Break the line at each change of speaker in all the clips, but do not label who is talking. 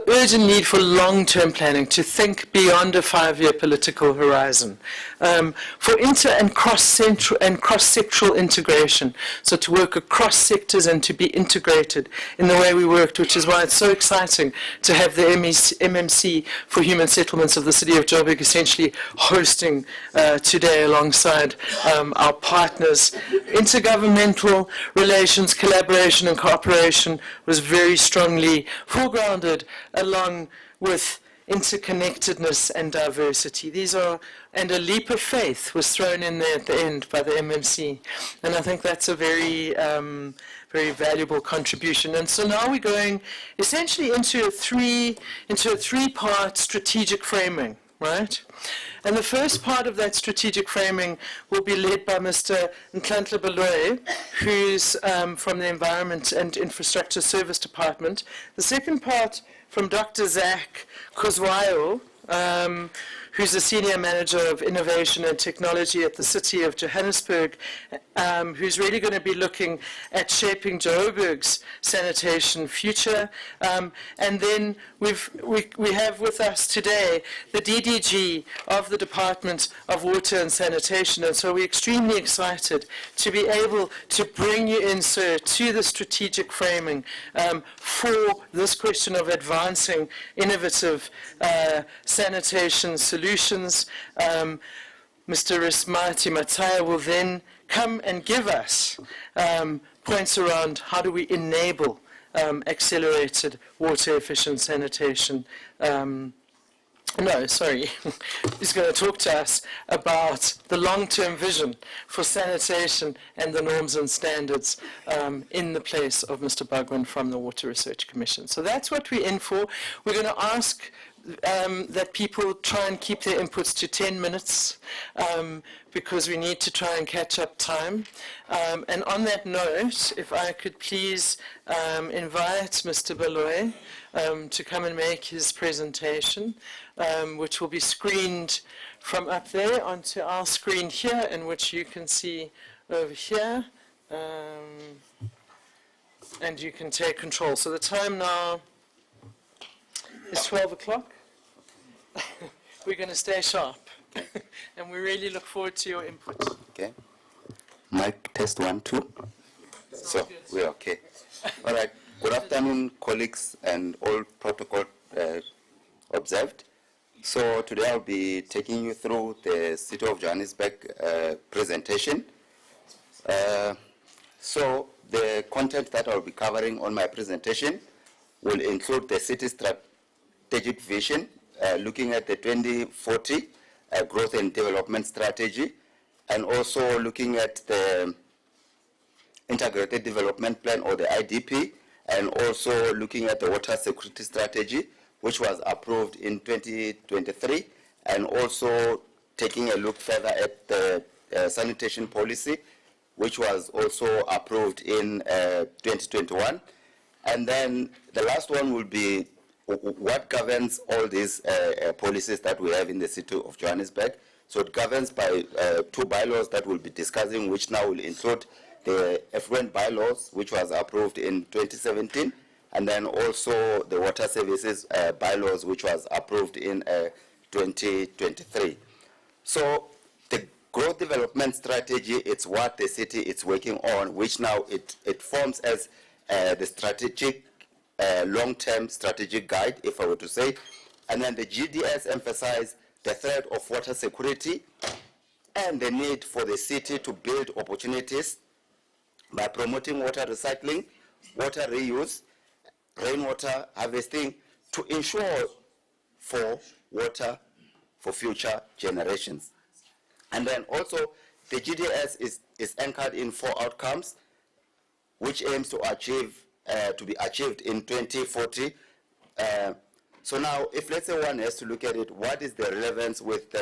urgent need for long-term planning, to think beyond a 5-year political horizon, for inter and cross-sectoral integration, so to work across sectors and to be integrated in the way we worked, which is why it's so exciting to have the MMC for Human Settlements of the City of Joburg essentially hosting today alongside our partners. Intergovernmental relations, collaboration and cooperation was very strongly foregrounded along with interconnectedness and diversity. And a leap of faith was thrown in there at the end by the MMC. And I think that's a very, very valuable contribution. And so now we're going essentially into a three-part strategic framing, right? And the first part of that strategic framing will be led by Mr. Nhlanhla Baloyi, who's from the Environment and Infrastructure Service Department. The second part from Dr. Zach Kozwayo, who's the Senior Manager of Innovation and Technology at the City of Johannesburg, who's really going to be looking at shaping Joburg's sanitation future. And then we have with us today the DDG of the Department of Water and Sanitation, and so we're extremely excited to be able to bring you in, sir, to the strategic framing for this question of advancing innovative sanitation solutions. Mr. Rismati Mataya will then come and give us points around how do we enable accelerated water-efficient sanitation. He's going to talk to us about the long-term vision for sanitation and the norms and standards in the place of Mr. Bhagwan from the Water Research Commission. So that's what we're in for. We're going to ask that people try and keep their inputs to 10 minutes because we need to try and catch up time. And on that note, if I could please invite Mr. Baloyi to come and make his presentation, which will be screened from up there onto our screen here, and which you can see over here. And you can take control. So the time now is 12 o'clock. We're going to stay sharp. And we really look forward to your input.
Okay. Mic test 1, 2. So we're okay. All right. Good afternoon, colleagues, and all protocol observed. So today I'll be taking you through the City of Johannesburg presentation. So the content that I'll be covering on my presentation will include the city strategic vision, looking at the 2040 growth and development strategy, and also looking at the integrated development plan, or the IDP, and also looking at the water security strategy, which was approved in 2023, and also taking a look further at the sanitation policy, which was also approved in 2021. And then the last one will be what governs all these policies that we have in the City of Johannesburg. So it governs by 2 bylaws that we'll be discussing, which now will include the effluent bylaws, which was approved in 2017, and then also the water services bylaws, which was approved in 2023. So the growth development strategy, it's what the city is working on, which now it forms as the strategic long-term strategic guide, if I were to say. And then the GDS emphasized the threat of water security and the need for the city to build opportunities by promoting water recycling, water reuse, rainwater harvesting, to ensure for water for future generations. And then also the GDS is anchored in 4 outcomes, which aims to be achieved in 2040. So now, if let's say one has to look at it, what is the relevance with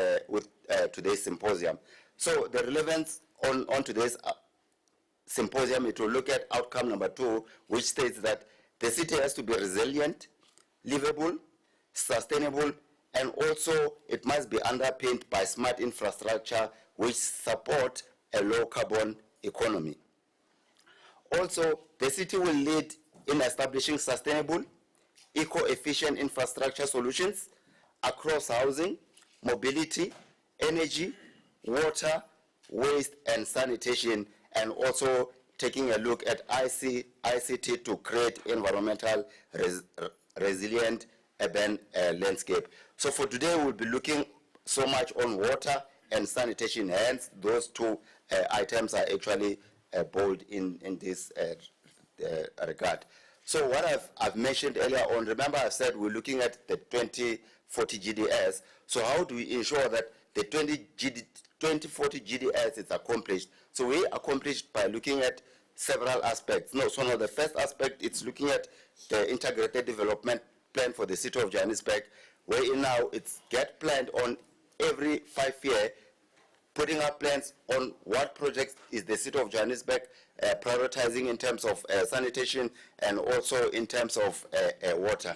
today's symposium? So the relevance on today's symposium, it will look at outcome number 2, which states that the city has to be resilient, livable, sustainable, and also it must be underpinned by smart infrastructure which support a low carbon economy. Also, the city will lead in establishing sustainable, eco-efficient infrastructure solutions across housing, mobility, energy, water, waste, and sanitation, and also taking a look at ICT to create environmental resilient urban landscape. So for today, we'll be looking so much on water and sanitation, hence those two items are actually bold in this regard. So what I've mentioned earlier on, remember I said we're looking at the 2040 GDS. So how do we ensure that the 2040 GDS is accomplished? So we accomplished by looking at several aspects. The first aspect, it's looking at the integrated development plan for the city of Johannesburg, where now it's get planned on every 5 years, putting up plans on what projects is the city of Johannesburg prioritizing in terms of sanitation and also in terms of water.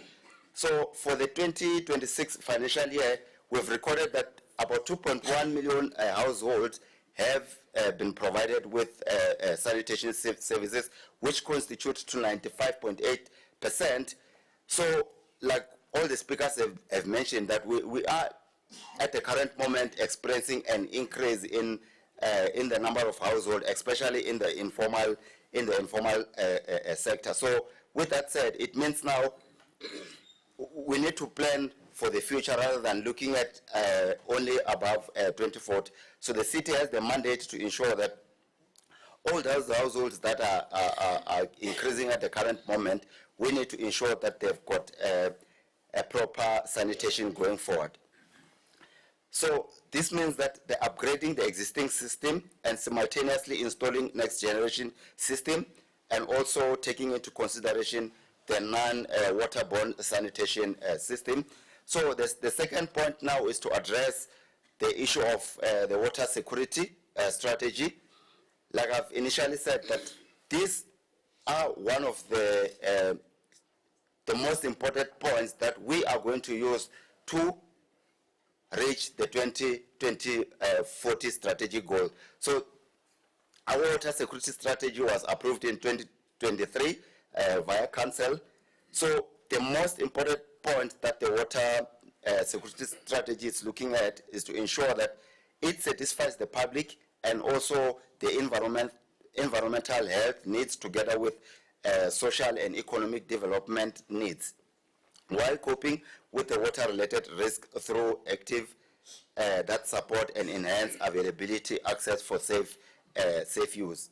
So for the 2026 financial year, we've recorded that about 2.1 million households have been provided with sanitation services, which constitutes to 95.8%. So like all the speakers have mentioned, that we are at the current moment experiencing an increase in the number of households, especially in the informal sector. So with that said, it means now we need to plan for the future rather than looking at only above 2040. So the city has the mandate to ensure that all those households that are increasing at the current moment, we need to ensure that they've got a proper sanitation going forward. So this means that the upgrading the existing system and simultaneously installing next generation system, and also taking into consideration the non-waterborne sanitation system. So the second point now is to address the issue of the water security strategy. Like I've initially said, that these are one of the most important points that we are going to use to reach the 2040 strategic goal. So our water security strategy was approved in 2023 via council. So the most important point that the water security strategy is looking at is to ensure that it satisfies the public and also the environmental health needs together with social and economic development needs, while coping with the water-related risk through active that support and enhance availability, access for safe use.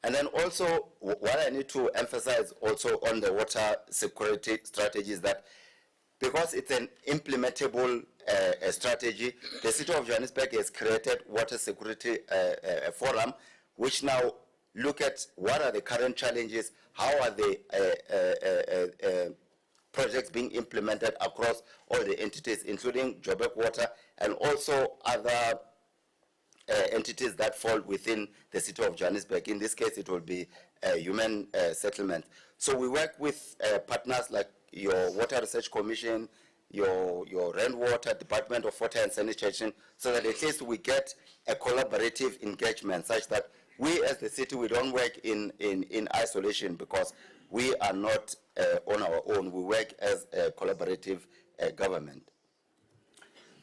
And then also, what I need to emphasize also on the water security strategy is that because it's an implementable strategy, the city of Johannesburg has created water security forum, which now look at what are the current challenges, how are the projects being implemented across all the entities, including Joburg Water and also other entities that fall within the city of Johannesburg. In this case, it will be human settlement. So we work with partners like your Water Research Commission, your Rainwater, Department of Water and Sanitation, so that at least we get a collaborative engagement such that we as the city, we don't work in isolation, because we are not on our own. We work as a collaborative government.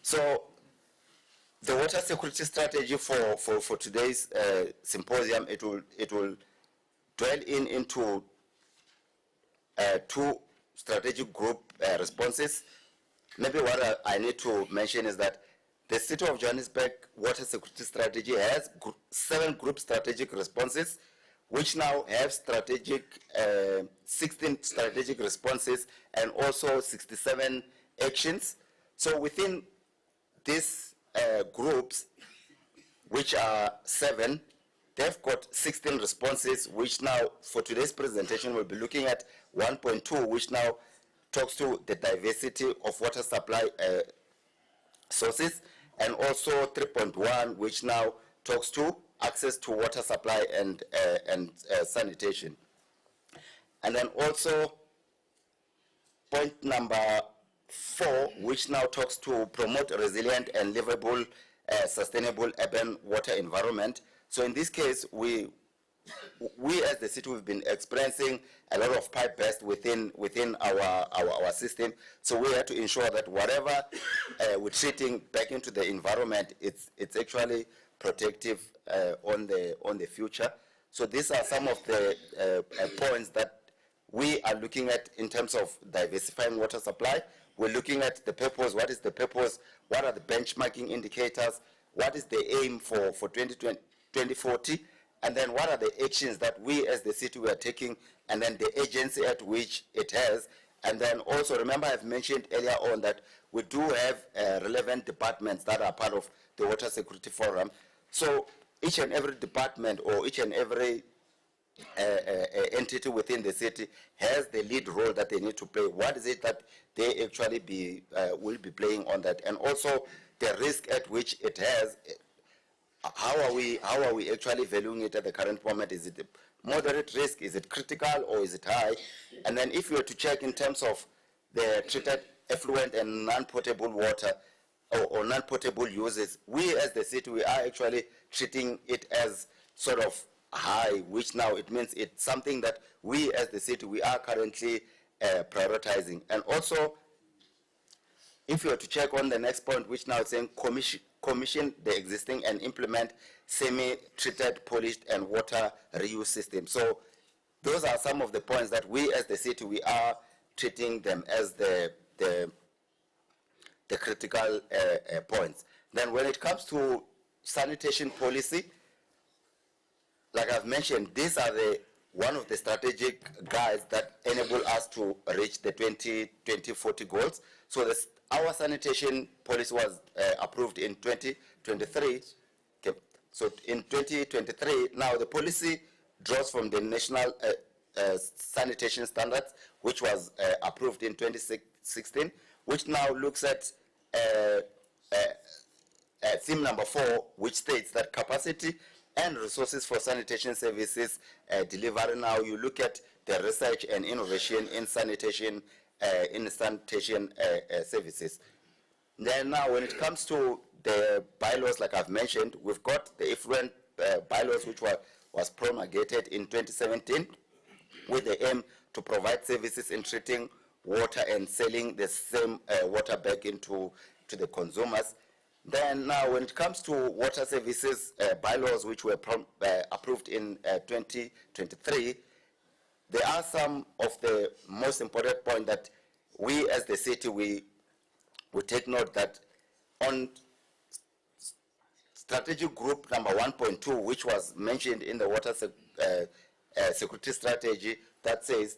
So the water security strategy for today's symposium, it will dwell into two strategic group responses. Maybe what I need to mention is that the City of Johannesburg water security strategy has 7 group strategic responses, which now have 16 strategic responses and also 67 actions. So within these groups, which are 7, they've got 16 responses, which now for today's presentation we'll be looking at 1.2, which now talks to the diversity of water supply sources, and also 3.1, which now talks to access to water supply and sanitation. And then also point number 4, which now talks to promote resilient and livable sustainable urban water environment. So in this case, we we as the city, we've been experiencing a lot of pipe bursts within our system. So we have to ensure that whatever we're treating back into the environment, it's actually protective on the future. So these are some of the points that we are looking at in terms of diversifying water supply. We're looking at the purpose. What is the purpose? What are the benchmarking indicators? What is the aim for 2040? And then what are the actions that we as the city we are taking, and then the agency at which it has. And then also, remember I've mentioned earlier on that we do have relevant departments that are part of the Water Security Forum. So each and every department or each and every entity within the city has the lead role that they need to play. What is it that they actually will be playing on that? And also the risk at which it has. How are we actually valuing it at the current moment? Is it a moderate risk? Is it critical, or is it high? And then if you were to check in terms of the treated effluent and non-potable water or non-potable uses, we as the city, we are actually treating it as sort of high, which now it means it's something that we as the city, we are currently prioritizing. And also, if you were to check on the next point, which now is saying commission the existing and implement semi-treated, polished, and water reuse system. So those are some of the points that we as the city, we are treating them as the critical points. Then when it comes to sanitation policy, like I've mentioned, these are one of the strategic guides that enable us to reach the 2040 goals. So our sanitation policy was approved in 2023. Okay. So in 2023, now the policy draws from the national sanitation standards, which was approved in 2016, which now looks at theme number 4, which states that capacity and resources for sanitation services delivery. Now you look at the research and innovation in sanitation services. Then now when it comes to the bylaws, like I've mentioned, we've got the effluent bylaws, which was promulgated in 2017 with the aim to provide services in treating water and selling the same water back into the consumers. Then now when it comes to water services bylaws, which were approved in 2023, there are some of the most important points that we as the city, we take note that on strategic group number 1.2, which was mentioned in the water security strategy, that says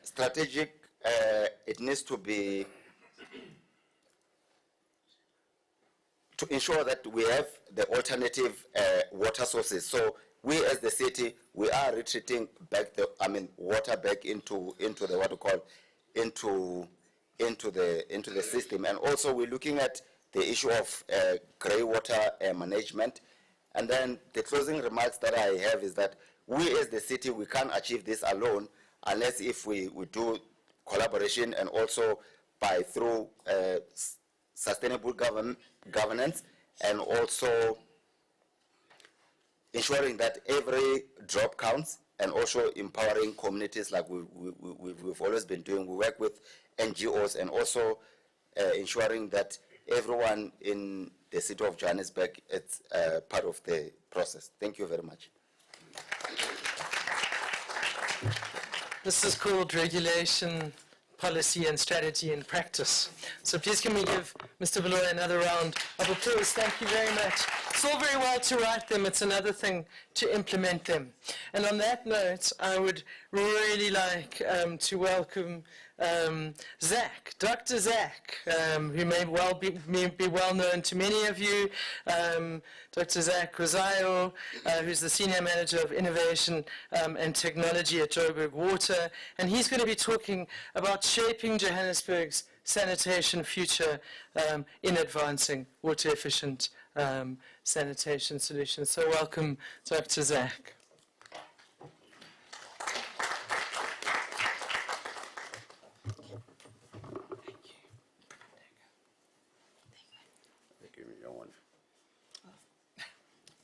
strategic, it needs to be to ensure that we have the alternative water sources. So we as the city, we are retreating back water back into the what we call into the system. And also we're looking at the issue of grey water management. And then the closing remarks that I have is that we as the city, we can't achieve this alone unless if we do collaboration, and also through sustainable governance, and also ensuring that every drop counts, and also empowering communities like we've always been doing. We work with NGOs, and also ensuring that everyone in the city of Johannesburg is part of the process. Thank you very much.
This is called regulation, policy and strategy in practice. So please can we give Mr. Valoy another round of applause. Thank you very much. It's all very well to write them, it's another thing to implement them. And on that note, I would really like to welcome Zach, Dr. Zach, who may be well known to many of you. Dr. Zach Rosayo, who's the Senior Manager of Innovation and Technology at Joburg Water, and he's going to be talking about shaping Johannesburg's sanitation future in advancing water-efficient sanitation solutions. So welcome, Dr. Zach.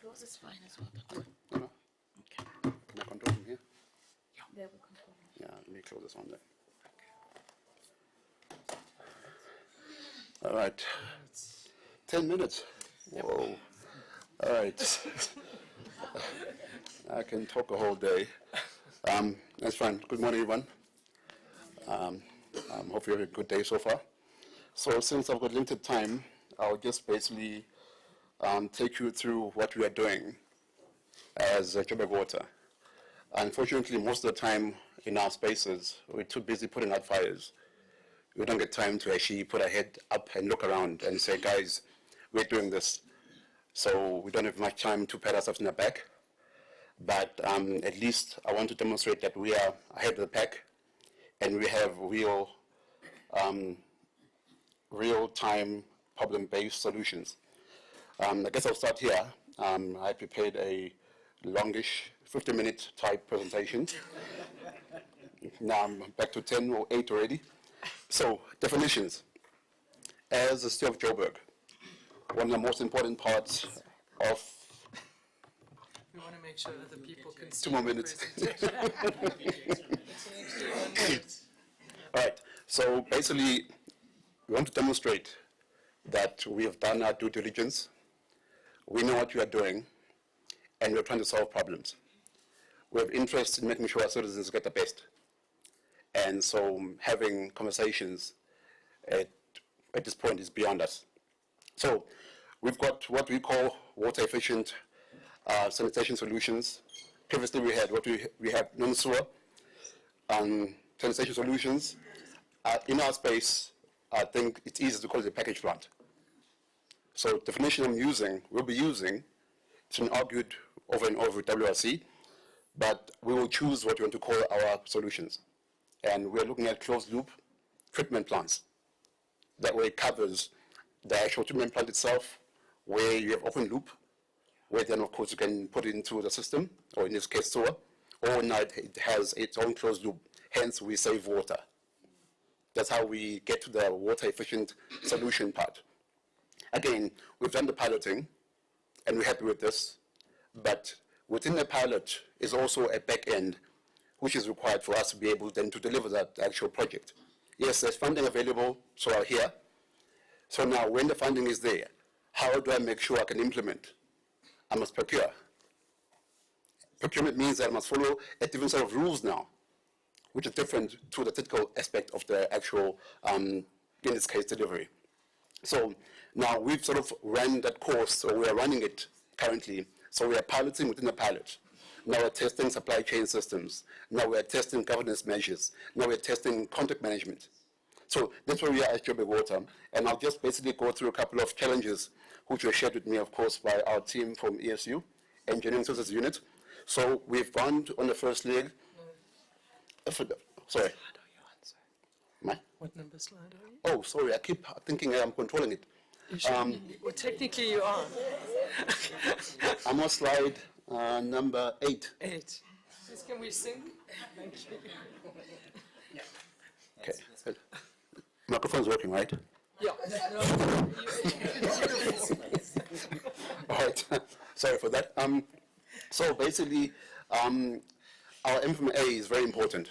Yours is fine as well. Yeah, let me close this one there. All right. 10 minutes. Whoa. All right. I can talk a whole day. That's fine. Good morning, everyone. Hope you have a good day so far. So since I've got limited time, I'll just basically take you through what we are doing as Joburg Water. Unfortunately, most of the time in our spaces, we're too busy putting out fires. We don't get time to actually put our head up and look around and say, guys, we're doing this. So we don't have much time to pat ourselves in the back. But at least I want to demonstrate that we are ahead of the pack and we have real-time problem-based solutions. I guess I'll start here. I prepared a longish 50-minute type presentation. Now I'm back to 10 or 8 already. So, definitions. As the city of Joburg, one of the most important parts of...
We want to make sure that the people can see
2 more minutes. All right, so basically, we want to demonstrate that we have done our due diligence, we know what we are doing, and we're trying to solve problems. We have interest in making sure our citizens get the best. And so having conversations at this point is beyond us. So we've got what we call water efficient sanitation solutions. Previously we had what we have non-sewer sanitation solutions. In our space, I think it's easy to call it a package plant. So the definition we'll be using, it's been argued over and over with WRC, but we will choose what we want to call our solutions. And we're looking at closed loop treatment plants. That way it covers the actual treatment plant itself, where you have open loop, where then of course you can put it into the system, or in this case sewer, or now it has its own closed loop, hence we save water. That's how we get to the water efficient solution part. Again, we've done the piloting, and we're happy with this, but within the pilot is also a back end which is required for us to be able then to deliver that actual project. Yes, there's funding available, so I'm here. So now when the funding is there, how do I make sure I can implement? I must procure. Procurement means that I must follow a different set of rules now, which is different to the typical aspect of the actual, in this case, delivery. So now we've sort of ran that course, or we are running it currently. So we are piloting within the pilot. Now we're testing supply chain systems. Now we're testing governance measures. Now we're testing contact management. So that's where we are at Joburg Water. And I'll just basically go through a couple of challenges which were shared with me, of course, by our team from ESU, Engineering Services Unit. So we've gone on the first leg. Sorry.
What number slide are you?
Oh, sorry, I keep thinking I'm controlling it.
Well, technically you are.
I'm on slide number 8.
8. Please, can we sync? Thank you.
Okay. Microphone's working, right?
Yeah.
All right. Sorry for that. So basically, our informal A is very important.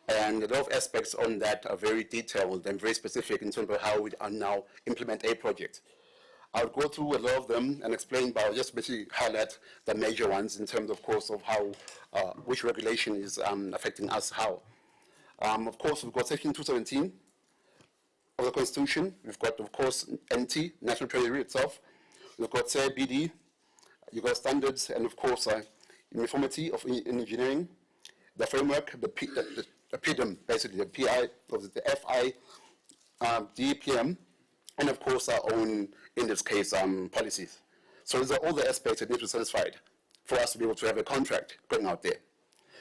And a lot of aspects on that are very detailed and very specific in terms of how we now implement a project. I'll go through a lot of them and explain, but I'll just basically highlight the major ones in terms, of course, of how, which regulation is affecting us how. Of course, we've got Section 217 of the Constitution. We've got, of course, NT, National Treasury itself. We've got CIBD. You've got standards, and of course, uniformity of engineering. The framework, the PDM, basically, the PI, the FI, DPM, and of course our own, in this case, policies. So these are all the aspects that need to be satisfied for us to be able to have a contract going out there.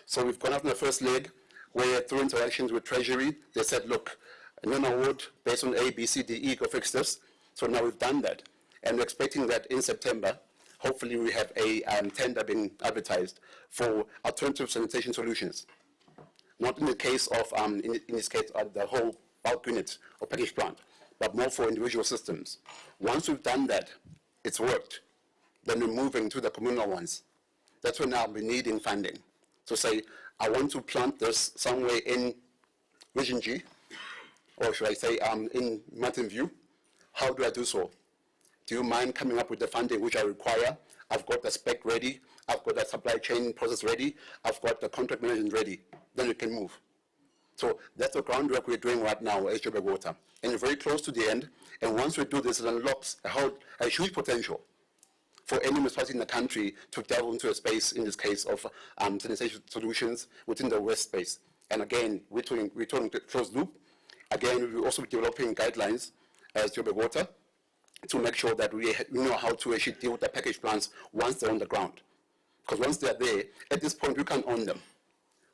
So we've gone up in the first leg, where through interactions with Treasury, they said, look, non-award based on A, B, C, D, E, go fix this. So now we've done that. And we're expecting that in September, hopefully we have a tender being advertised for alternative sanitation solutions. Not in the case of, in this case, the whole bulk unit or package plant, but more for individual systems. Once we've done that, it's worked, then we're moving to the communal ones. That's when now we're needing funding. To say, I want to plant this somewhere in Region G, or should I say in Mountain View. How do I do so? Do you mind coming up with the funding which I require? I've got the spec ready. I've got the supply chain process ready. I've got the contract management ready. Then you can move. So that's the groundwork we're doing right now as Joburg Water. And we're very close to the end. And once we do this, it unlocks a huge potential for any municipality in the country to delve into a space, in this case, of sanitation solutions within the WESS space. And again, we're doing the closed loop. Again, we'll also be developing guidelines as Joburg Water to make sure that we know how to actually deal with the package plants once they're on the ground. Because once they're there, at this point, we can't own them.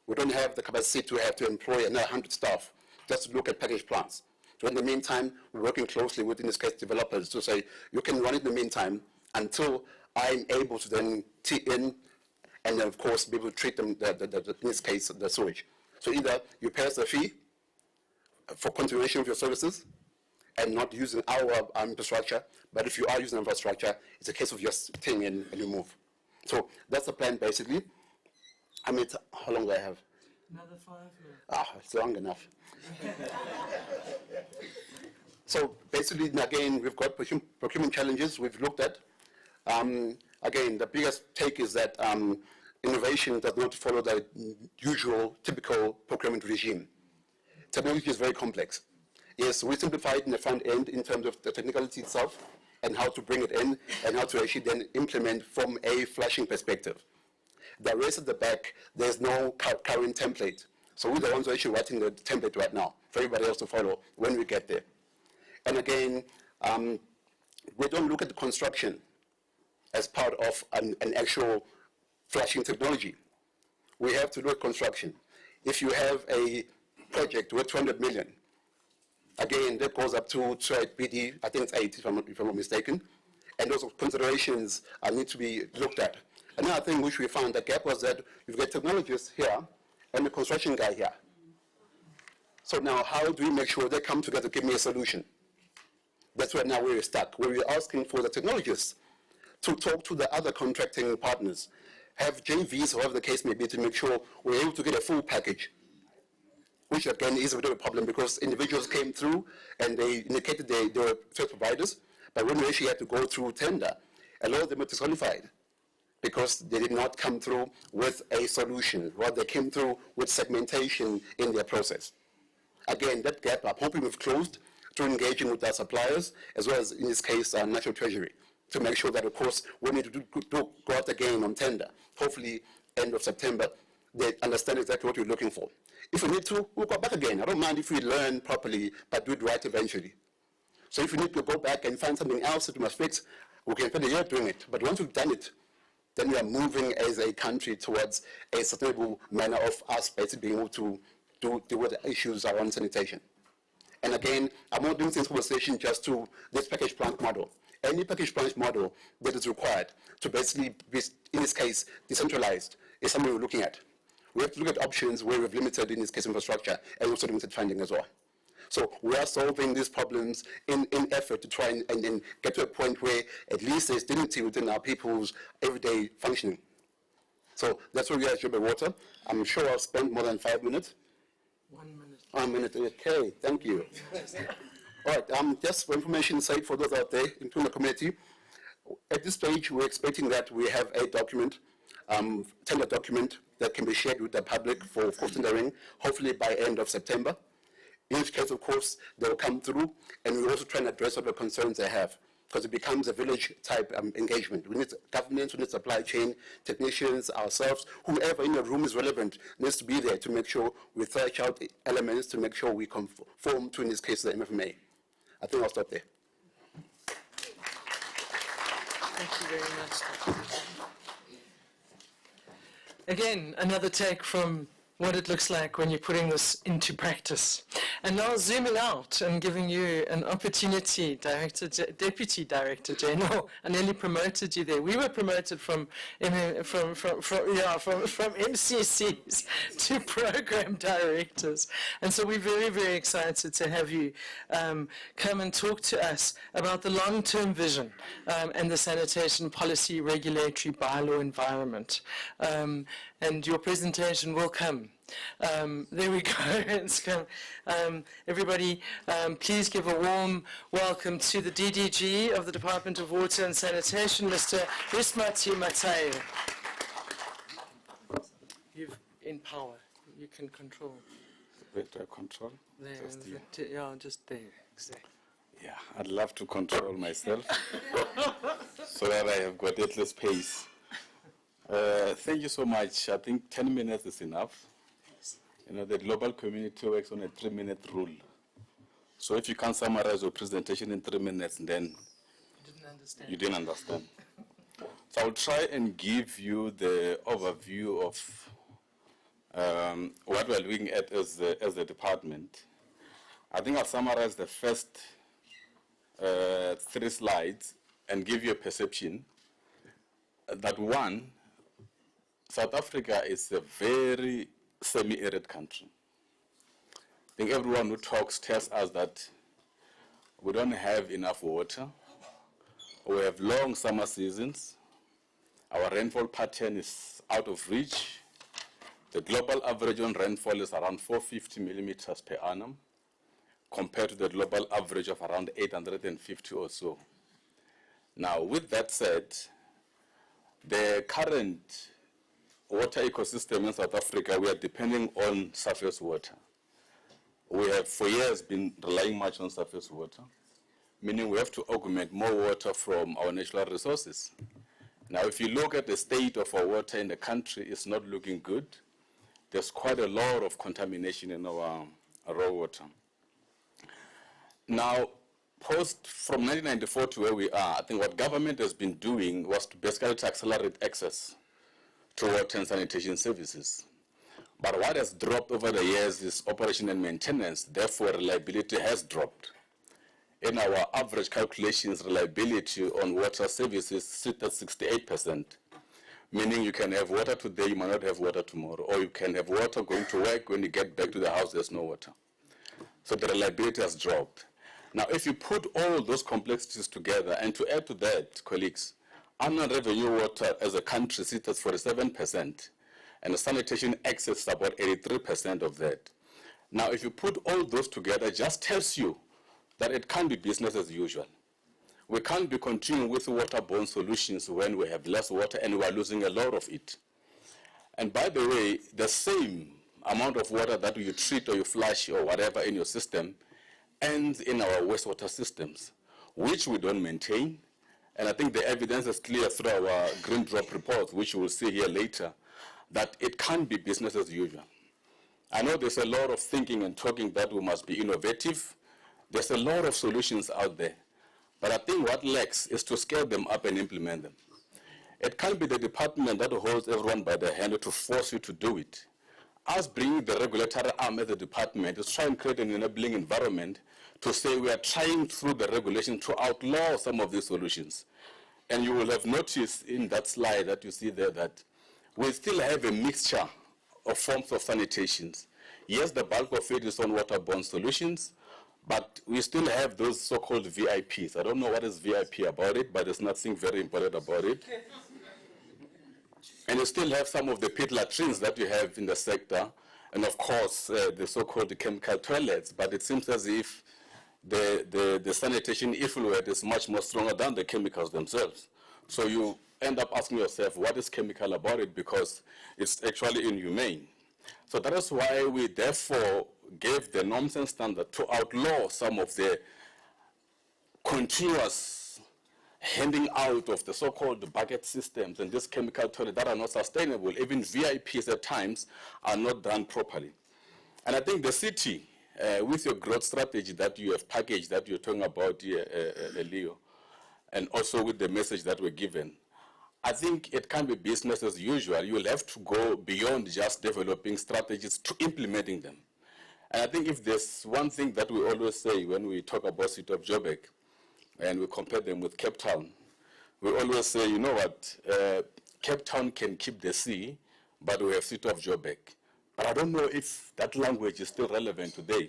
We don't have the capacity to have to employ another 100 staff just to look at package plants. So in the meantime, we're working closely with, in this case, developers to say, you can run it in the meantime until I'm able to then tee in and then, of course, be able to treat them, in this case, the sewage. So either you pay us a fee for continuation of your services and not using our infrastructure, but if you are using infrastructure, it's a case of just teeing in and you move. So that's the plan, basically. I mean, how long do I have?
Another 5 minutes.
It's long enough. So basically, again, we've got procurement challenges we've looked at. Again, the biggest take is that innovation does not follow the usual, typical procurement regime. Technology is very complex. Yes, we simplified in the front end in terms of the technicality itself and how to bring it in and how to actually then implement from a flushing perspective. The rest of the back, there's no current template. So we're the ones who are actually writing the template right now for everybody else to follow when we get there. And again, we don't look at the construction as part of an actual flushing technology. We have to look at construction. If you have a project worth 200 million, again, that goes up to BD, I think it's 8 if I'm not mistaken, and those considerations need to be looked at. Another thing which we found, the gap was that you've got technologists here and the construction guy here. So now how do we make sure they come together to give me a solution? That's where now we're stuck, where we're asking for the technologists to talk to the other contracting partners, have JVs, however the case may be, to make sure we're able to get a full package, which again is a bit of a problem because individuals came through and they indicated they were service providers, but when we actually had to go through tender, a lot of them were disqualified because they did not come through with a solution, rather they came through with segmentation in their process. Again, that gap I'm hoping we've closed through engaging with our suppliers, as well as in this case, our National Treasury, to make sure that, of course, when we go out again on tender, hopefully end of September, they understand exactly what we're looking for. If we need to, we'll go back again. I don't mind if we learn properly, but do it right eventually. So if we need to go back and find something else that we must fix, we can spend a year doing it. But once we've done it, then we are moving as a country towards a sustainable manner of us basically being able to deal with the issues around sanitation. And again, I'm not doing this conversation just to this package plant model. Any package plant model that is required to basically be, in this case, decentralized is something we're looking at. We have to look at options where we've limited, in this case, infrastructure and also limited funding as well. So we are solving these problems in effort to try and get to a point where at least there's dignity within our people's everyday functioning. So that's where we are at Joburg Water. I'm sure I've spent more than 5 minutes.
1 minute.
1 minute, okay, thank you. All right, just for information's sake for those out there, including the community, at this stage we're expecting that we have a document, tender document that can be shared with the public for tendering, hopefully by end of September. In which case, of course, they will come through, and we also try and address all the concerns they have, because it becomes a village-type engagement. We need governance, we need supply chain, technicians, ourselves, whoever in the room is relevant needs to be there to make sure we search out elements to make sure we conform to, in this case, the MFMA. I think I'll stop there.
Thank you very much. Again, another take from what it looks like when you're putting this into practice. And now zooming out and giving you an opportunity, Deputy Director General, I nearly promoted you there. We were promoted from MCCs to program directors. And so we're very, very excited to have you come and talk to us about the long-term vision and the sanitation policy regulatory bylaw environment. and your presentation will come. There we go. It's come. Everybody, please give a warm welcome to the DDG of the Department of Water and Sanitation, Mr. Rismati Matayo. You've in power. You can control.
Where do I control?
There,
Just here.
yeah, just there. Exactly.
Yeah, I'd love to control myself so that I have got at least pace. Thank you so much. I think 10 minutes is enough. You know, the global community works on a 3-minute rule. So if you can't summarize your presentation in 3 minutes, then you didn't understand. So I'll try and give you the overview of what we're looking at as the department. I think I'll summarize the first 3 slides and give you a perception that, one, South Africa is a very semi-arid country. I think everyone who talks tells us that we don't have enough water. We have long summer seasons. Our rainfall pattern is out of reach. The global average on rainfall is around 450 millimeters per annum, compared to the global average of around 850 or so. Now, with that said, the current water ecosystem in South Africa, we are depending on surface water. We have for years been relying much on surface water, meaning we have to augment more water from our natural resources. Now, if you look at the state of our water in the country, it's not looking good. There's quite a lot of contamination in our raw water. Now, from 1994 to where we are, I think what government has been doing was to basically accelerate access to water and sanitation services. But what has dropped over the years is operation and maintenance. Therefore, reliability has dropped. In our average calculations, reliability on water services sit at 68%, meaning you can have water today, you might not have water tomorrow, or you can have water going to work, when you get back to the house, there's no water. So the reliability has dropped. Now, if you put all those complexities together, and to add to that, colleagues, annual revenue water as a country sits at 47%, and the sanitation access is about 83% of that. Now, if you put all those together, it just tells you that it can't be business as usual. We can't be continuing with waterborne solutions when we have less water and we are losing a lot of it. And by the way, the same amount of water that you treat or you flush or whatever in your system ends in our wastewater systems, which we don't maintain. And I think the evidence is clear through our green drop report, which you will see here later, that it can't be business as usual. I know there's a lot of thinking and talking that we must be innovative. There's a lot of solutions out there. But I think what lacks is to scale them up and implement them. It can't be the department that holds everyone by the hand to force you to do it. Us bringing the regulatory arm as a department is trying to create an enabling environment to say we are trying through the regulation to outlaw some of these solutions. And you will have noticed in that slide that you see there that we still have a mixture of forms of sanitations. Yes, the bulk of it is on waterborne solutions, but we still have those so-called VIPs. I don't know what is VIP about it, but there's nothing very important about it. And you still have some of the pit latrines that you have in the sector, and of course, the so-called chemical toilets, but it seems as if the sanitation effluent is much more stronger than the chemicals themselves. So you end up asking yourself, what is chemical about it? Because it's actually inhumane. So that is why we therefore gave the norms and standards to outlaw some of the continuous handing out of the so-called bucket systems and this chemical toilet that are not sustainable. Even VIPs at times are not done properly. And I think the city, with your growth strategy that you have packaged, that you're talking about here, Leo, and also with the message that we're given, I think it can be business as usual. You will have to go beyond just developing strategies to implementing them. And I think if there's one thing that we always say when we talk about City of Joburg, and we compare them with Cape Town, we always say, you know what, Cape Town can keep the sea, but we have City of Joburg. But I don't know if that language is still relevant today,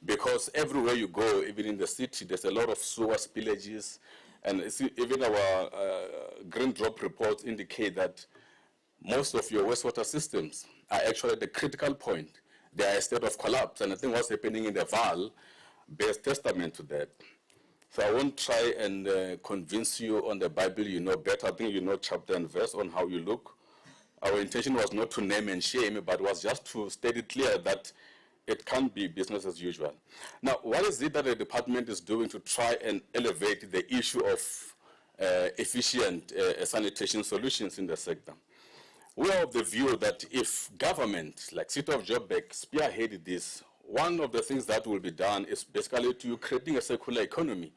because everywhere you go, even in the city, there's a lot of sewer spillages, and even our green drop reports indicate that most of your wastewater systems are actually at the critical point. They are a state of collapse, and I think what's happening in the Val bears testament to that. So I won't try and convince you on the Bible you know better. I think you know chapter and verse on how you look. Our intention was not to name and shame, but was just to state it clear that it can't be business as usual. Now, what is it that the department is doing to try and elevate the issue of efficient sanitation solutions in the sector? We are of the view that if government, like City of Joburg, spearheaded this, one of the things that will be done is basically to creating a circular economy.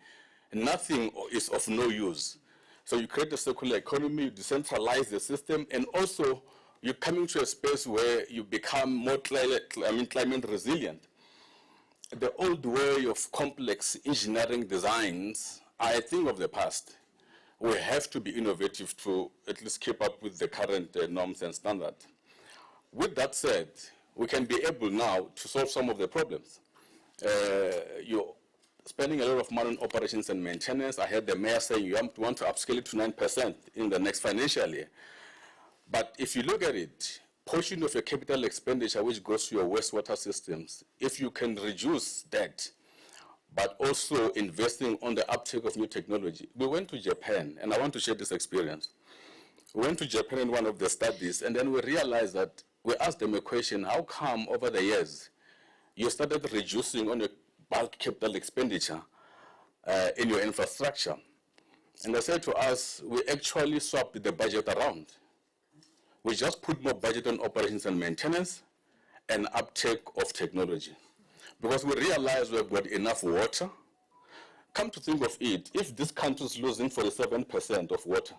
Nothing is of no use. So you create a circular economy, you decentralize the system, and also you're coming to a space where you become more climate resilient. The old way of complex engineering designs are a thing of the past. We have to be innovative to at least keep up with the current norms and standards. With that said, we can be able now to solve some of the problems. You're spending a lot of money on operations and maintenance. I heard the mayor saying you want to upscale it to 9% in the next financial year. But if you look at it, portion of your capital expenditure which goes to your wastewater systems, if you can reduce that, but also investing on the uptake of new technology. We went to Japan, and I want to share this experience. We went to Japan in one of the studies, and then we realized that we asked them a question, how come over the years you started reducing on your bulk capital expenditure in your infrastructure? And they said to us, we actually swapped the budget around. We just put more budget on operations and maintenance and uptake of technology. Because we realize we've got enough water. Come to think of it, if this country is losing 47% of water,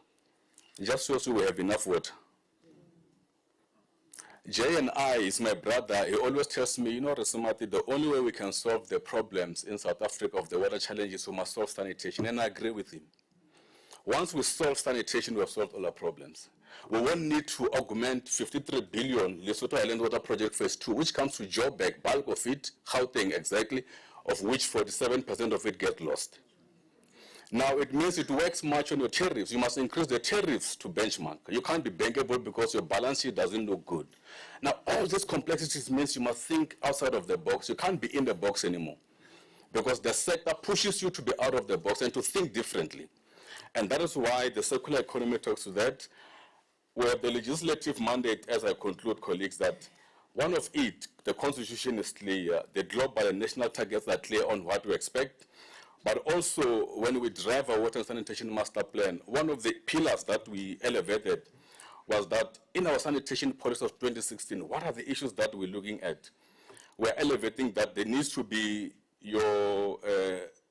it just shows you we have enough water. Jay and I is my brother. He always tells me, you know, Resumati, the only way we can solve the problems in South Africa of the water challenges, we must solve sanitation. And I agree with him. Once we solve sanitation, we have solved all our problems. We won't need to augment 53 billion Lesotho Island Water Project Phase 2, which comes to Joburg, bulk of it, Gauteng exactly, of which 47% of it gets lost. Now, it means it works much on your tariffs. You must increase the tariffs to benchmark. You can't be bankable because your balance sheet doesn't look good. Now, all these complexities means you must think outside of the box. You can't be in the box anymore because the sector pushes you to be out of the box and to think differently. And that is why the circular economy talks to that. We have the legislative mandate, as I conclude, colleagues, that one of it, the Constitution is clear, the global and national targets are clear on what we expect, but also when we drive our water and sanitation master plan, one of the pillars that we elevated was that in our sanitation policy of 2016, what are the issues that we're looking at? We're elevating that there needs to be your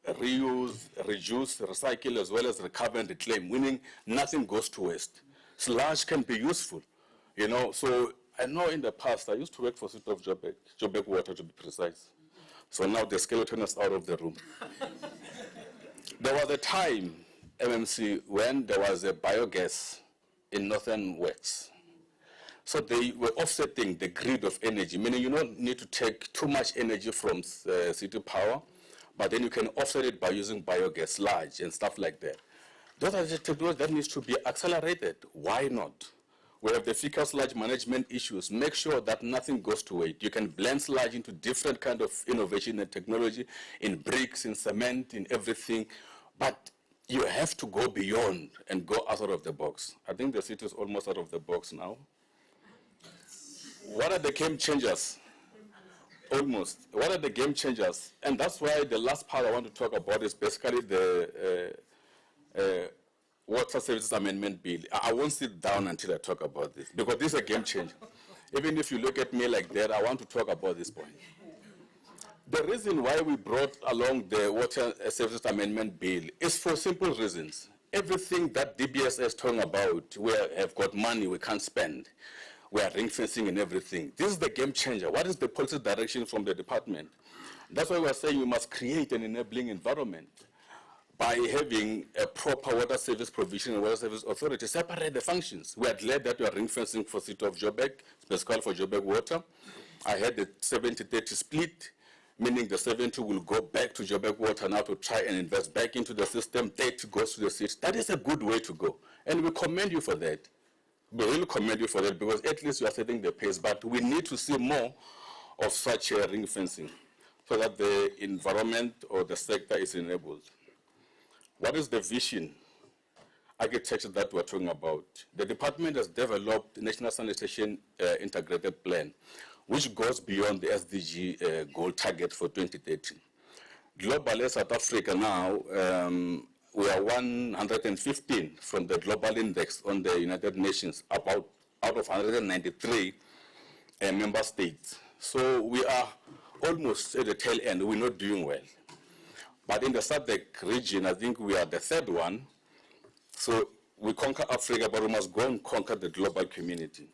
reuse, reduce, recycle, as well as recover and reclaim, meaning nothing goes to waste. Sludge can be useful, you know. So I know in the past, I used to work for City of Joburg Water to be precise. So now the skeleton is out of the room. There was a time, MMC, when there was a biogas in Northern Works. So they were offsetting the grid of energy, meaning you don't need to take too much energy from city power, but then you can offset it by using biogas, sludge, and stuff like that. Those are the technologies that needs to be accelerated. Why not? We have the fecal sludge management issues. Make sure that nothing goes to waste. You can blend sludge into different kind of innovation and technology, in bricks, in cement, in everything. But you have to go beyond and go out of the box. I think the city is almost out of the box now. What are the game changers? Almost. What are the game changers? And that's why the last part I want to talk about is basically the Water Services Amendment Bill. I won't sit down until I talk about this, because this is a game changer. Even if you look at me like that, I want to talk about this point. The reason why we brought along the Water Services Amendment Bill is for simple reasons. Everything that DBSA is talking about, we have got money we can't spend. We are ring fencing and everything. This is the game changer. What is the policy direction from the department? That's why we are saying we must create an enabling environment by having a proper water service provision and water service authority, separate the functions. We are glad that we are ring fencing for City of Joburg, specifically for Joburg Water. I had the 70-30 split, meaning the 70 will go back to Joburg Water now to try and invest back into the system, 30 goes to the city. That is a good way to go, and we commend you for that. we really commend you for that, because at least you are setting the pace, but we need to see more of such ring fencing so that the environment or the sector is enabled. What is the vision architecture that we're talking about? The department has developed the National Sanitation Integrated Plan, which goes beyond the SDG goal target for 2030. Globally, South Africa now, we are 115 from the global index on the United Nations, out of 193 member states. So we are almost at the tail end. We're not doing well. But in the SADC region, I think we are the third one. So we conquer Africa, but we must go and conquer the global community.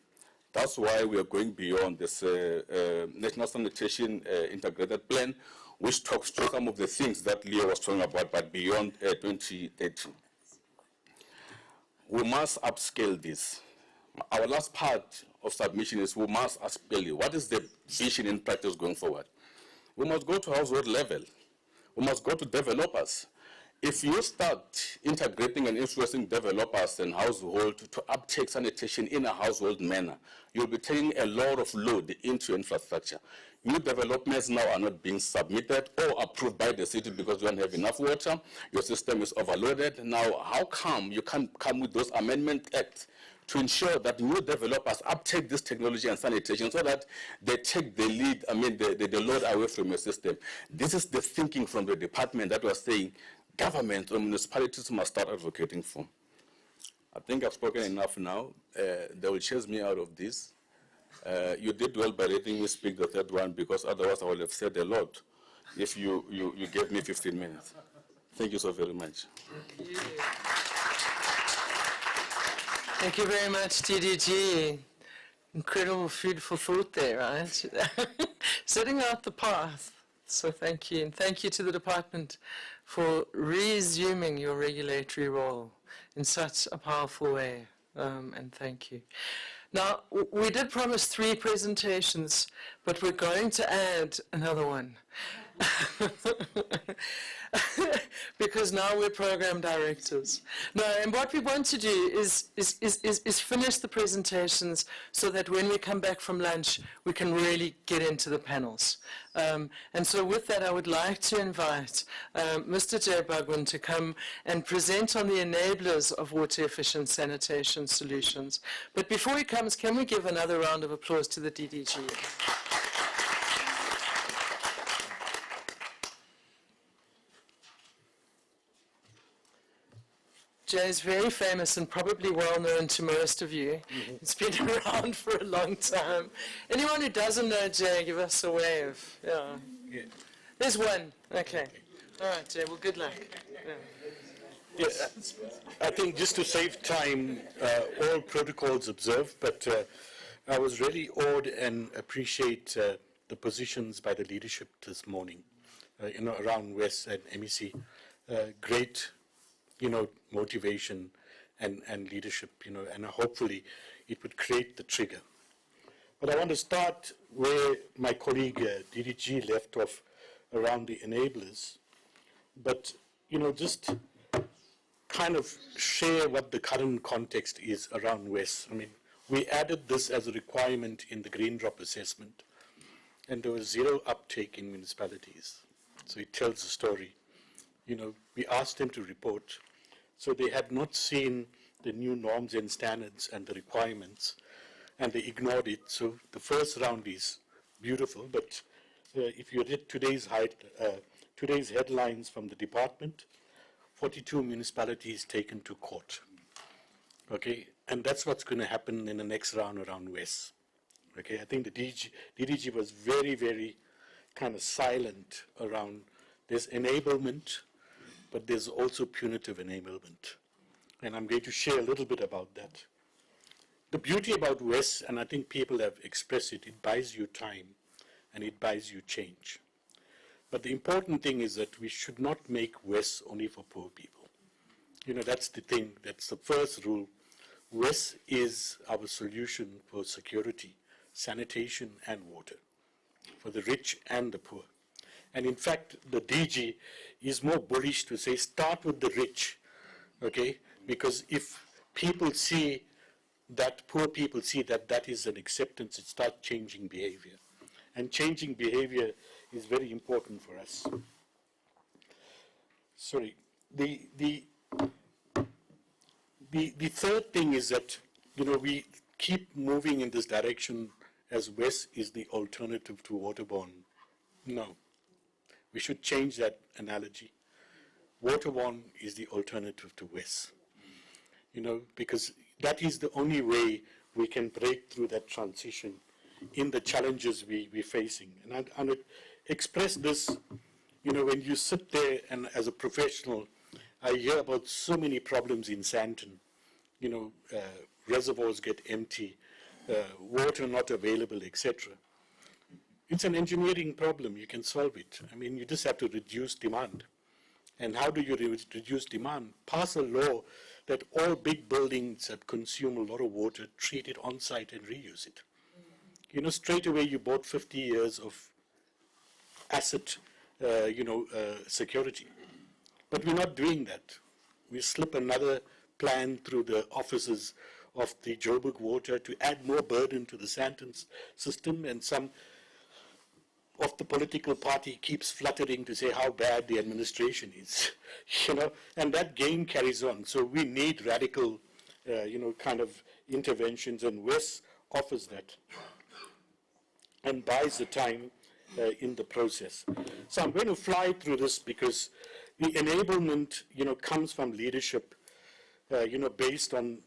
That's why we are going beyond this National Sanitation Integrated Plan, which talks to some of the things that Leo was talking about, but beyond 2030. We must upscale this. Our last part of submission is we must upscale it. What is the vision in practice going forward? We must go to household level. We must go to developers. If you start integrating and influencing developers and household to uptake sanitation in a household manner, you'll be taking a lot of load into infrastructure. New developments now are not being submitted or approved by the city because you don't have enough water, your system is overloaded. Now, how come you can't come with those amendment acts to ensure that new developers uptake this technology and sanitation so that they take the lead, the load away from your system? This is the thinking from the department that was saying government or municipalities must start advocating for. I think I've spoken enough now. They will chase me out of this. You did well by letting me speak the third one, because otherwise I would have said a lot if you gave me 15 minutes. Thank you so very much.
Thank you very much, TDG. Incredible food for thought there, right? Setting out the path. So thank you, and thank you to the department for resuming your regulatory role in such a powerful way, and thank you. Now, we did promise 3 presentations, but we're going to add another one. Because now we're program directors. No, and what we want to do is finish the presentations so that when we come back from lunch, we can really get into the panels. And so with that, I would like to invite Mr. Jay Bhagwan to come and present on the enablers of water-efficient sanitation solutions. But before he comes, can we give another round of applause to the DDG? Jay is very famous and probably well known to most of you. It's been around for a long time. Anyone who doesn't know Jay, give us a wave. Yeah. There's one. Okay. All right, Jay. Well, good luck.
Yeah, I think just to save time, all protocols observed, but I was really awed and appreciate the positions by the leadership this morning, around WESS and MEC. Great, motivation and leadership, and hopefully it would create the trigger. But I want to start where my colleague DDG left off around the enablers, but, just kind of share what the current context is around WESS. We added this as a requirement in the green drop assessment, and there was zero uptake in municipalities. So it tells the story. We asked them to report. So they had not seen the new norms and standards and the requirements, and they ignored it. So the first round is beautiful, but if you read today's headlines from the department, 42 municipalities taken to court. Okay, and that's what's going to happen in the next round around WESS. Okay, I think the DDG was very, very kind of silent around there's enablement, but there's also punitive enablement. And I'm going to share a little bit about that. The beauty about WESS, and I think people have expressed it, it buys you time and it buys you change. But the important thing is that we should not make WESS only for poor people. That's the thing, that's the first rule. WESS is our solution for security, sanitation, and water, for the rich and the poor. And in fact, the DG is more bullish to say, start with the rich, okay? Because if people see that poor people see that that is an acceptance, it starts changing behavior. And changing behavior is very important for us. Sorry. The third thing is that, we keep moving in this direction as WESS is the alternative to waterborne. No. We should change that analogy. Waterborne is the alternative to WESS. Because that is the only way we can break through that transition in the challenges we're facing. And I express this, when you sit there and as a professional, I hear about so many problems in Sandton. Reservoirs get empty, water not available, etc. It's an engineering problem. You can solve it. I mean, you just have to reduce demand. And how do you reduce demand? Pass a law that all big buildings that consume a lot of water, treat it on site and reuse it. Straight away you bought 50 years of asset, security. But we're not doing that. We slip another plan through the offices of the Joburg Water to add more burden to the Sandton system, and some of the political party keeps fluttering to say how bad the administration is, and that game carries on. So we need radical, kind of interventions, and WESS offers that and buys the time in the process. So I'm going to fly through this because the enablement, comes from leadership, based on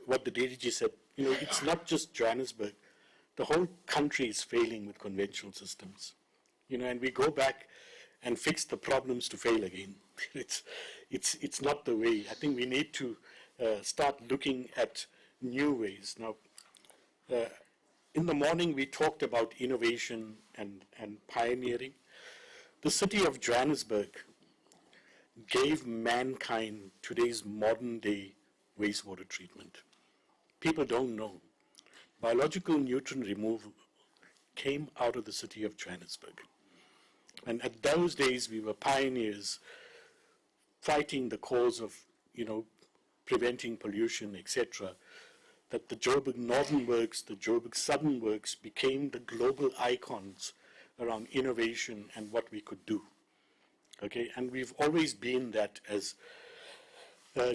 what the DDG said. It's not just Johannesburg. The whole country is failing with conventional systems. And we go back and fix the problems to fail again. It's not the way. I think we need to start looking at new ways. Now, in the morning we talked about innovation and pioneering. The city of Johannesburg gave mankind today's modern day wastewater treatment. People don't know. Biological nutrient removal came out of the city of Johannesburg. And at those days, we were pioneers fighting the cause of, preventing pollution, etc. That the Joburg Northern Works, the Joburg Southern Works became the global icons around innovation and what we could do. Okay, and we've always been that as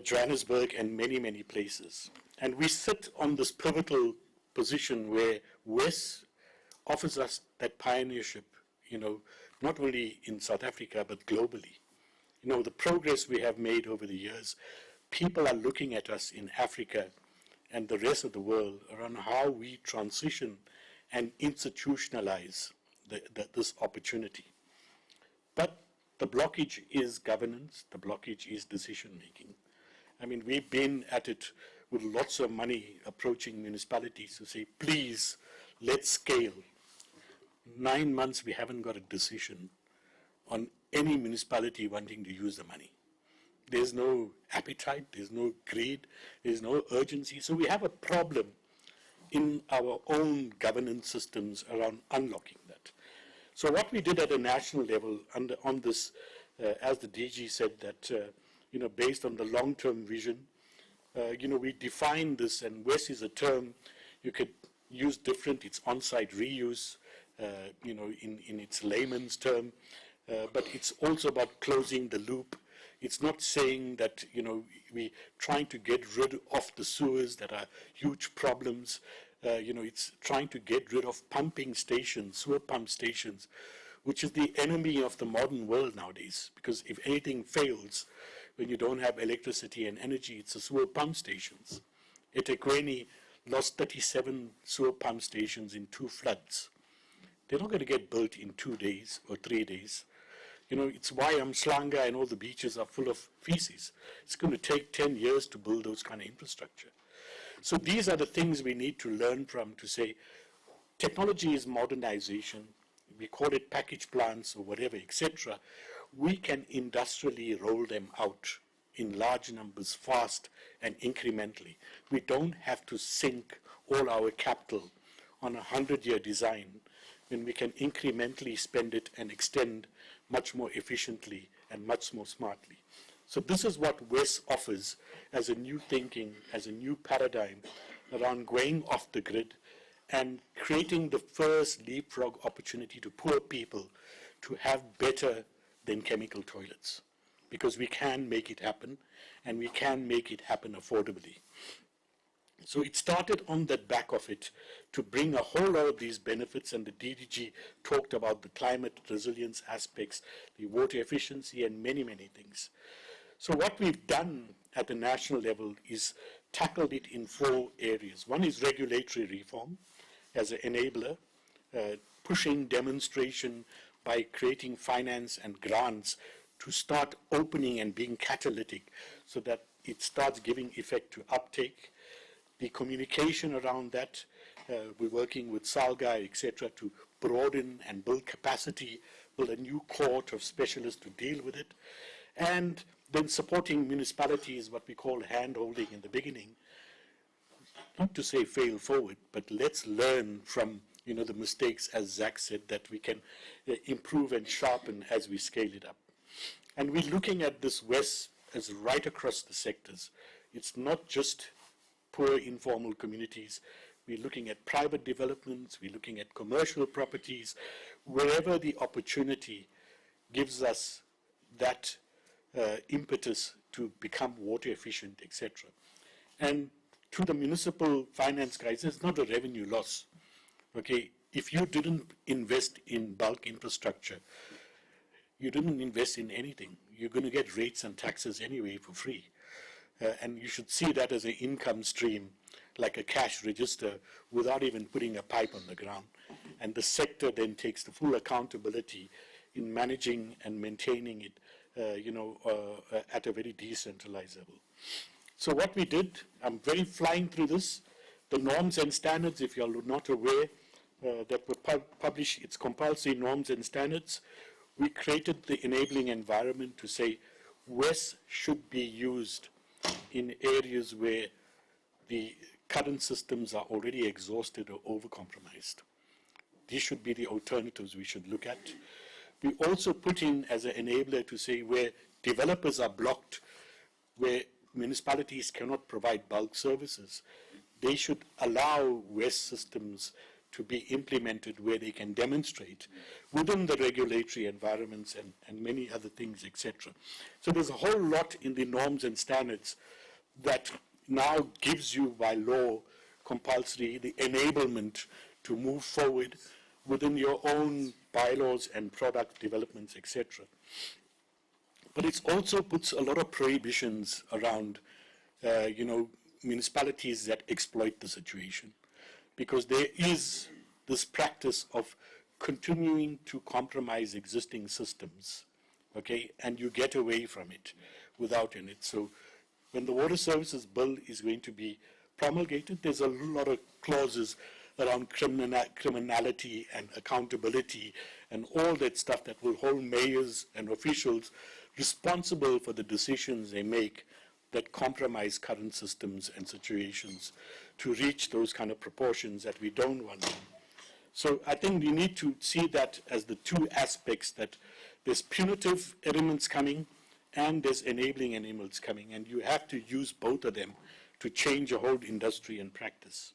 Johannesburg and many, many places. And we sit on this pivotal position where WESS offers us that pioneership, not only in South Africa, but globally. The progress we have made over the years, people are looking at us in Africa and the rest of the world around how we transition and institutionalize this opportunity. But the blockage is governance, the blockage is decision making. I mean, we've been at it with lots of money approaching municipalities to say, please, let's scale. 9 months we haven't got a decision on any municipality wanting to use the money. There's no appetite, there's no greed, there's no urgency. So we have a problem in our own governance systems around unlocking that. So what we did at a national level on this, as the DG said, that based on the long-term vision, we defined this, and WESS is a term you could use different. It's on-site reuse, in its layman's term, but it's also about closing the loop. It's not saying that, we're trying to get rid of the sewers that are huge problems. It's trying to get rid of pumping stations, sewer pump stations, which is the enemy of the modern world nowadays. Because if anything fails, when you don't have electricity and energy, it's the sewer pump stations. eThekwini lost 37 sewer pump stations in 2 floods. They're not going to get built in 2 days or 3 days. It's why SALGA and all the beaches are full of feces. It's going to take 10 years to build those kind of infrastructure. So these are the things we need to learn from, to say technology is modernization. We call it package plants or whatever, etc. We can industrially roll them out in large numbers, fast and incrementally. We don't have to sink all our capital on a 100-year design when we can incrementally spend it and extend much more efficiently and much more smartly. So this is what WESS offers as a new thinking, as a new paradigm around going off the grid and creating the first leapfrog opportunity to poor people to have better than chemical toilets, because we can make it happen, and we can make it happen affordably. So it started on the back of it to bring a whole lot of these benefits, and the DDG talked about the climate resilience aspects, the water efficiency, and many, many things. So what we've done at the national level is tackled it in 4 areas. One is regulatory reform as an enabler, pushing demonstration by creating finance and grants to start opening and being catalytic so that it starts giving effect to uptake. The communication around that, we're working with SALGA, etc., to broaden and build capacity, build a new cohort of specialists to deal with it. And then supporting municipalities, what we call hand-holding in the beginning, not to say fail forward, but let's learn from the mistakes, as Zach said, that we can improve and sharpen as we scale it up. And we're looking at this WESS as right across the sectors. It's not just poor informal communities. We're looking at private developments, we're looking at commercial properties, wherever the opportunity gives us that impetus to become water efficient, etc. And to the municipal finance guys, it's not a revenue loss. Okay, if you didn't invest in bulk infrastructure, you didn't invest in anything. You're going to get rates and taxes anyway for free. And you should see that as an income stream, like a cash register, without even putting a pipe on the ground. And the sector then takes the full accountability in managing and maintaining it, at a very decentralized level. So what we did, I'm very flying through this, the norms and standards, if you're not aware, that were published, it's compulsory norms and standards. We created the enabling environment to say WESS should be used in areas where the current systems are already exhausted or overcompromised. These should be the alternatives we should look at. We also put in as an enabler to say where developers are blocked, where municipalities cannot provide bulk services, they should allow WESS systems to be implemented where they can demonstrate within the regulatory environments and many other things, etc. So there's a whole lot in the norms and standards that now gives you by law compulsory the enablement to move forward within your own bylaws and product developments, etc. But it also puts a lot of prohibitions around, municipalities that exploit the situation, because there is this practice of continuing to compromise existing systems, okay, and you get away from it without in it. So when the Water Services Bill is going to be promulgated, there's a lot of clauses around criminality and accountability and all that stuff that will hold mayors and officials responsible for the decisions they make that compromise current systems and situations to reach those kind of proportions that we don't want. So I think we need to see that as the two aspects, that there's punitive elements coming and there's enabling elements coming, and you have to use both of them to change a whole industry and practice.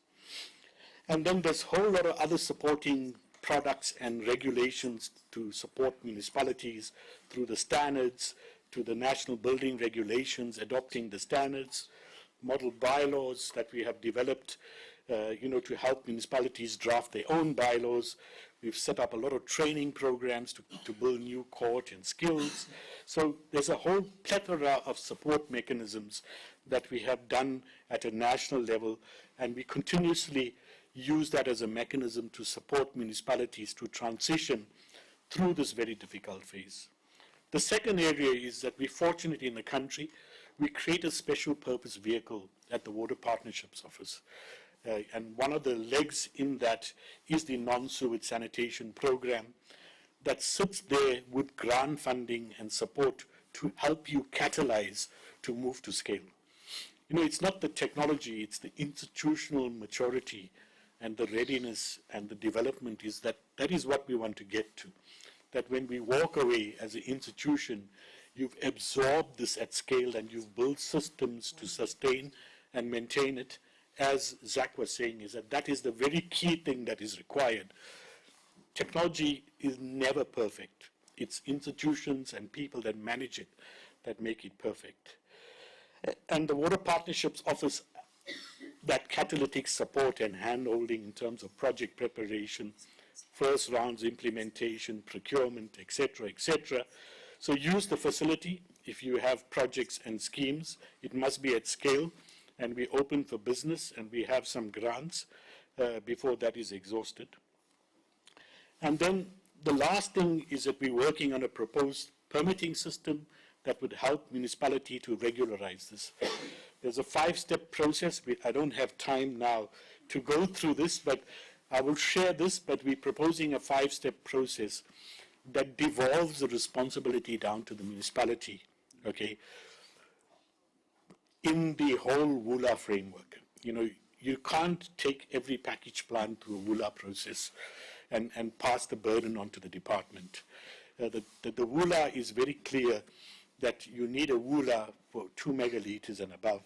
And then there's a whole lot of other supporting products and regulations to support municipalities through the standards, to the national building regulations, adopting the standards, model bylaws that we have developed, to help municipalities draft their own bylaws. We've set up a lot of training programs to build new cohort and skills. So there's a whole plethora of support mechanisms that we have done at a national level, and we continuously use that as a mechanism to support municipalities to transition through this very difficult phase. The second area is that we're fortunate in the country, we create a special purpose vehicle at the Water Partnerships Office. And one of the legs in that is the non-sewage sanitation program that sits there with grant funding and support to help you catalyze to move to scale. It's not the technology, it's the institutional maturity and the readiness and the development is that is what we want to get to. That when we walk away as an institution, you've absorbed this at scale and you've built systems to sustain and maintain it, as Zach was saying, is that is the very key thing that is required. Technology is never perfect. It's institutions and people that manage it that make it perfect. And the Water Partnerships offers that catalytic support and hand-holding in terms of project preparation, first rounds implementation, procurement, etc., etc. So use the facility. If you have projects and schemes, it must be at scale, and we open for business, and we have some grants before that is exhausted. And then the last thing is that we're working on a proposed permitting system that would help municipality to regularize this. There's a 5-step process. I don't have time now to go through this, but I will share this, but we're proposing a 5-step process that devolves the responsibility down to the municipality, okay, in the whole WULA framework. You know, you can't take every package plan through a WULA process and pass the burden on to the department. The WULA is very clear that you need a WULA for 2 megalitres and above,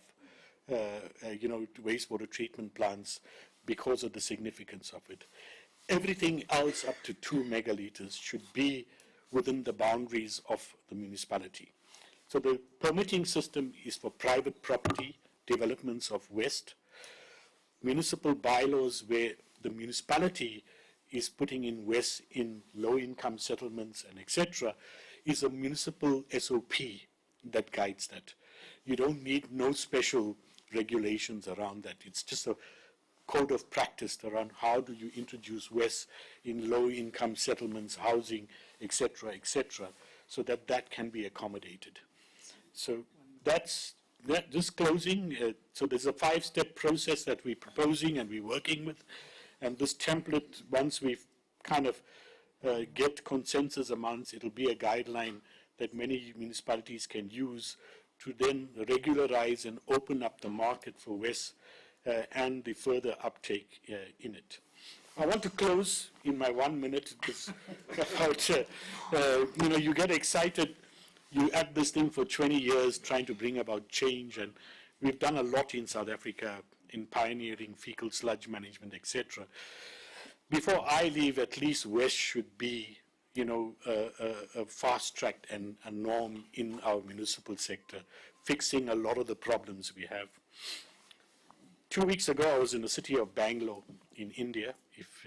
you know, wastewater treatment plants because of the significance of it. Everything else up to 2 megalitres should be within the boundaries of the municipality. So the permitting system is for private property, developments of waste, municipal bylaws where the municipality is putting in WESS in low-income settlements and etc., is a municipal SOP that guides that. You don't need no special regulations around that. It's just a code of practice around how do you introduce WESS in low-income settlements, housing, etc., so that that can be accommodated. So that's just closing. So there's a 5-step process that we're proposing and we're working with. And this template, once we've kind of get consensus amongst, it'll be a guideline that many municipalities can use to then regularize and open up the market for WESS and the further uptake in it. I want to close in my 1 minute about, you know, you get excited, you add this thing for 20 years trying to bring about change, and we've done a lot in South Africa in pioneering fecal sludge management, etc. Before I leave, at least WESS should be, you know, a fast track and a norm in our municipal sector, fixing a lot of the problems we have. 2 weeks ago, I was in the city of Bangalore in India. If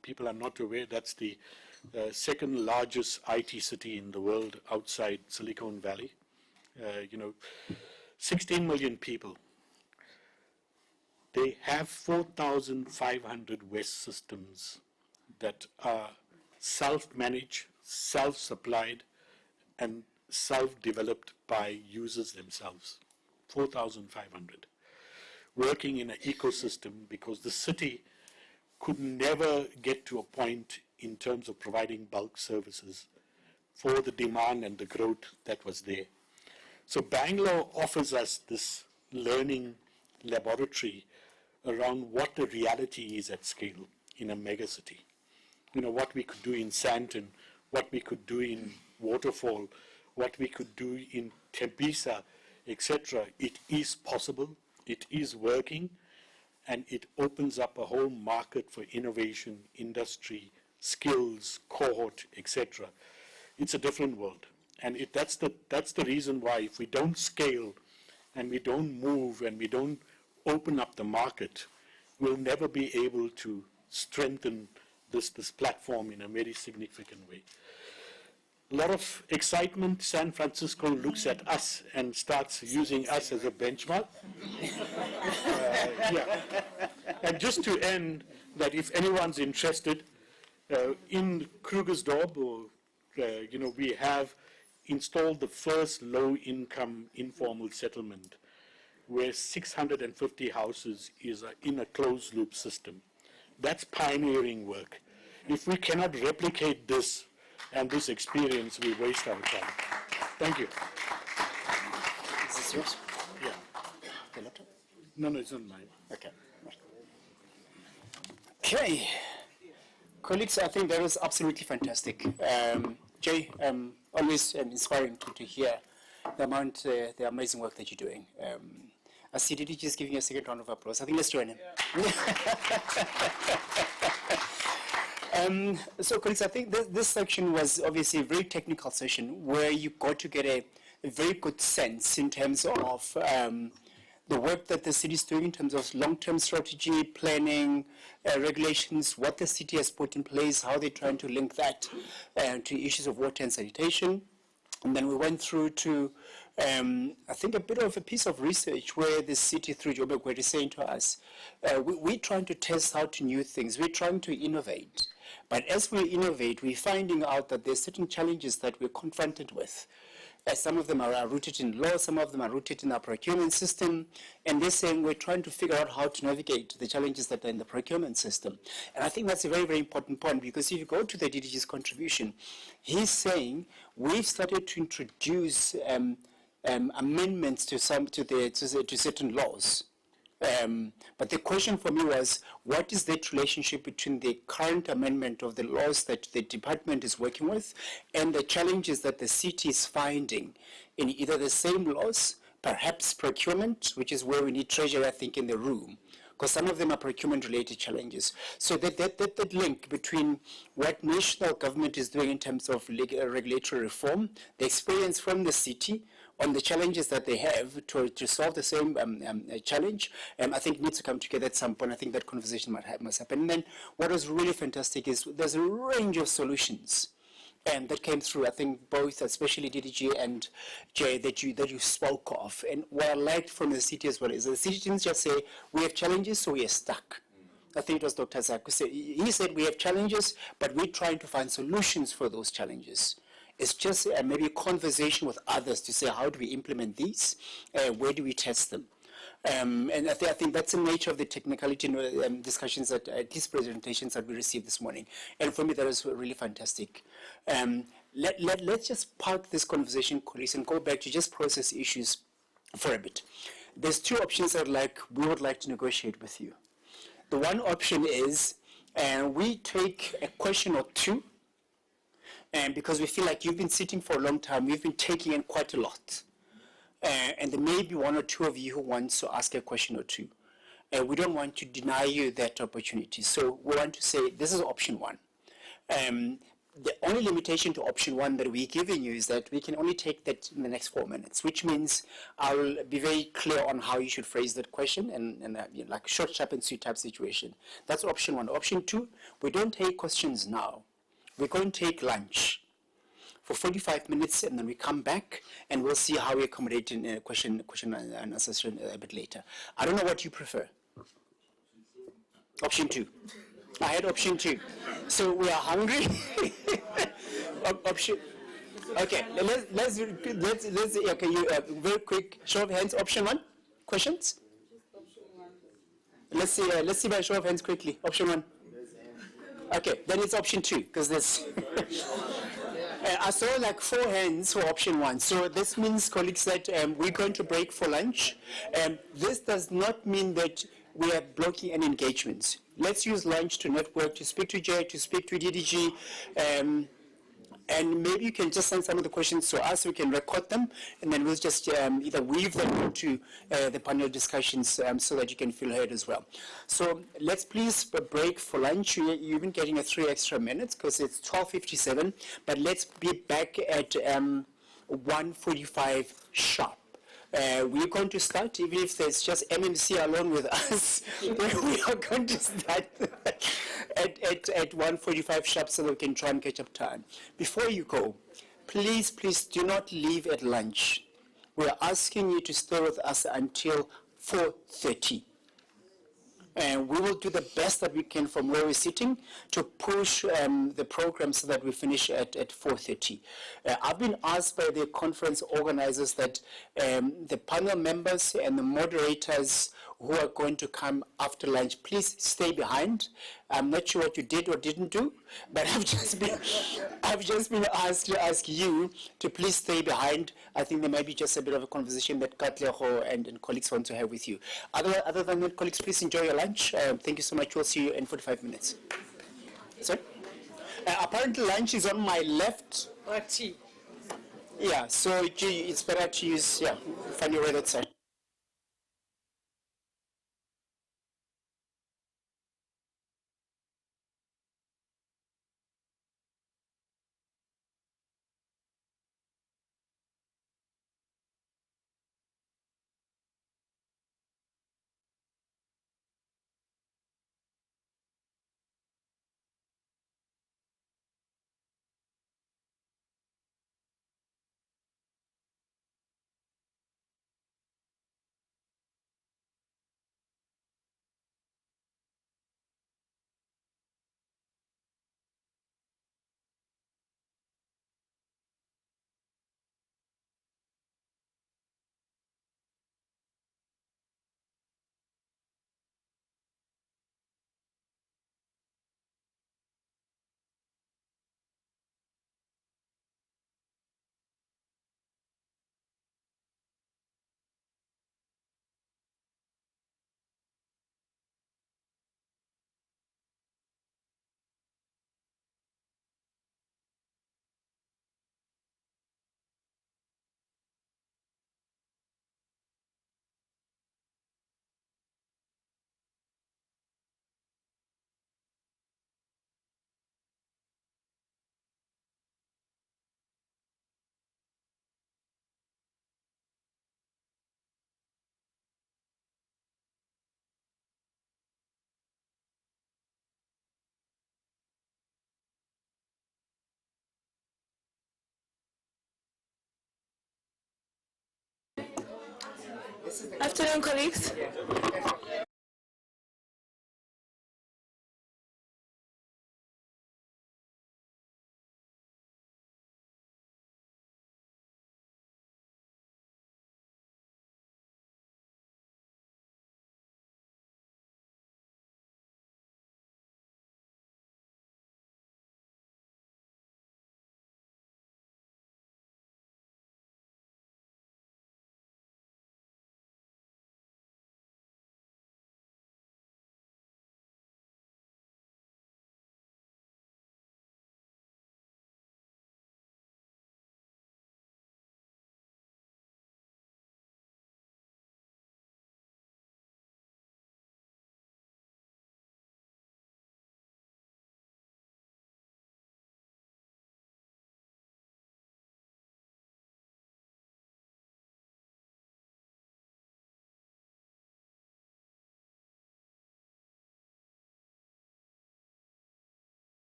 people are not aware, that's the second largest IT city in the world outside Silicon Valley. You know, 16 million people. They have 4,500 WESS systems that are self-managed, self-supplied, and self-developed by users themselves. 4,500. Working in an ecosystem because the city could never get to a point in terms of providing bulk services for the demand and the growth that was there. So Bangalore offers us this learning laboratory around what the reality is at scale in a megacity. You know, what we could do in Sandton, what we could do in Waterfall, what we could do in Tembisa, etc. It is possible, it is working, and it opens up a whole market for innovation, industry, skills, cohort, etc. It's a different world. And that's the reason why if we don't scale and we don't move and we don't open up the market, we'll never be able to strengthen this platform in a very significant way. A lot of excitement. San Francisco looks at us and starts using us as a benchmark. Yeah. And just to end, that if anyone's interested, in Krugersdorp, you know, we have installed the first low-income informal settlement where 650 houses is in a closed-loop system. That's pioneering work. If we cannot replicate this and this experience, we waste our time. Thank you.
Is this yours?
Yeah.
The laptop?
No, it's not mine.
Okay. Okay. Colleagues, I think that was absolutely fantastic. Jay, always inspiring to hear the amazing work that you're doing. I see DDG just giving you a second round of applause. I think let's join him. So, colleagues, I think this section was obviously a very technical session where you got to get a very good sense in terms of the work that the city is doing in terms of long-term strategy, planning, regulations, what the city has put in place, how they're trying to link that to issues of water and sanitation. And then we went through to, I think, a bit of a piece of research where the city through Joburg were saying to us, we're trying to test out new things, we're trying to innovate. But as we innovate, we're finding out that there's certain challenges that we're confronted with. Some of them are rooted in law, some of them are rooted in our procurement system, and they're saying we're trying to figure out how to navigate the challenges that are in the procurement system. And I think that's a very, very important point, because if you go to the DDG's contribution, he's saying we've started to introduce amendments to certain laws. But the question for me was, what is that relationship between the current amendment of the laws that the department is working with and the challenges that the city is finding in either the same laws, perhaps procurement, which is where we need treasury, I think, in the room, because some of them are procurement-related challenges. So that link between what national government is doing in terms of regulatory reform, the experience from the city, on the challenges that they have to solve the same challenge, I think needs to come together at some point. I think that conversation must happen. And then what was really fantastic is there's a range of solutions that came through, I think, both, especially DDG and Jay, that you spoke of. And what I liked from the city as well is the city didn't just say, we have challenges, so we are stuck. I think it was Dr. Zak who said, he said we have challenges, but we're trying to find solutions for those challenges. It's just maybe a conversation with others to say, how do we implement these? Where do we test them? And I think that's the nature of the technicality discussions, that these presentations that we received this morning. And for me, that was really fantastic. Let's just park this conversation, colleagues, and go back to just process issues for a bit. There's two options that we would like to negotiate with you. The one option is we take a question or two, and because we feel like you've been sitting for a long time, we've been taking in quite a lot. And there may be one or two of you who wants to ask a question or two. We don't want to deny you that opportunity. So we want to say, this is option one. The only limitation to option one that we're giving you is that we can only take that in the next 4 minutes, which means I'll be very clear on how you should phrase that question and like a short, sharp, and sweet type situation. That's option one. Option two, we don't take questions now. We're going to take lunch for 45 minutes, and then we come back and we'll see how we accommodate in a question and answer session a bit later. I don't know what you prefer. Option two. I had option two. So we are hungry. Option. Okay. Let's okay. You very quick show of hands. Option one. Questions. Let's see by show of hands quickly. Option one. Okay, then it's option two, because there's I saw like 4 hands for option one. So this means, colleagues, that we're going to break for lunch. This does not mean that we are blocking any engagements. Let's use lunch to network, to speak to Jay, to speak to DDG, and maybe you can just send some of the questions to us, we can record them, and then we'll just either weave them into the panel discussions so that you can feel heard as well. So let's please break for lunch. You've been getting 3 extra minutes because it's 12:57, but let's be back at 1:45 sharp. We're going to start, even if there's just MMC alone with us, we are going to start at 1:45 sharp so that we can try and catch up time. Before you go, please do not leave at lunch. We're asking you to stay with us until 4:30. And we will do the best that we can from where we're sitting to push the program so that we finish at 4:30. I've been asked by the conference organizers that the panel members and the moderators who are going to come after lunch, please stay behind. I'm not sure what you did or didn't do, but I've just been asked to ask you to please stay behind. I think there might be just a bit of a conversation that Katleho and colleagues want to have with you. Other than that, colleagues, please enjoy your lunch. Thank you so much. We'll see you in 45 minutes. Sorry? Apparently lunch is on my left.
Tea.
Yeah, so it's better to use, find your way that side.
Afternoon, colleagues.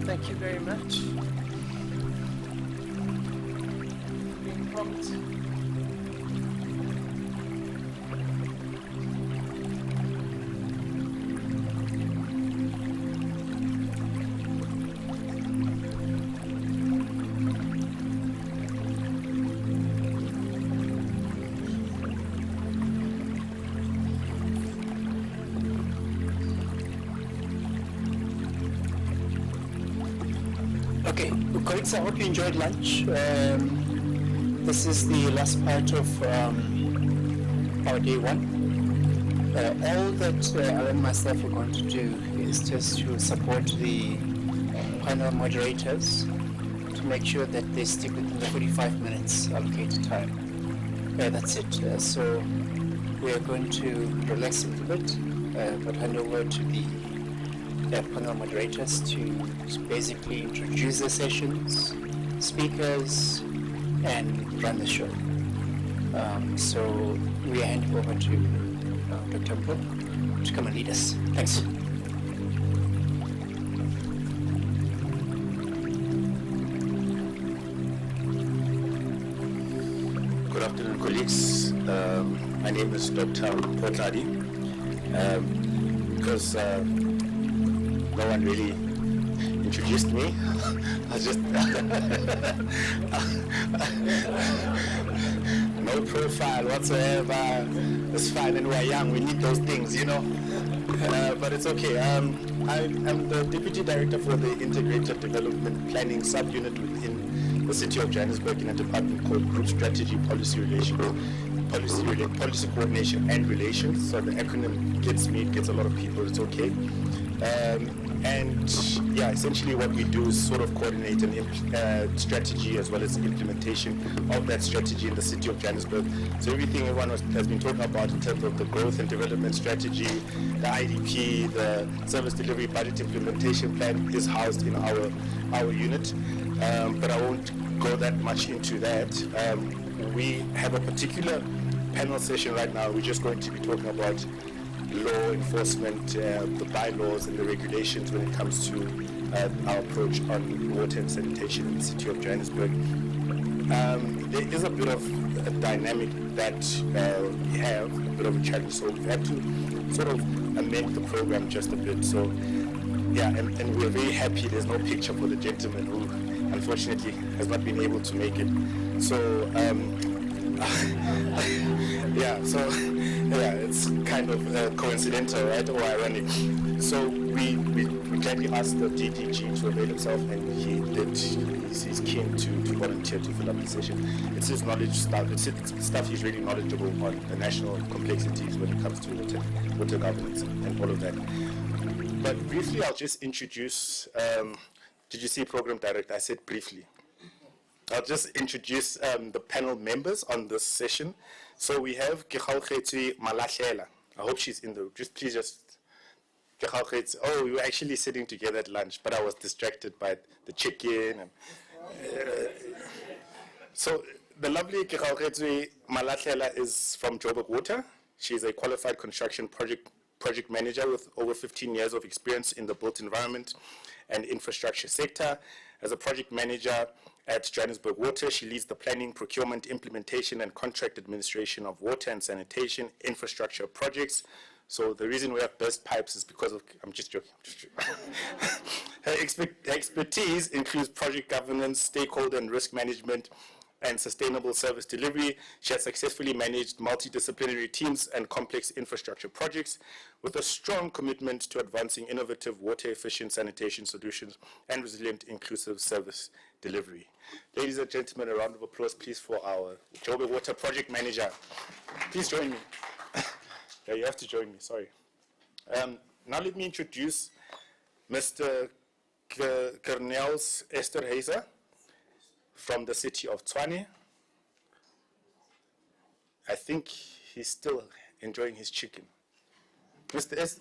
Thank you very much. Being prompt.
Okay, colleagues, I hope you enjoyed lunch. This is the last part of our day one. All that Alan and myself are going to do is just to support the panel moderators to make sure that they stick within the 45 minutes allocated time. That's it. So we are going to relax a little bit, but hand over to the panel moderators to basically introduce the sessions, speakers, and run the show. So we are handing over to Dr. Mpo to come and lead us. Thanks.
Good afternoon, colleagues. My name is Dr. Potladi. Because no one really introduced me. I just no profile whatsoever. It's fine, and we're young. We need those things, you know. But it's okay. I'm the Deputy Director for the Integrated Development Planning Subunit within the City of Johannesburg in a department called Group Strategy, Policy Coordination and Relations. So the acronym gets me, it gets a lot of people, it's okay. And yeah, essentially what we do is sort of coordinate an strategy as well as implementation of that strategy in the City of Johannesburg. So everything everyone has been talking about in terms of the growth and development strategy, the IDP, the service delivery budget implementation plan is housed in our unit. But I won't go that much into that. We have a particular panel session right now. We're just going to be talking about law enforcement, the bylaws and the regulations when it comes to our approach on water and sanitation in the City of Johannesburg. There is a bit of a dynamic that we have, a bit of a challenge, so we've had to sort of amend the program just a bit. So yeah, and we're very happy there's no picture for the gentleman who unfortunately has not been able to make it. So yeah, it's kind of coincidental, right, or ironic. So we gladly asked the DDG to avail himself, and he did. He's keen to volunteer to fill up the session. It's his knowledge stuff. It's stuff he's really knowledgeable on, the national complexities when it comes to water governance and all of that. But briefly, I'll just introduce. Did you see Program Director? I said briefly. I'll just introduce the panel members on this session. So we have Kekhaukhetsi Malahlela. I hope she's in the, please just, Kekhaukhetsi. Oh, we were actually sitting together at lunch, but I was distracted by the chicken. And, so the lovely Kekhaukhetsi Malahlela is from Joburg Water. She's a qualified construction project manager with over 15 years of experience in the built environment and infrastructure sector. As a project manager at Johannesburg Water, she leads the planning, procurement, implementation, and contract administration of water and sanitation infrastructure projects. So the reason we have burst pipes is because of, I'm just joking. Her expertise includes project governance, stakeholder and risk management, and sustainable service delivery. She has successfully managed multidisciplinary teams and complex infrastructure projects with a strong commitment to advancing innovative water-efficient sanitation solutions and resilient inclusive service delivery. Ladies and gentlemen, a round of applause, please, for our Joburg Water Project Manager. Please join me. Yeah, you have to join me, sorry. Now let me introduce Mr. Cornels Esterhazer from the city of Tshwane. I think he's still enjoying his chicken. Mr. S.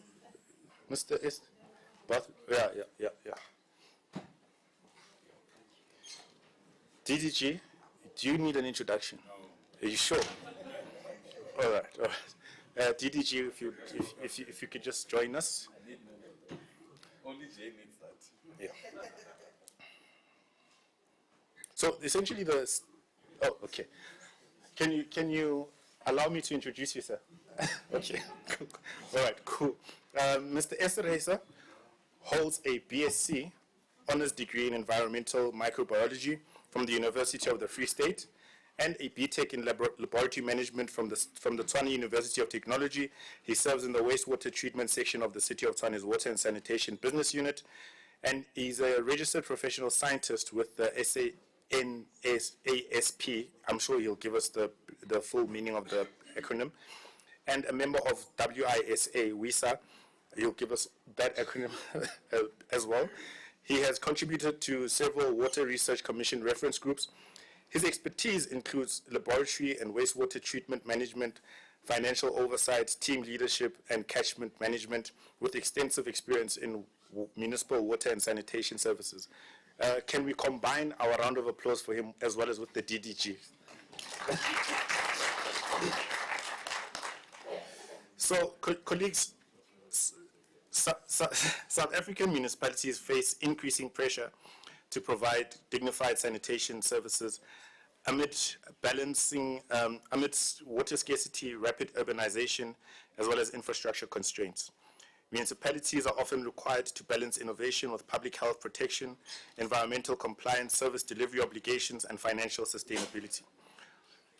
But yeah. DDG, do you need an introduction? No. Are you sure? All right. DDG, if you could just join us.
Only Jay needs that.
Yeah. So essentially oh, okay. Can you allow me to introduce you, sir? Okay, cool. All right, cool. Mr. Esterhuizer holds a BSc honors degree in environmental microbiology from the University of the Free State and a BTech in laboratory management from the Tshwane University of Technology. He serves in the wastewater treatment section of the City of Tshwane's Water and Sanitation Business Unit, and he's a registered professional scientist with the SANSASP. I'm sure he'll give us the full meaning of the acronym, and a member of WESS. He'll give us that acronym as well. He has contributed to several Water Research Commission reference groups. His expertise includes laboratory and wastewater treatment management, financial oversight, team leadership, and catchment management, with extensive experience in municipal water and sanitation services. Can we combine our round of applause for him as well as with the DDG? So, colleagues, South African municipalities face increasing pressure to provide dignified sanitation services amidst water scarcity, rapid urbanization, as well as infrastructure constraints. Municipalities are often required to balance innovation with public health protection, environmental compliance, service delivery obligations, and financial sustainability.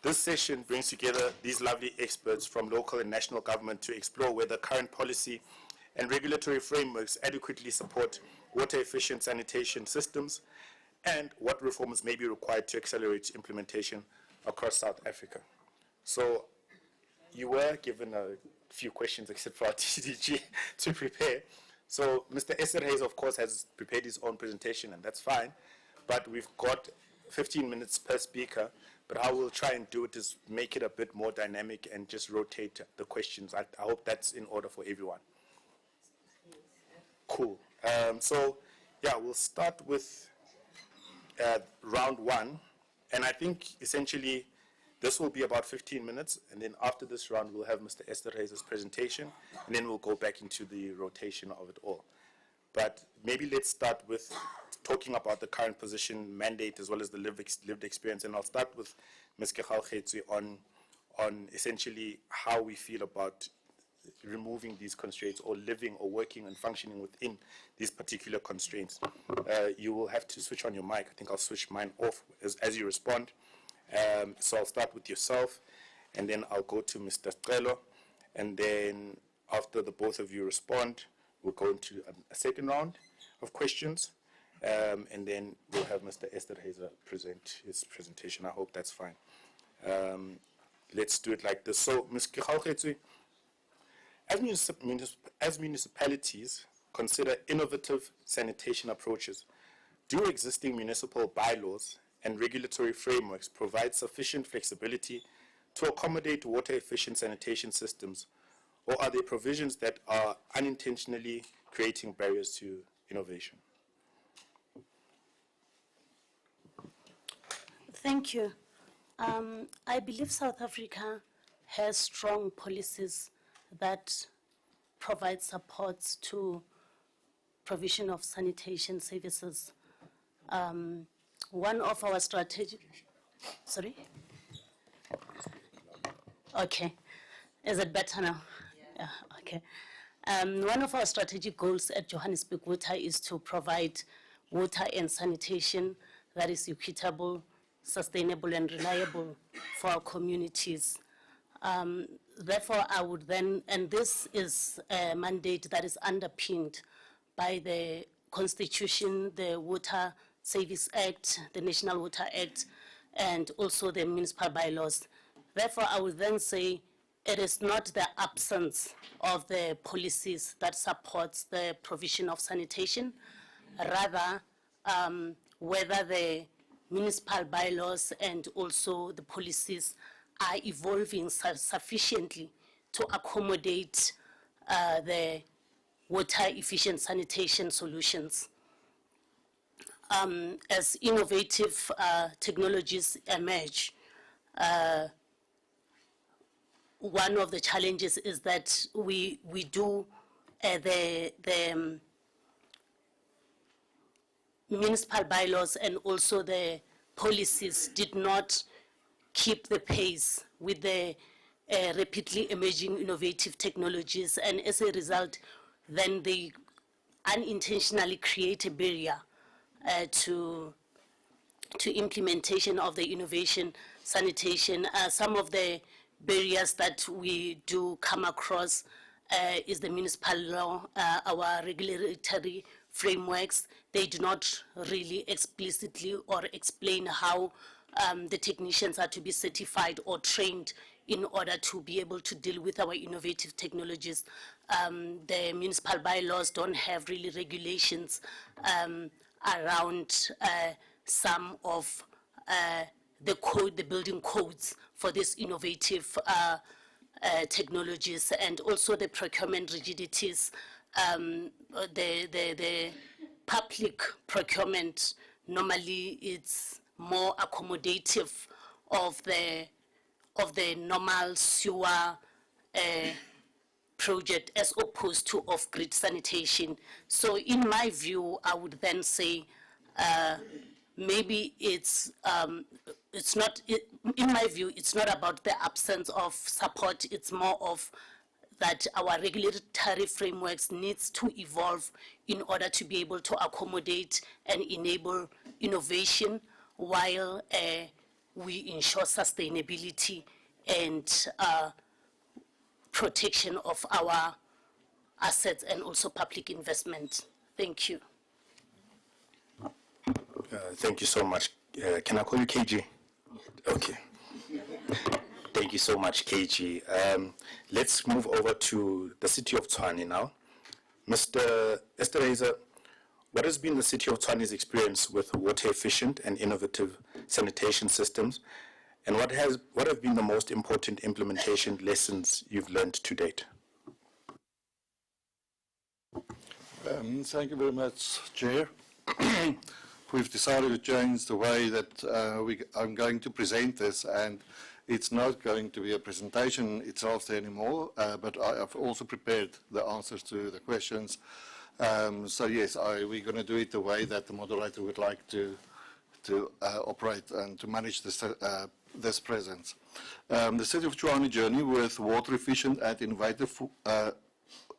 This session brings together these lovely experts from local and national government to explore whether current policy and regulatory frameworks adequately support water-efficient sanitation systems and what reforms may be required to accelerate implementation across South Africa. So you were given a few questions, except for our TDG, to prepare. So Mr. Esterhuizer, of course, has prepared his own presentation, and that's fine. But we've got 15 minutes per speaker. But how we'll try and do it is make it a bit more dynamic and just rotate the questions. I hope that's in order for everyone. Cool. So, yeah, we'll start with round one. And I think essentially this will be about 15 minutes. And then after this round, we'll have Mr. Esterhuizer's presentation. And then we'll go back into the rotation of it all. But maybe let's start with talking about the current position, mandate, as well as the lived experience. And I'll start with Ms. Kekhalkhetswe on essentially how we feel about removing these constraints or living or working and functioning within these particular constraints. You will have to switch on your mic. I think I'll switch mine off as you respond. So I'll start with yourself, and then I'll go to Mr. Celo, and then after the both of you respond, we'll go into a second round of questions, and then we'll have Mr. Esterhuizer present his presentation. I hope that's fine. Let's do it like this. So, Ms. Kekhalkhetswe, as municipalities consider innovative sanitation approaches, do existing municipal bylaws and regulatory frameworks provide sufficient flexibility to accommodate water-efficient sanitation systems, or are there provisions that are unintentionally creating barriers to innovation?
Thank you. I believe South Africa has strong policies that provide supports to provision of sanitation services. One of our strategic, sorry? Okay, is it better now? Yeah, okay. One of our strategic goals at Johannesburg Water is to provide water and sanitation that is equitable, sustainable, and reliable for our communities. Therefore, I would then, and this is a mandate that is underpinned by the Constitution, the Water Service Act, the National Water Act, and also the municipal bylaws. Therefore, I would then say it is not the absence of the policies that supports the provision of sanitation, rather whether the municipal bylaws and also the policies are evolving sufficiently to accommodate the water-efficient sanitation solutions. As innovative technologies emerge, one of the challenges is that we do the municipal bylaws and also the policies did not keep the pace with the rapidly emerging innovative technologies, and as a result, then they unintentionally create a barrier to implementation of the innovation sanitation. Some of the barriers that we do come across is the municipal law, our regulatory frameworks. They do not really explicitly or explain how the technicians are to be certified or trained in order to be able to deal with our innovative technologies. The municipal bylaws don't have really regulations around some of the building codes for these innovative technologies, and also the procurement rigidities. The public procurement normally it's more accommodative of the normal sewer project as opposed to off-grid sanitation. So in my view, I would then say maybe it's not, in my view, it's not about the absence of support, it's more of that our regulatory frameworks needs to evolve in order to be able to accommodate and enable innovation while we ensure sustainability and protection of our assets and also public investment. Thank you.
Thank you so much. Can I call you KG? Okay. Thank you so much, KG. Let's move over to the City of Tshwane now. Mr. Esterhazy, what has been the City of Tshwane's experience with water-efficient and innovative sanitation systems, and what have been the most important implementation lessons you've learned to date?
Thank you very much, Chair. We've decided to change the way that I'm going to present this, and it's not going to be a presentation itself anymore, but I've also prepared the answers to the questions. So yes, we're going to do it the way that the moderator would like to operate and to manage this presence. The City of Tshwane journey with water efficient and innovative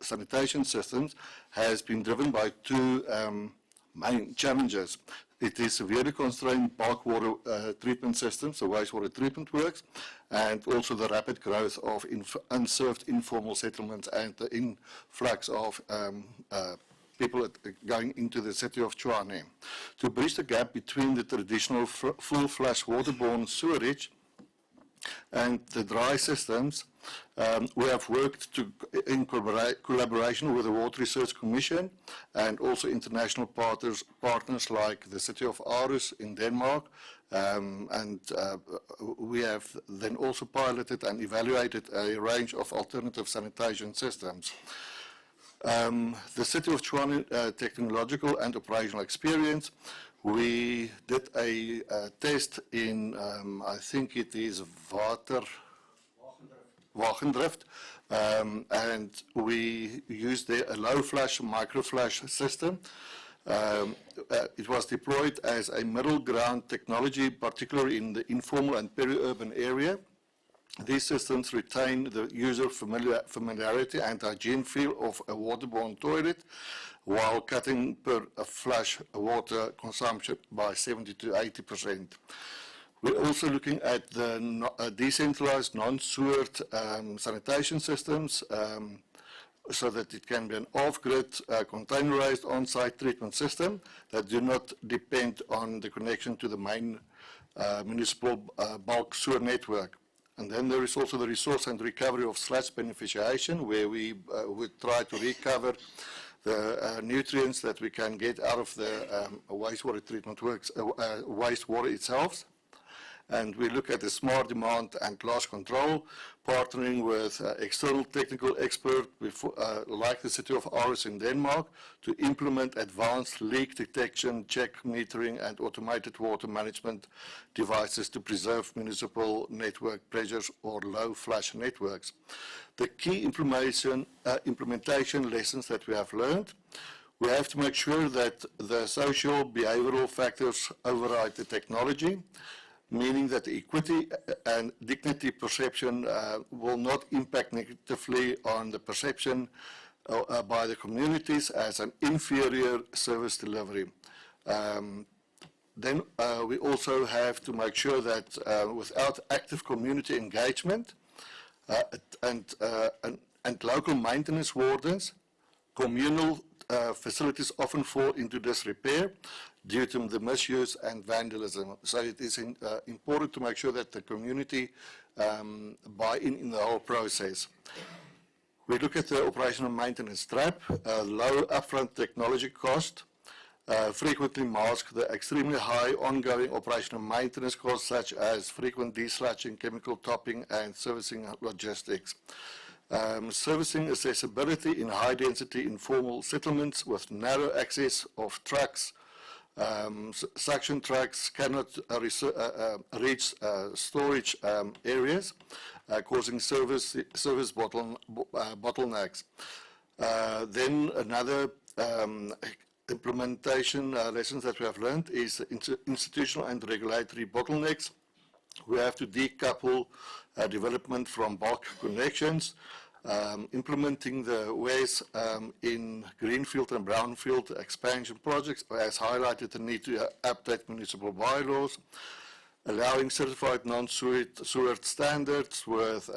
sanitation systems has been driven by two main challenges. It is severely constrained bulk water treatment systems, so wastewater treatment works, and also the rapid growth of unserved informal settlements and the influx of people going into the City of Tshwane. To bridge the gap between the traditional full flush waterborne sewerage and the dry systems, we have worked in collaboration with the Water Research Commission and also international partners like the City of Aarhus in Denmark, and we have then also piloted and evaluated a range of alternative sanitation systems. The City of Tshwane technological and operational experience. We did a test in, I think it is Wagendrift, and we used a low flush, micro flush system. It was deployed as a middle ground technology, particularly in the informal and peri-urban area. These systems retain the user familiarity and hygiene feel of a waterborne toilet, while cutting per flush water consumption by 70 to 80%. We're also looking at the decentralized non-sewered sanitation systems, so that it can be an off-grid, containerized on-site treatment system that do not depend on the connection to the main municipal bulk sewer network. And then there is also the resource and recovery of sludge beneficiation, where we would try to recover the nutrients that we can get out of the wastewater treatment works, wastewater itself. And we look at the smart demand and loss control, partnering with external technical experts like the City of Aarhus in Denmark to implement advanced leak detection, check metering, and automated water management devices to preserve municipal network pressures or low flush networks. The key implementation lessons that we have learned: We have to make sure that the social behavioral factors override the technology, meaning that the equity and dignity perception will not impact negatively on the perception by the communities as an inferior service delivery. Then we also have to make sure that without active community engagement and local maintenance wardens, communal facilities often fall into disrepair due to the misuse and vandalism. So it is important to make sure that the community buy in the whole process. We look at the operational maintenance trap. Low upfront technology cost frequently mask the extremely high ongoing operational maintenance costs, such as frequent desludging, chemical topping, and servicing logistics. Servicing accessibility in high-density informal settlements with narrow access of trucks. Suction trucks cannot reach storage areas, causing service bottlenecks. Then another implementation lessons that we have learned is institutional and regulatory bottlenecks. We have to decouple development from bulk connections, implementing the WESS in greenfield and brownfield expansion projects has highlighted the need to update municipal bylaws, allowing certified non-sewered standards with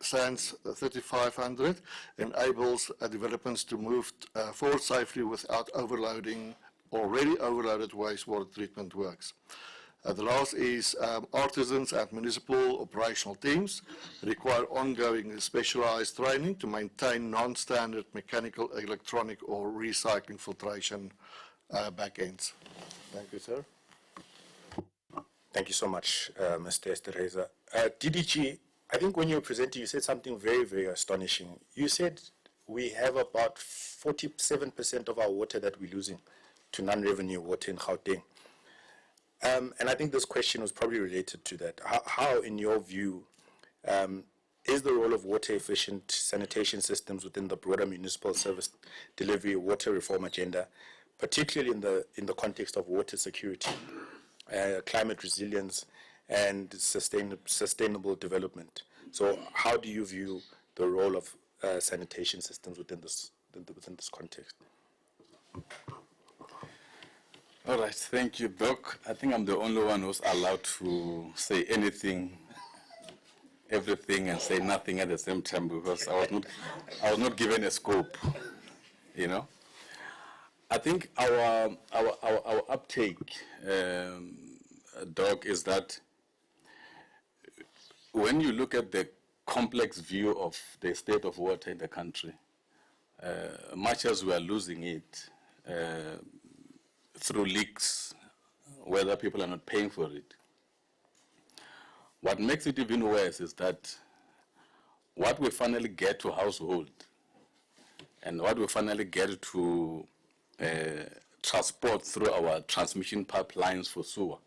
SANS 3500 enables developments to move forward safely without overloading already overloaded wastewater treatment works. The last is artisans and municipal operational teams require ongoing specialized training to maintain non-standard mechanical, electronic, or recycling filtration backends. Thank you, sir.
Thank you so much, Mr. Estereza. DDG, I think when you were presenting, you said something very, very astonishing. You said we have about 47% of our water that we're losing to non-revenue water in Gauteng. And I think this question was probably related to that. How in your view, is the role of water-efficient sanitation systems within the broader municipal service delivery water reform agenda, particularly in the context of water security, climate resilience, and sustainable development? So how do you view the role of sanitation systems within this context?
All right, thank you, Doc. I think I'm the only one who's allowed to say anything, everything, and say nothing at the same time, because I was not given a scope, you know. I think our uptake, Doc, is that when you look at the complex view of the state of water in the country, much as we are losing it, through leaks, whether people are not paying for it. What makes it even worse is that what we finally get to household and what we finally get to transport through our transmission pipelines for sewer,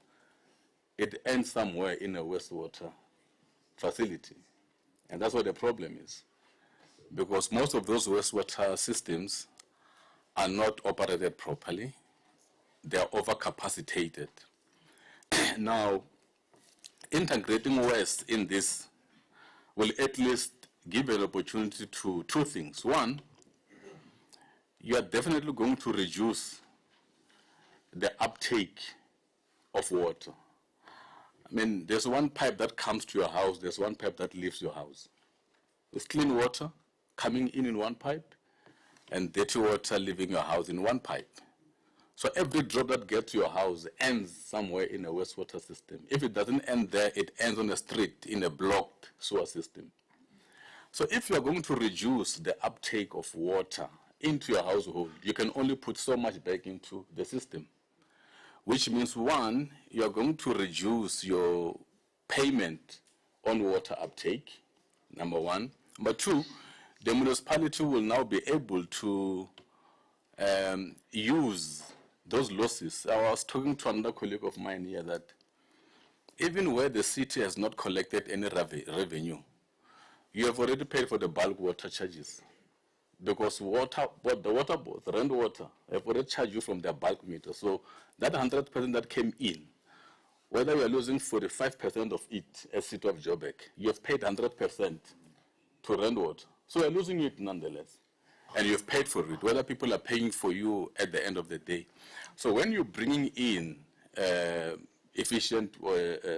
it ends somewhere in a wastewater facility. And that's what the problem is. Because most of those wastewater systems are not operated properly. They are overcapacitated. Now, integrating WESS in this will at least give an opportunity to two things. One, you are definitely going to reduce the uptake of water. I mean, there's one pipe that comes to your house, there's one pipe that leaves your house. There's clean water coming in one pipe, and dirty water leaving your house in one pipe. So every drop that gets to your house ends somewhere in a wastewater system. If it doesn't end there, it ends on a street in a blocked sewer system. So if you're going to reduce the uptake of water into your household, you can only put so much back into the system, which means, one, you're going to reduce your payment on water uptake, number one. Number two, the municipality will now be able to use those losses. I was talking to another colleague of mine here that even where the city has not collected any revenue, you have already paid for the bulk water charges. because the water board, rainwater, have already charged you from their bulk meter. So that 100% that came in, whether you are losing 45% of it as City of Joburg, you have paid 100% to rainwater. So you're losing it nonetheless. And you've paid for it, whether people are paying for you at the end of the day. So when you're bringing in efficient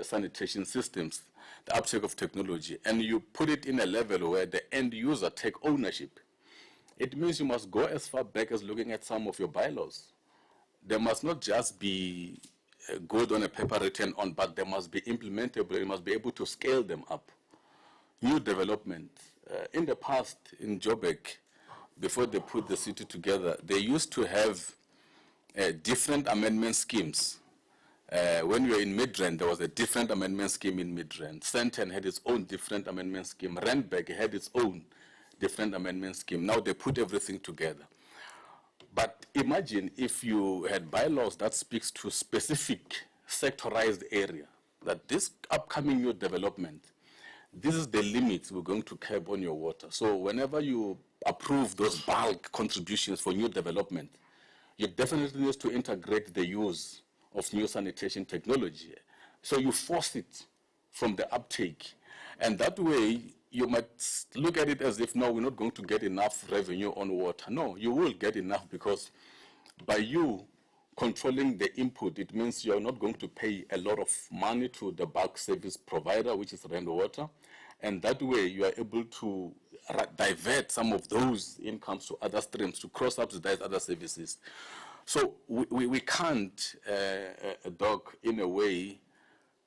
sanitation systems, the uptake of technology, and you put it in a level where the end user take ownership, it means you must go as far back as looking at some of your bylaws. There must not just be good on a paper written on, but they must be implementable. You must be able to scale them up. New development. In the past, in Joburg, before they put the city together, they used to have different amendment schemes. When you were in Midrand, there was a different amendment scheme in Midrand. Sandton had its own different amendment scheme. Randburg had its own different amendment scheme. Now they put everything together. But imagine if you had bylaws that speaks to specific sectorized area, that this upcoming new development, this is the limits we're going to curb on your water. So whenever you approve those bulk contributions for new development, you definitely need to integrate the use of new sanitation technology. So you force it from the uptake. And that way, you might look at it as if, no, we're not going to get enough revenue on water. No, you will get enough, because by you controlling the input, it means you're not going to pay a lot of money to the bulk service provider, which is rainwater. And that way, you are able to divert some of those incomes to other streams, to cross-subsidize other services. So we can't, Doc, in a way,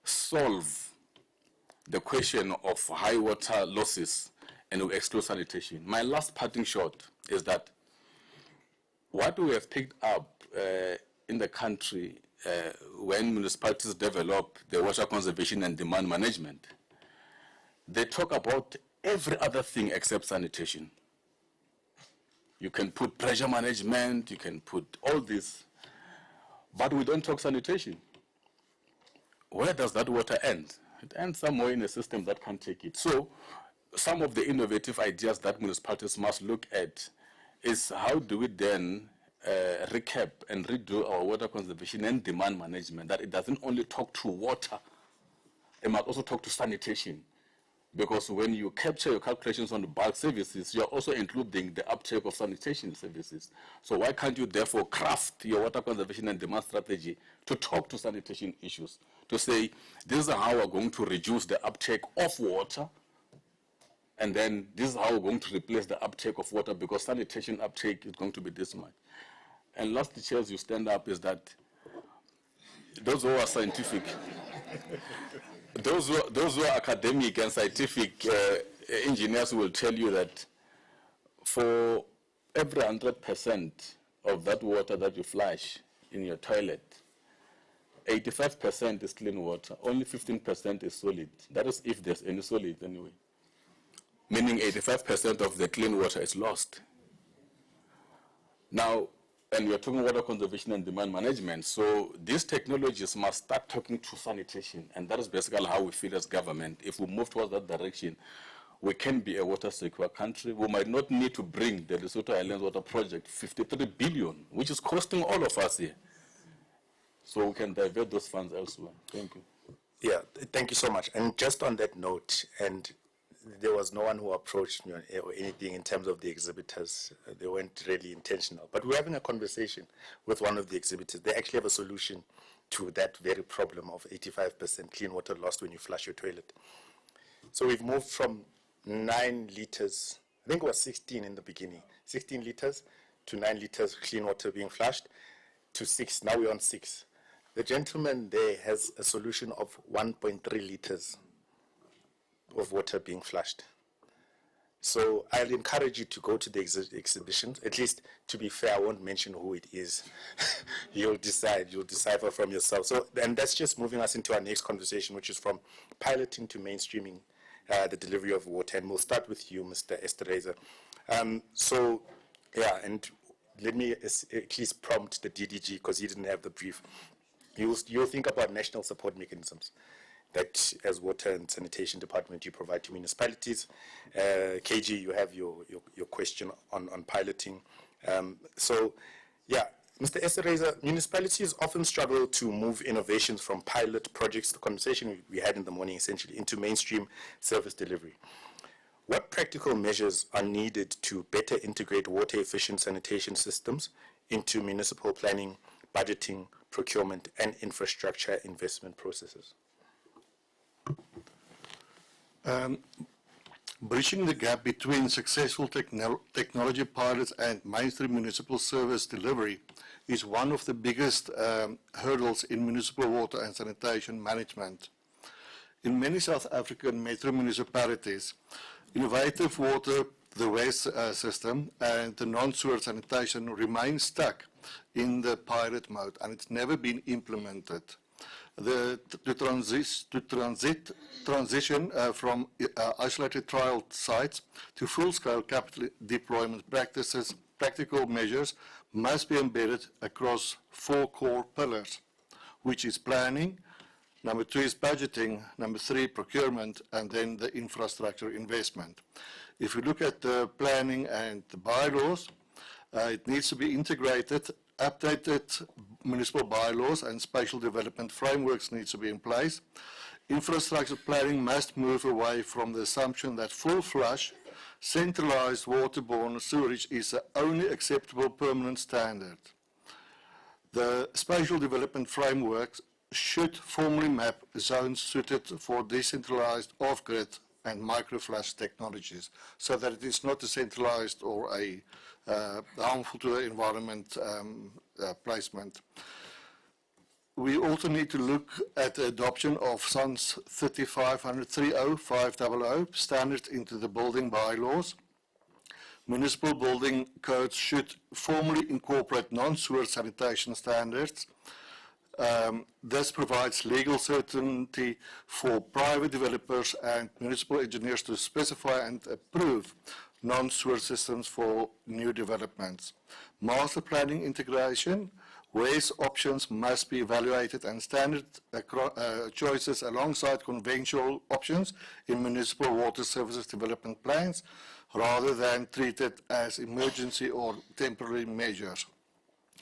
solve the question of high water losses and we exclude sanitation. My last parting shot is that what we have picked up in the country when municipalities develop the water conservation and demand management, they talk about every other thing except sanitation. You can put pressure management, you can put all this, but we don't talk sanitation. Where does that water end? It ends somewhere in a system that can't take it. So some of the innovative ideas that municipalities must look at is how do we then recap and redo our water conservation and demand management, that it doesn't only talk to water, it must also talk to sanitation. Because when you capture your calculations on the bulk services, you're also including the uptake of sanitation services. So why can't you therefore craft your water conservation and demand strategy to talk to sanitation issues? To say, this is how we're going to reduce the uptake of water, and then this is how we're going to replace the uptake of water, because sanitation uptake is going to be this much. And last, the chairs you stand up is that those who are scientific, those who are academic and scientific engineers will tell you that for every 100% of that water that you flush in your toilet, 85% is clean water, only 15% is solid. That is if there's any solid anyway. Meaning 85% of the clean water is lost. Now, and we're talking water conservation and demand management, so these technologies must start talking to sanitation, and that is basically how we feel as government. If we move towards that direction, we can be a water secure country. We might not need to bring the Lesotho Islands Water Project 53 billion, which is costing all of us here. So we can divert those funds elsewhere. Thank you.
Yeah, thank you so much. And just on that note, and there was no one who approached me or anything in terms of the exhibitors. They weren't really intentional. But we're having a conversation with one of the exhibitors. They actually have a solution to that very problem of 85% clean water lost when you flush your toilet. So we've moved from 9 liters, I think it was 16 in the beginning, 16 liters to 9 liters clean water being flushed to 6. Now we're on 6. The gentleman there has a solution of 1.3 liters of water being flushed. So I'll encourage you to go to the exhibitions. At least, to be fair, I won't mention who it is. You'll decipher from yourself. So, and that's just moving us into our next conversation, which is from piloting to mainstreaming the delivery of water. And we'll start with you, Mr. Esterhazy. So, yeah, and let me at least prompt the DDG, because he didn't have the brief. You'll think about national support mechanisms. that as Water and Sanitation Department you provide to municipalities. KG, you have your question on piloting. So, yeah, Mr. Esereza, municipalities often struggle to move innovations from pilot projects, the conversation we had in the morning essentially, into mainstream service delivery. What practical measures are needed to better integrate water efficient sanitation systems into municipal planning, budgeting, procurement, and infrastructure investment processes?
Bridging the gap between successful technology pilots and mainstream municipal service delivery is one of the biggest hurdles in municipal water and sanitation management. In many South African metro municipalities, innovative water, the WESS system, and the non-sewer sanitation remain stuck in the pilot mode, and it's never been implemented. The transition from isolated trial sites to full-scale capital deployment practices, practical measures must be embedded across 4 core pillars, which is planning, number 2 is budgeting, number 3 procurement, and then the infrastructure investment. If we look at the planning and the bylaws, it needs to be integrated. Updated municipal bylaws and spatial development frameworks need to be in place. Infrastructure planning must move away from the assumption that full flush, centralized waterborne sewerage is the only acceptable permanent standard. The spatial development frameworks should formally map zones suited for decentralized off-grid and microflush technologies, so that it is not decentralized or a harmful to the environment placement. We also need to look at the adoption of SANS 35030 standards into the building bylaws. Municipal building codes should formally incorporate non-sewer sanitation standards. This provides legal certainty for private developers and municipal engineers to specify and approve non-sewer systems for new developments. Master planning integration, WESS options must be evaluated and standard choices alongside conventional options in municipal water services development plans, rather than treated as emergency or temporary measures.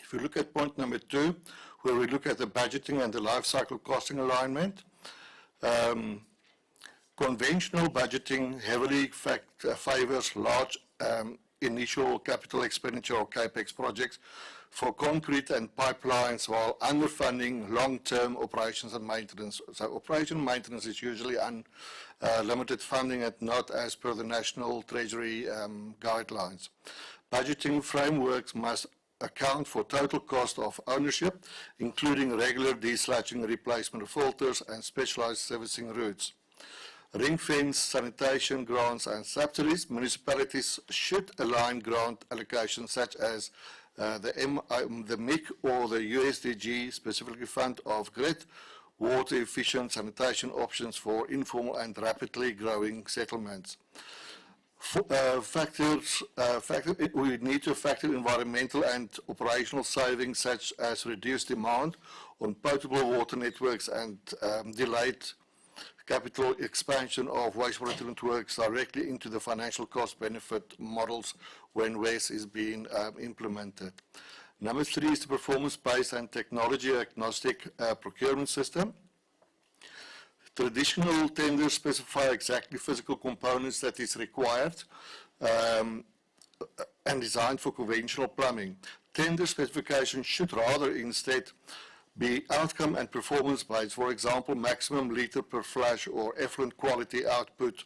If we look at point number 2, where we look at the budgeting and the life cycle costing alignment, conventional budgeting heavily favors large initial capital expenditure or CAPEX projects for concrete and pipelines, while underfunding long-term operations and maintenance. So operation and maintenance is usually unlimited funding and not as per the National Treasury guidelines. Budgeting frameworks must account for total cost of ownership, including regular desludging, replacement of filters, and specialized servicing routes. Ring-fence sanitation grants and subsidies. Municipalities should align grant allocations such as the MIC or the USDG, specifically Fund of Grid, water efficient sanitation options for informal and rapidly growing settlements. We need to factor environmental and operational savings such as reduced demand on potable water networks and delayed capital expansion of wastewater treatment works directly into the financial cost-benefit models when WESS is being implemented. Number 3 is the performance-based and technology-agnostic procurement system. Traditional tenders specify exactly physical components that is required and designed for conventional plumbing. Tender specifications should rather instead be outcome and performance based, for example, maximum liter per flush or effluent quality output,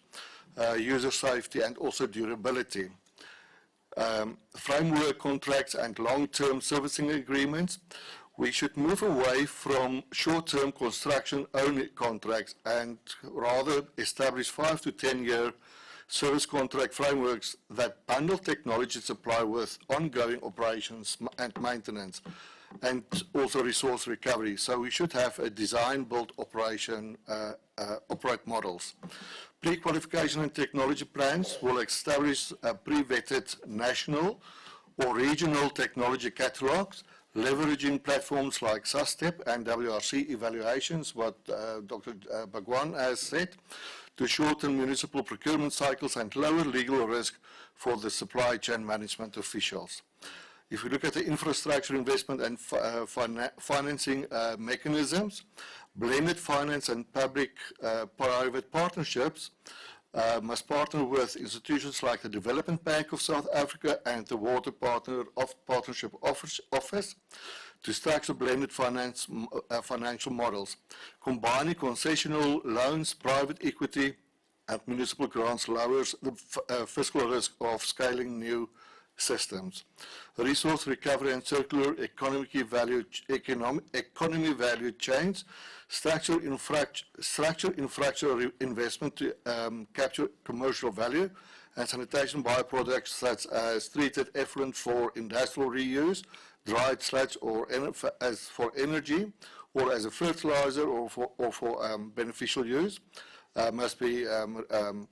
user safety, and also durability. Framework contracts and long-term servicing agreements. We should move away from short-term construction-only contracts and rather establish 5 to 10-year service contract frameworks that bundle technology supply with ongoing operations and maintenance, and also resource recovery. So we should have a design, build, operate models. Pre-qualification and technology plans will establish pre-vetted national or regional technology catalogs, leveraging platforms like SUSTEP and WRC evaluations, what Dr. Bhagwan has said, to shorten municipal procurement cycles and lower legal risk for the supply chain management officials. If we look at the infrastructure investment and financing mechanisms, blended finance and public-private partnerships must partner with institutions like the Development Bank of South Africa and the Water Partnership Office to structure blended financial models. Combining concessional loans, private equity, and municipal grants lowers the fiscal risk of scaling new systems. Resource recovery and circular economy value chains, structure infrastructure investment to capture commercial value, and sanitation byproducts such as treated effluent for industrial reuse, dried sludge or as for energy, or as a fertilizer or for beneficial use must be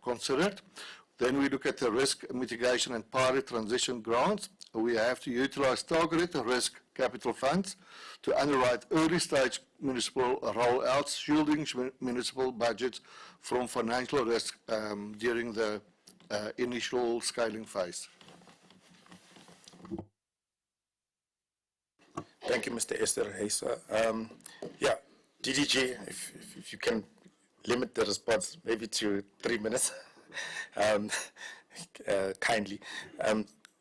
considered. Then we look at the risk mitigation and pilot transition grants. We have to utilize targeted risk capital funds to underwrite early stage municipal rollouts, shielding municipal budgets from financial risk during the initial scaling phase.
Thank you, Mr. Esther Heisa. Yeah, DDG, if you can limit the response maybe to 3 minutes, kindly.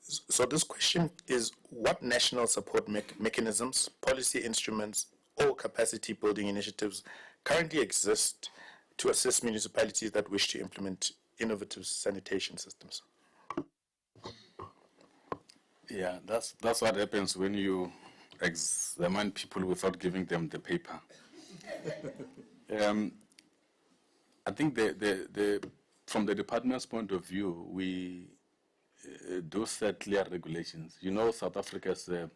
So this question is, what national support mechanisms, policy instruments, or capacity building initiatives currently exist to assist municipalities that wish to implement innovative sanitation systems?
Yeah, that's what happens when you examine people without giving them the paper. I think from the department's point of view, we do set clear regulations. You know, South Africa is a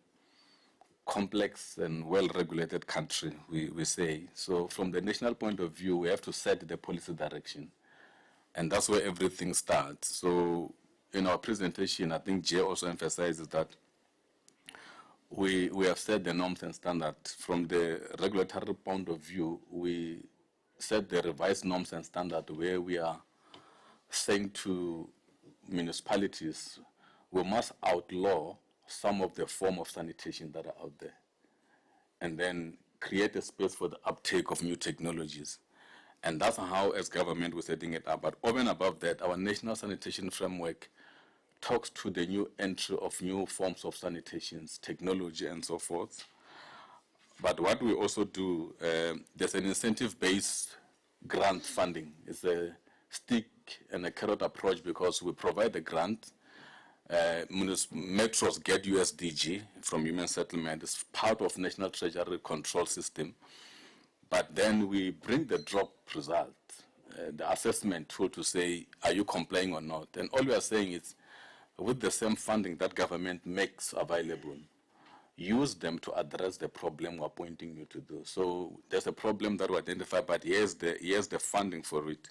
complex and well-regulated country, we say. So from the national point of view, we have to set the policy direction. And that's where everything starts. So in our presentation, I think Jay also emphasizes that we have set the norms and standards. From the regulatory point of view, we set the revised norms and standards where we are saying to municipalities, we must outlaw some of the form of sanitation that are out there, and then create a space for the uptake of new technologies. And that's how, as government, we're setting it up. But over and above that, our national sanitation framework talks to the new entry of new forms of sanitations, technology, and so forth. But what we also do, there's an incentive-based grant funding. It's a stick and a carrot approach because we provide the grant. Metros get USDG from Human Settlement. It's part of National Treasury Control System. But then we bring the drop result, the assessment tool to say, are you complying or not? And all we are saying is, with the same funding that government makes available, use them to address the problem we're pointing you to do. So there's a problem that we identify, but here's the funding for it.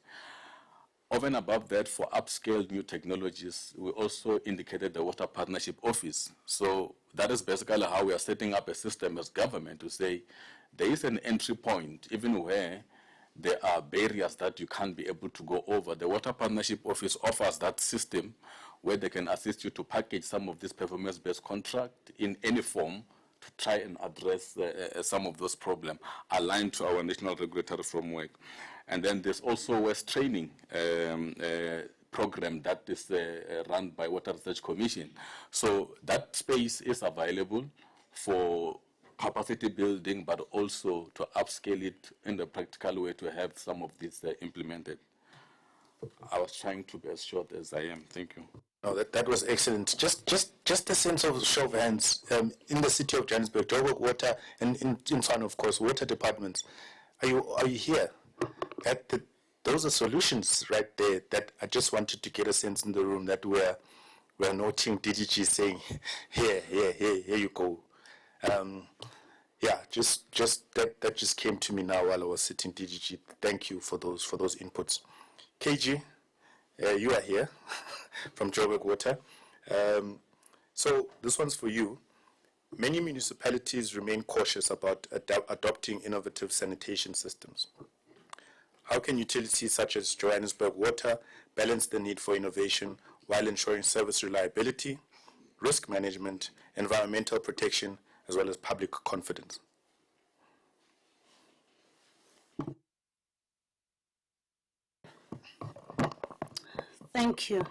Over and above that, for upscale new technologies, we also indicated the Water Partnership Office. So that is basically how we are setting up a system as government to say there is an entry point, even where there are barriers that you can't be able to go over. The Water Partnership Office offers that system where they can assist you to package some of this performance-based contract in any form to try and address some of those problems aligned to our national regulatory framework. And then there's also WESS training program that is run by Water Research Commission. So that space is available for capacity building, but also to upscale it in the practical way to have some of this implemented. I was trying to be as short as I am. Thank you.
No, that was excellent. Just a sense of show of hands. In the city of Johannesburg, Joburg Water, and in Tshwane, of course, water departments, are you here? Those are solutions right there that I just wanted to get a sense in the room that we're noting DDG saying, here you go. Yeah, just that just came to me now while I was sitting, DDG. Thank you for those inputs. KG, you are here from Joburg Water. So this one's for you. Many municipalities remain cautious about adopting innovative sanitation systems. How can utilities such as Johannesburg Water balance the need for innovation while ensuring service reliability, risk management, environmental protection, as well as public confidence?
Thank you.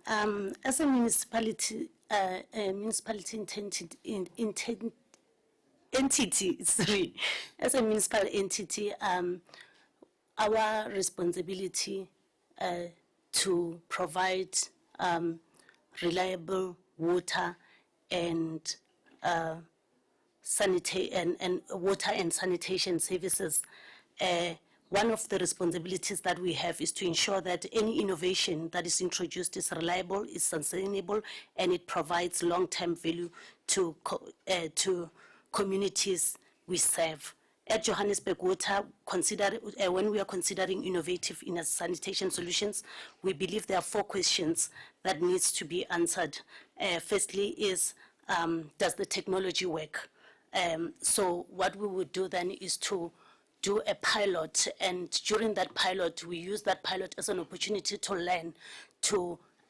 As a municipality entity, sorry, as a municipal entity, our responsibility to provide reliable water and water and sanitation services. One of the responsibilities that we have is to ensure that any innovation that is introduced is reliable, is sustainable, and it provides long-term value to communities we serve. At Johannesburg Water, when we are considering innovative in sanitation solutions, we believe there are 4 questions that needs to be answered. Firstly is, does the technology work? So what we would do then is to do a pilot, and during that pilot, we use that pilot as an opportunity to learn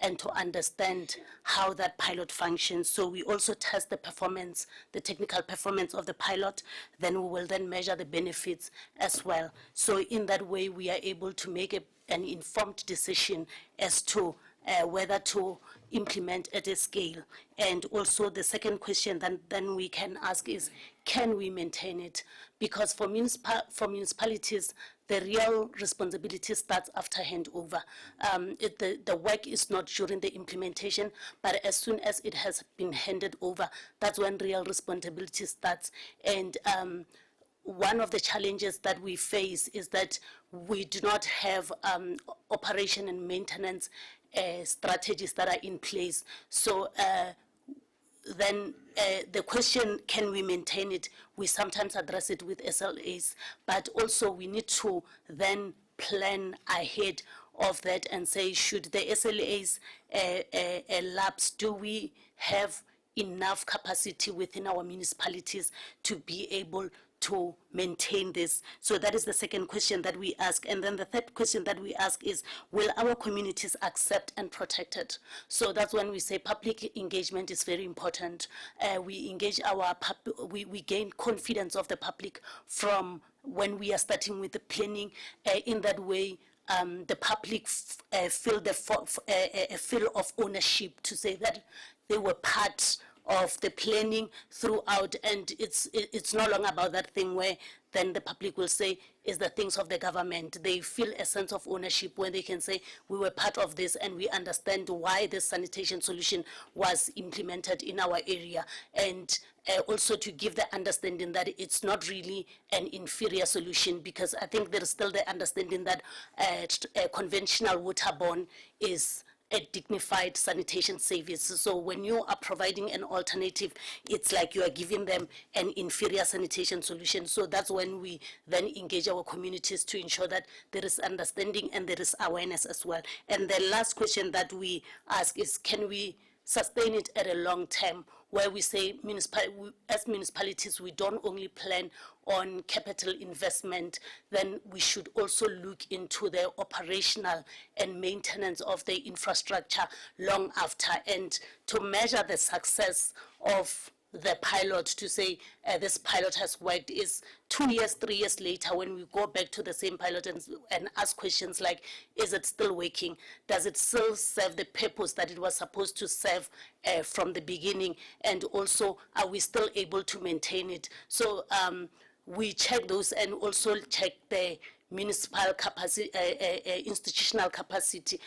and to understand how that pilot functions. So we also test the performance, the technical performance of the pilot, then we will then measure the benefits as well. So in that way, we are able to make an informed decision as to whether to implement at a scale. And also the second question then we can ask is, can we maintain it? Because for municipalities, the real responsibility starts after handover. The work is not during the implementation, but as soon as it has been handed over, that's when real responsibility starts. And one of the challenges that we face is that we do not have operation and maintenance strategies that are in place. So then the question, can we maintain it? We sometimes address it with SLAs, but also we need to then plan ahead of that and say, should the SLAs lapse, do we have enough capacity within our municipalities to be able to maintain this? So that is the second question that we ask. And then the third question that we ask is, will our communities accept and protect it? So that's when we say public engagement is very important. We engage we gain confidence of the public from when we are starting with the planning. In that way, the public feel a feel of ownership to say that they were part of the planning throughout, and it's no longer about that thing where then the public will say is the things of the government. They feel a sense of ownership when they can say we were part of this and we understand why this sanitation solution was implemented in our area, and also to give the understanding that it's not really an inferior solution, because I think there is still the understanding that conventional waterborne is a dignified sanitation service. So when you are providing an alternative, it's like you are giving them an inferior sanitation solution. So that's when we then engage our communities to ensure that there is understanding and there is awareness as well. And the last question that we ask is, can we sustain it at a long term, where we say as municipalities, we don't only plan on capital investment, then we should also look into the operational and maintenance of the infrastructure long after, and to measure the success of the pilot, to say this pilot has worked, is 2 years, 3 years later when we go back to the same pilot and ask questions like, is it still working? Does it still serve the purpose that it was supposed to serve from the beginning? And also, are we still able to maintain it? So we check those and also check the municipal capacity, institutional capacity.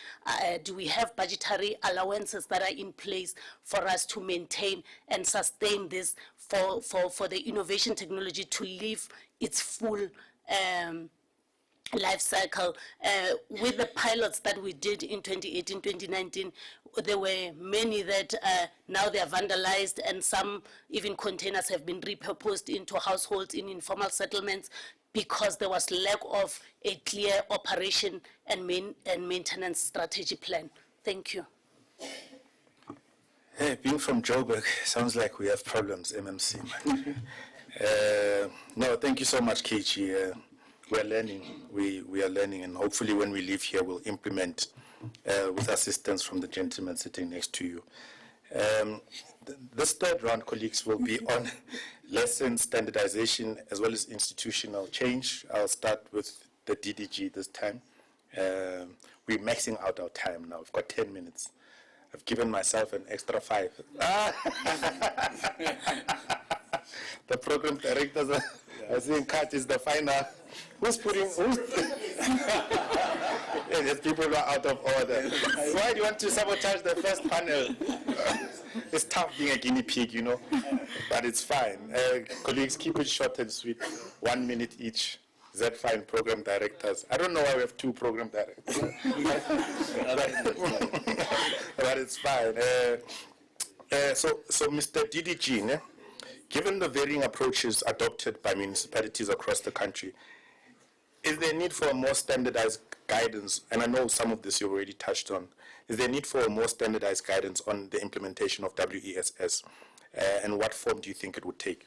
Do we have budgetary allowances that are in place for us to maintain and sustain this for the innovation technology to live its full life cycle? With the pilots that we did in 2018, 2019, there were many that now they are vandalized, and some even containers have been repurposed into households in informal settlements, because there was lack of a clear operation and maintenance strategy plan. Thank you.
Hey, being from Joburg, sounds like we have problems, MMC. No, thank you so much, KG. We're learning. We are learning, and hopefully when we leave here, we'll implement with assistance from the gentleman sitting next to you. This third round, colleagues, will be on lesson standardization as well as institutional change. I'll start with the DDG this time. We're maxing out our time now. We've got 10 minutes. I've given myself an extra 5. The program directors are saying cut is the final. Who's putting, yeah, there's people who are out of order. Why do you want to sabotage the first panel? It's tough being a guinea pig, you know, but it's fine. Colleagues, keep it short and sweet. 1 minute each. Is that fine, program directors? I don't know why we have 2 program directors. But it's fine. So Mr. DDG, given the varying approaches adopted by municipalities across the country, is there a need for a more standardized guidance? And I know some of this you already touched on. Is there a need for a more standardized guidance on the implementation of WESS? And what form do you think it would take?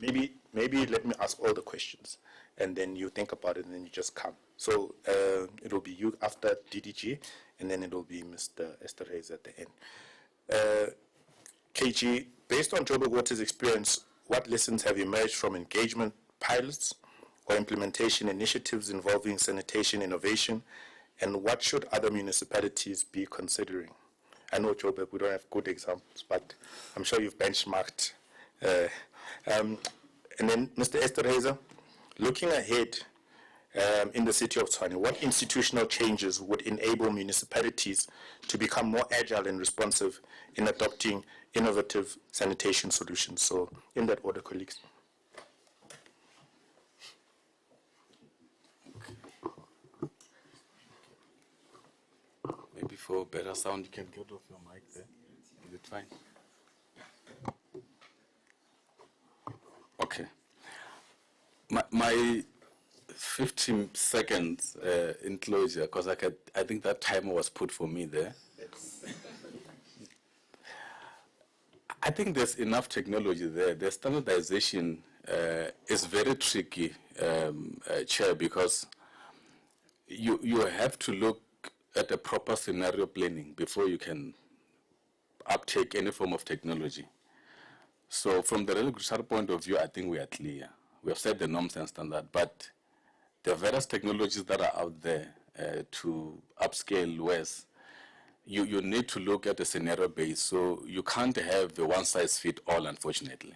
Maybe let me ask all the questions, and then you think about it, and then you just come. So it will be you after DDG, and then it will be Mr. Esterhazy at the end. KG, based on Joburg Water's experience, what lessons have emerged from engagement pilots or implementation initiatives involving sanitation innovation, and what should other municipalities be considering? I know Joburg, we don't have good examples, but I'm sure you've benchmarked. And then, Mr. Esterhazy, looking ahead in the city of Tshwane, what institutional changes would enable municipalities to become more agile and responsive in adopting innovative sanitation solutions? So, in that order, colleagues.
Maybe for better sound, you can get off your mic there. Is it fine? Okay. My 15 seconds in closure, because I think that timer was put for me there. I think there's enough technology there. The standardization is very tricky, Chair, because you have to look at a proper scenario planning before you can uptake any form of technology. So from the regulatory point of view, I think we are clear. We have set the norms and standard, but the various technologies that are out there to upscale WESS, you need to look at the scenario base. So you can't have a one-size-fits-all, unfortunately.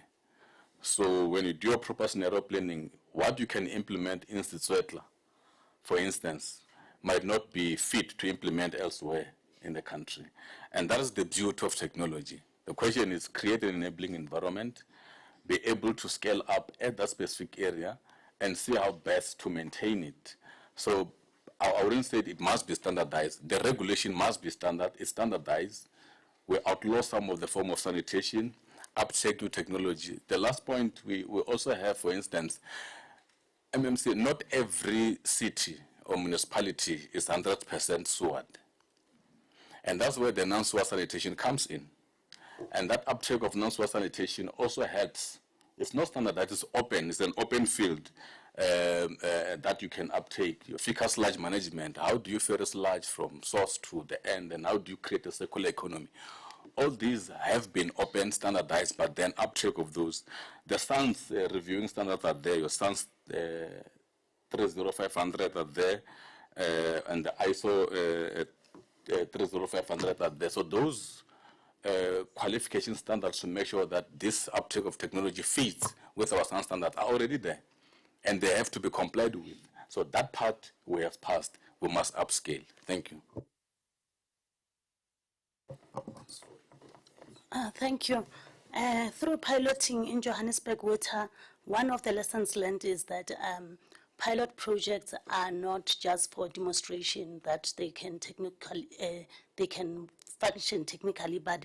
So when you do a proper scenario planning, what you can implement in Setswetla, for instance, might not be fit to implement elsewhere in the country. And that is the beauty of technology. The question is create an enabling environment, be able to scale up at that specific area, and see how best to maintain it. So I wouldn't say it must be standardized. The regulation must be standardized. We outlaw some of the form of sanitation, uptake to technology. The last point we also have, for instance, MMC, not every city or municipality is 100% sewered. And that's where the non-sewer sanitation comes in. And that uptake of non-sewer sanitation also helps. It's not standardized, it's open, it's an open field that you can uptake. Your fecal sludge management, how do you ferry sludge from source to the end, and how do you create a circular economy? All these have been open, standardized, but then uptake of those. The SANS reviewing standards are there, your SANS 30500 are there, and the ISO 30500 are there. So those qualification standards to make sure that this uptake of technology fits with our standards are already there, and they have to be complied with. So that part we have passed. We must upscale. Thank you.
Thank you. Through piloting in Johannesburg Water, one of the lessons learned is that pilot projects are not just for demonstration, that they can function technically, but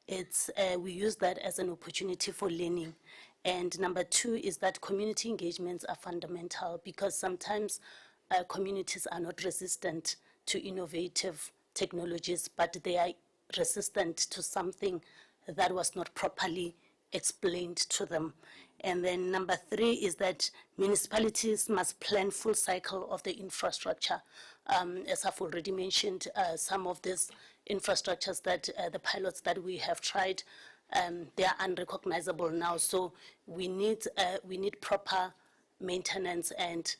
it's we use that as an opportunity for learning. And number 2 is that community engagements are fundamental, because sometimes communities are not resistant to innovative technologies, but they are resistant to something that was not properly explained to them. And then number 3 is that municipalities must plan full cycle of the infrastructure. As I've already mentioned, some of these infrastructures that the pilots that we have tried, they are unrecognizable now. So we need proper maintenance and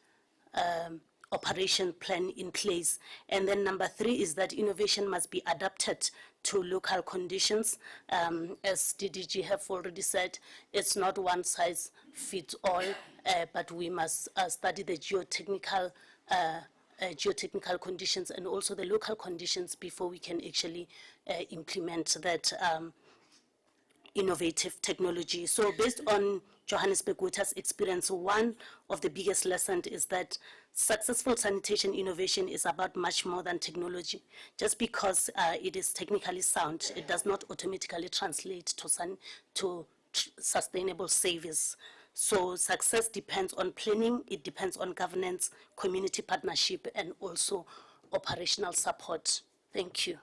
operation plan in place. And then number 3 is that innovation must be adapted to local conditions. As DDG have already said, it's not one size fits all, but we must study the geotechnical conditions and also the local conditions before we can actually implement that innovative technology. So based on Johannesburg Water's experience, one of the biggest lessons is that successful sanitation innovation is about much more than technology. Just because it is technically sound, it does not automatically translate to sustainable service. So success depends on planning, it depends on governance, community partnership, and also operational support. Thank you.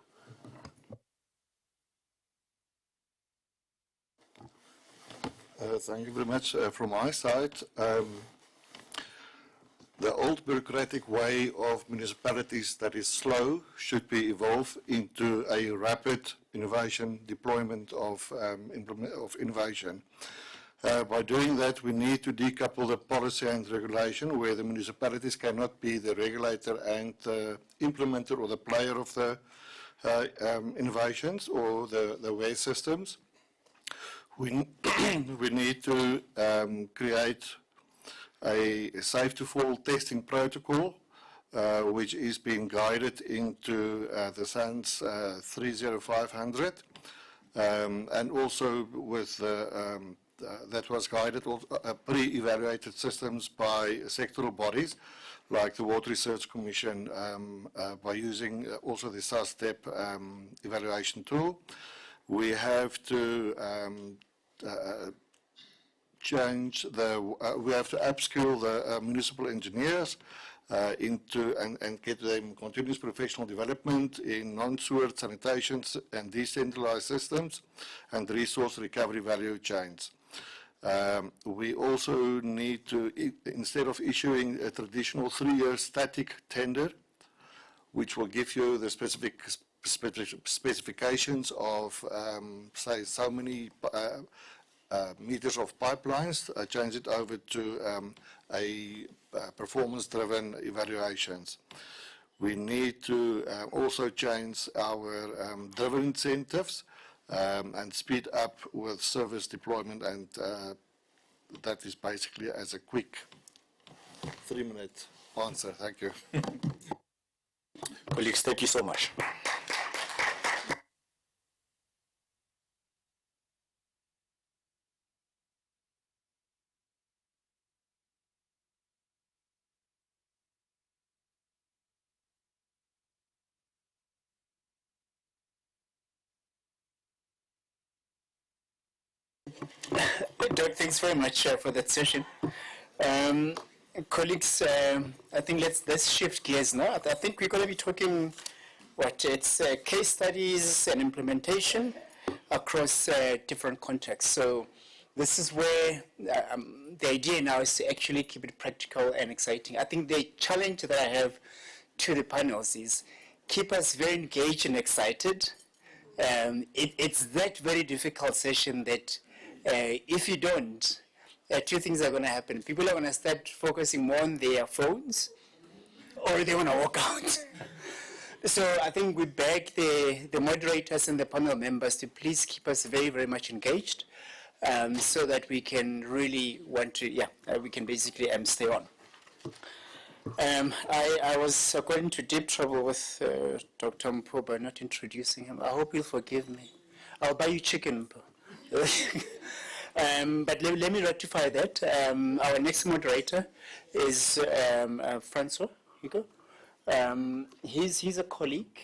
Thank you very much. From my side, the old bureaucratic way of municipalities that is slow should be evolved into a rapid innovation deployment of innovation. By doing that, we need to decouple the policy and regulation, where the municipalities cannot be the regulator and the implementer or the player of the innovations or the WESS systems. We need to create a safe-to-fall testing protocol, which is being guided into the SANS 30500, and also with that was guided pre-evaluated systems by sectoral bodies like the Water Research Commission, by using also the SASTEP evaluation tool. We have to we have to upskill the municipal engineers into and get them continuous professional development in non-sewer sanitation and decentralized systems and resource recovery value chains. We also need to, instead of issuing a traditional 3-year static tender, which will give you the specifications of, say, so many meters of pipelines, change it over to a performance-driven evaluations. We need to also change our driven incentives and speed up with service deployment, and that is basically as a quick 3-minute answer. Thank you.
Colleagues, thank you so much. Doug, thanks very much for that session. Colleagues, I think let's shift gears now. I think we're going to be talking, it's case studies and implementation across different contexts. So this is where the idea now is to actually keep it practical and exciting. I think the challenge that I have to the panels is keep us very engaged and excited. It's that very difficult session that if you don't, 2 things are going to happen. People are going to start focusing more on their phones, or they want to walk out. So I think we beg the moderators and the panel members to please keep us very, very much engaged, so that we can really we can basically stay on. I was going to deep trouble with Dr. Mpho by not introducing him. I hope you'll forgive me. I'll buy you chicken, Mpho. But let me rectify that. Our next moderator is Francois Hugo. He's a colleague,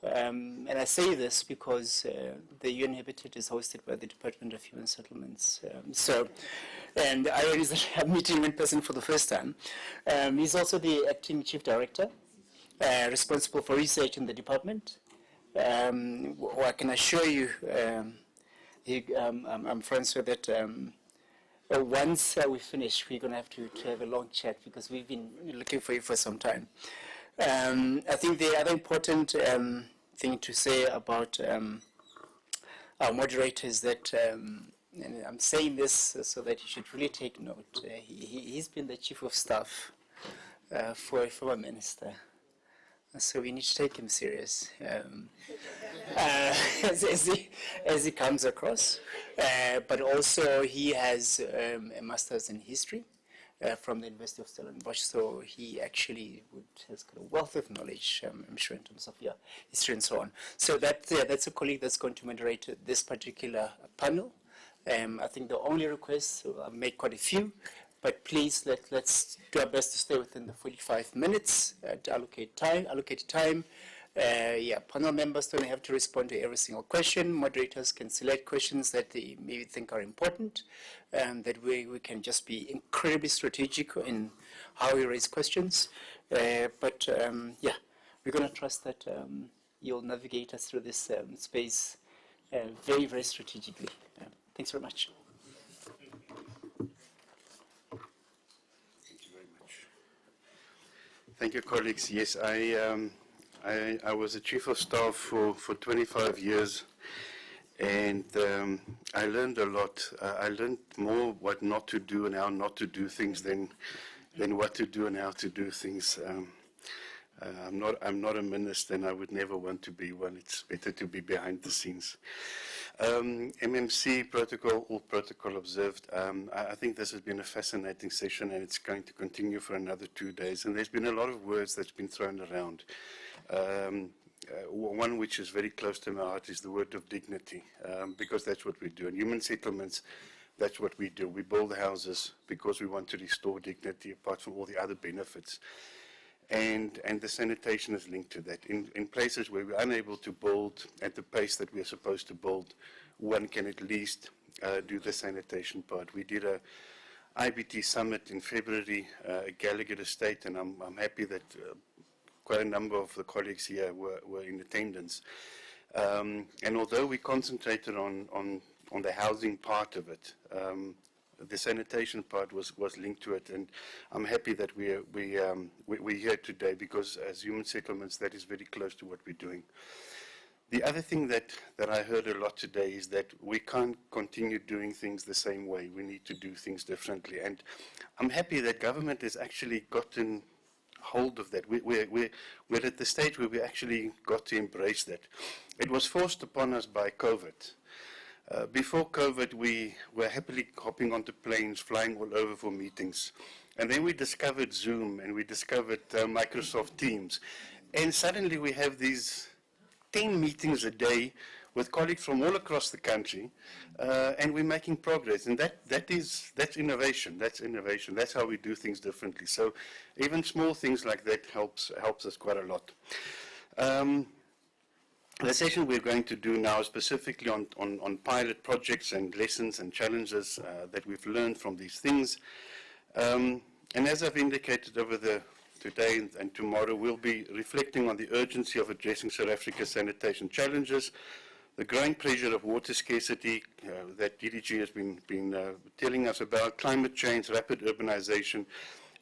and I say this because the UN Habitat is hosted by the Department of Human Settlements. And the irony is that I'm meeting him in person for the first time. He's also the acting chief director, responsible for research in the department. I can assure you, I'm Francois, that once we finish, we're going to have a long chat because we've been looking for you for some time. I think the other important thing to say about our moderator is that, and I'm saying this so that you should really take note, he's been the chief of staff for a former minister. So we need to take him serious as he comes across. But also he has a master's in history from the University of Stellenbosch, so he actually has got a wealth of knowledge, I'm sure, in terms of history and so on. So that's a colleague that's going to moderate this particular panel. I think the only request, I'll make quite a few, but please let's do our best to stay within the 45 minutes to allocate time. Panel members don't have to respond to every single question. Moderators can select questions that they maybe think are important, and that way we can just be incredibly strategic in how we raise questions. We're going to trust that you'll navigate us through this space very, very strategically. Thanks very much.
Thank you, colleagues. Yes, I was a chief of staff for 25 years, and I learned a lot. I learned more what not to do and how not to do things than what to do and how to do things. I'm not a minister, and I would never want to be one. It's better to be behind the scenes. MMC protocol, all protocol observed. I think this has been a fascinating session, and it's going to continue for another 2 days. And there's been a lot of words that's been thrown around. One which is very close to my heart is the word of dignity, because that's what we do. In human settlements, that's what we do. We build houses because we want to restore dignity, apart from all the other benefits. And the sanitation is linked to that. In places where we're unable to build at the pace that we're supposed to build, one can at least do the sanitation part. We did a IBT summit in February, Gallagher Estate, and I'm happy that quite a number of the colleagues here were in attendance. And although we concentrated on the housing part of it, the sanitation part was linked to it, and I'm happy that we're here today, because as human settlements, that is very close to what we're doing. The other thing that I heard a lot today is that we can't continue doing things the same way. We need to do things differently, and I'm happy that government has actually gotten hold of that. We're at the stage where we actually got to embrace that. It was forced upon us by COVID. Before COVID, we were happily hopping onto planes, flying all over for meetings. And then we discovered Zoom, and we discovered Microsoft Teams. And suddenly we have these 10 meetings a day with colleagues from all across the country, and we're making progress. And that's innovation. That's innovation. That's how we do things differently. So even small things like that helps us quite a lot. The session we're going to do now is specifically on pilot projects and lessons and challenges that we've learned from these things. And as I've indicated over today and tomorrow, we'll be reflecting on the urgency of addressing South Africa's sanitation challenges, the growing pressure of water scarcity that DDG has been telling us about, climate change, rapid urbanization,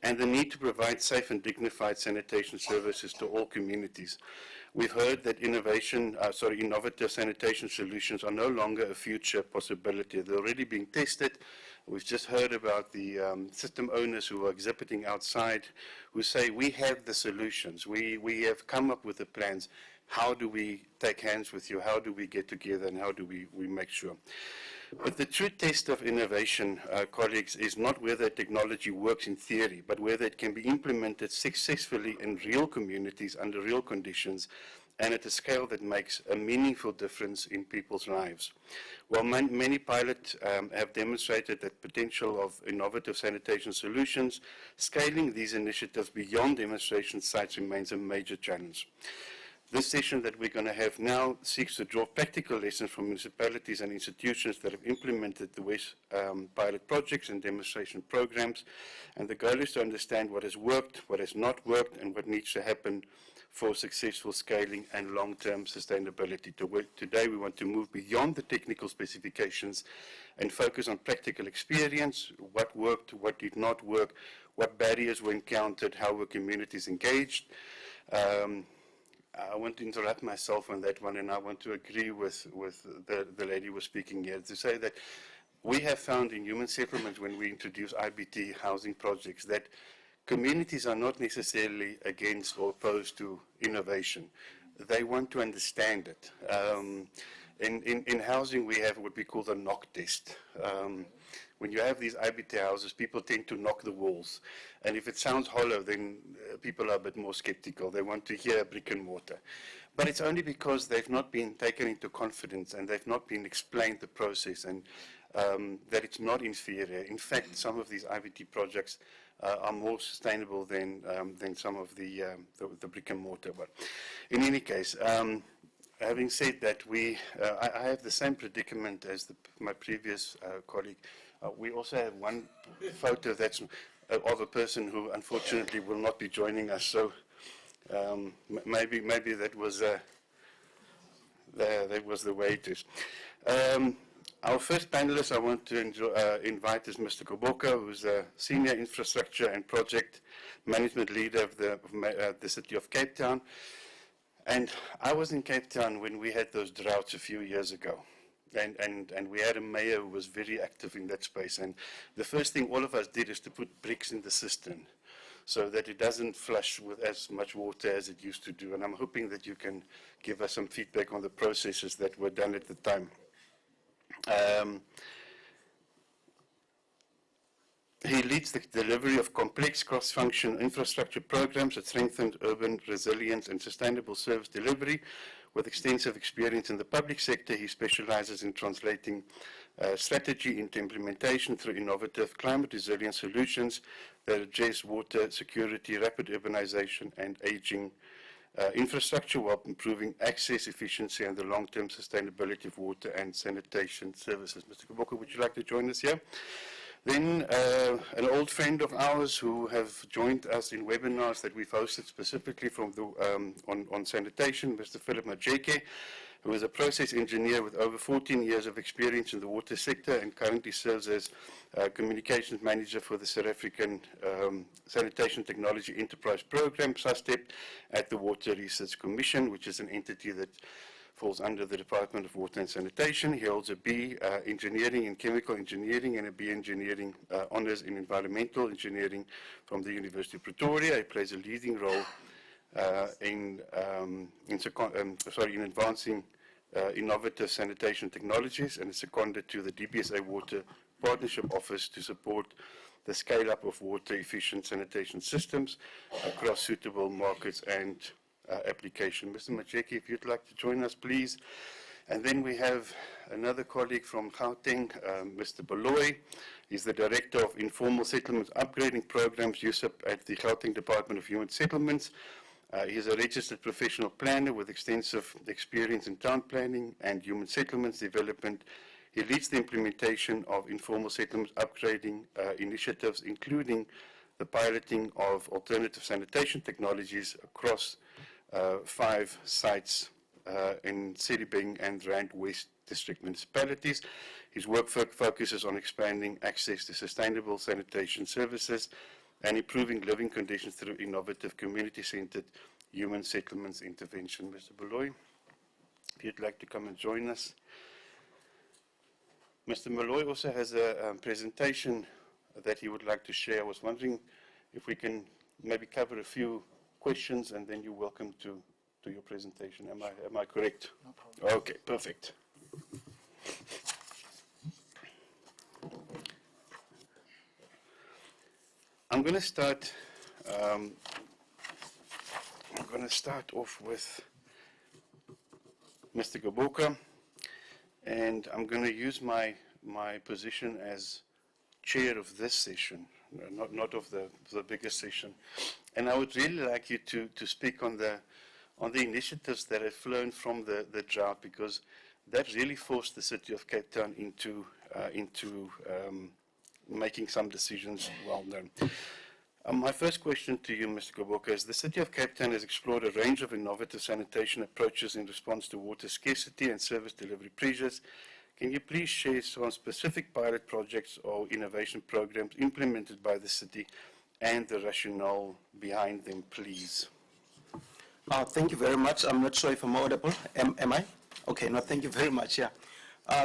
and the need to provide safe and dignified sanitation services to all communities. We've heard that innovative sanitation solutions are no longer a future possibility. They're already being tested. We've just heard about the system owners who are exhibiting outside, who say, we have the solutions. We have come up with the plans. How do we take hands with you? How do we get together? And how do we make sure? But the true test of innovation, colleagues, is not whether technology works in theory, but whether it can be implemented successfully in real communities under real conditions and at a scale that makes a meaningful difference in people's lives. While many pilots have demonstrated the potential of innovative sanitation solutions, scaling these initiatives beyond demonstration sites remains a major challenge. This session that we're going to have now seeks to draw practical lessons from municipalities and institutions that have implemented the WESS pilot projects and demonstration programs. And the goal is to understand what has worked, what has not worked, and what needs to happen for successful scaling and long-term sustainability. Today we want to move beyond the technical specifications and focus on practical experience, what worked, what did not work, what barriers were encountered, how were communities engaged. I want to interrupt myself on that one, and I want to agree with the lady who was speaking here to say that we have found in human settlement when we introduce IBT housing projects that communities are not necessarily against or opposed to innovation. They want to understand it. In housing, we have what we call the knock test. When you have these IBT houses, people tend to knock the walls. And if it sounds hollow, then people are a bit more skeptical. They want to hear brick and mortar. But it's only because they've not been taken into confidence and they've not been explained the process and that it's not inferior. In fact, some of these IBT projects are more sustainable than some of the brick and mortar. But in any case, having said that, I have the same predicament as my previous colleague. We also have one photo that's of a person who unfortunately will not be joining us. So maybe that was the way it is. Our first panelist I want to invite is Mr. Koboka, who's a Senior Infrastructure and Project Management Leader of the City of Cape Town. And I was in Cape Town when we had those droughts a few years ago. And we had a mayor who was very active in that space. And the first thing all of us did is to put bricks in the cistern so that it doesn't flush with as much water as it used to do. And I'm hoping that you can give us some feedback on the processes that were done at the time. He leads the delivery of complex cross-function infrastructure programs that strengthen urban resilience and sustainable service delivery. With extensive experience in the public sector, he specializes in translating strategy into implementation through innovative climate resilient solutions that address water security, rapid urbanization, and aging infrastructure while improving access, efficiency, and the long-term sustainability of water and sanitation services. Mr. Koboka, would you like to join us here? Then an old friend of ours who have joined us in webinars that we've hosted specifically from on sanitation, Mr. Philip Majeke, who is a process engineer with over 14 years of experience in the water sector and currently serves as communications manager for the South African Sanitation Technology Enterprise Program, SASTEP, at the Water Research Commission, which is an entity that falls under the Department of Water and Sanitation. He holds a B Engineering in Chemical Engineering and a B Engineering Honours in Environmental Engineering from the University of Pretoria. He plays a leading role in advancing innovative sanitation technologies and is seconded to the DBSA Water Partnership Office to support the scale-up of water-efficient sanitation systems across suitable markets and application. Mr. Majeki, if you'd like to join us, please. And then we have another colleague from Gauteng, Mr. Baloy. He's the Director of Informal Settlements Upgrading Programs, USIP, at the Gauteng Department of Human Settlements. He's a registered professional planner with extensive experience in town planning and human settlements development. He leads the implementation of informal settlements upgrading initiatives, including the piloting of alternative sanitation technologies across 5 sites in Sedibeng and Rand West district municipalities. His work focuses on expanding access to sustainable sanitation services and improving living conditions through innovative community-centered human settlements intervention. Mr. Baloy, if you'd like to come and join us. Mr. Malloy also has a presentation that he would like to share. I was wondering if we can maybe cover a few questions and then you're welcome to your presentation. Am I correct? No problem. Okay, perfect. I'm going to start off with Mr. Gaboka, and I'm going to use my position as chair of this session, not of the bigger session. And I would really like you to speak on on the initiatives that have flown from the drought, because that really forced the city of Cape Town into making some decisions well known. My first question to you, Mr. Gqoboka, is the City of Cape Town has explored a range of innovative sanitation approaches in response to water scarcity and service delivery pressures. Can you please share some specific pilot projects or innovation programs implemented by the city and the rationale behind them, please?
Thank you very much. I'm not sure if I'm audible. Am I? Okay, no, thank you very much, yeah.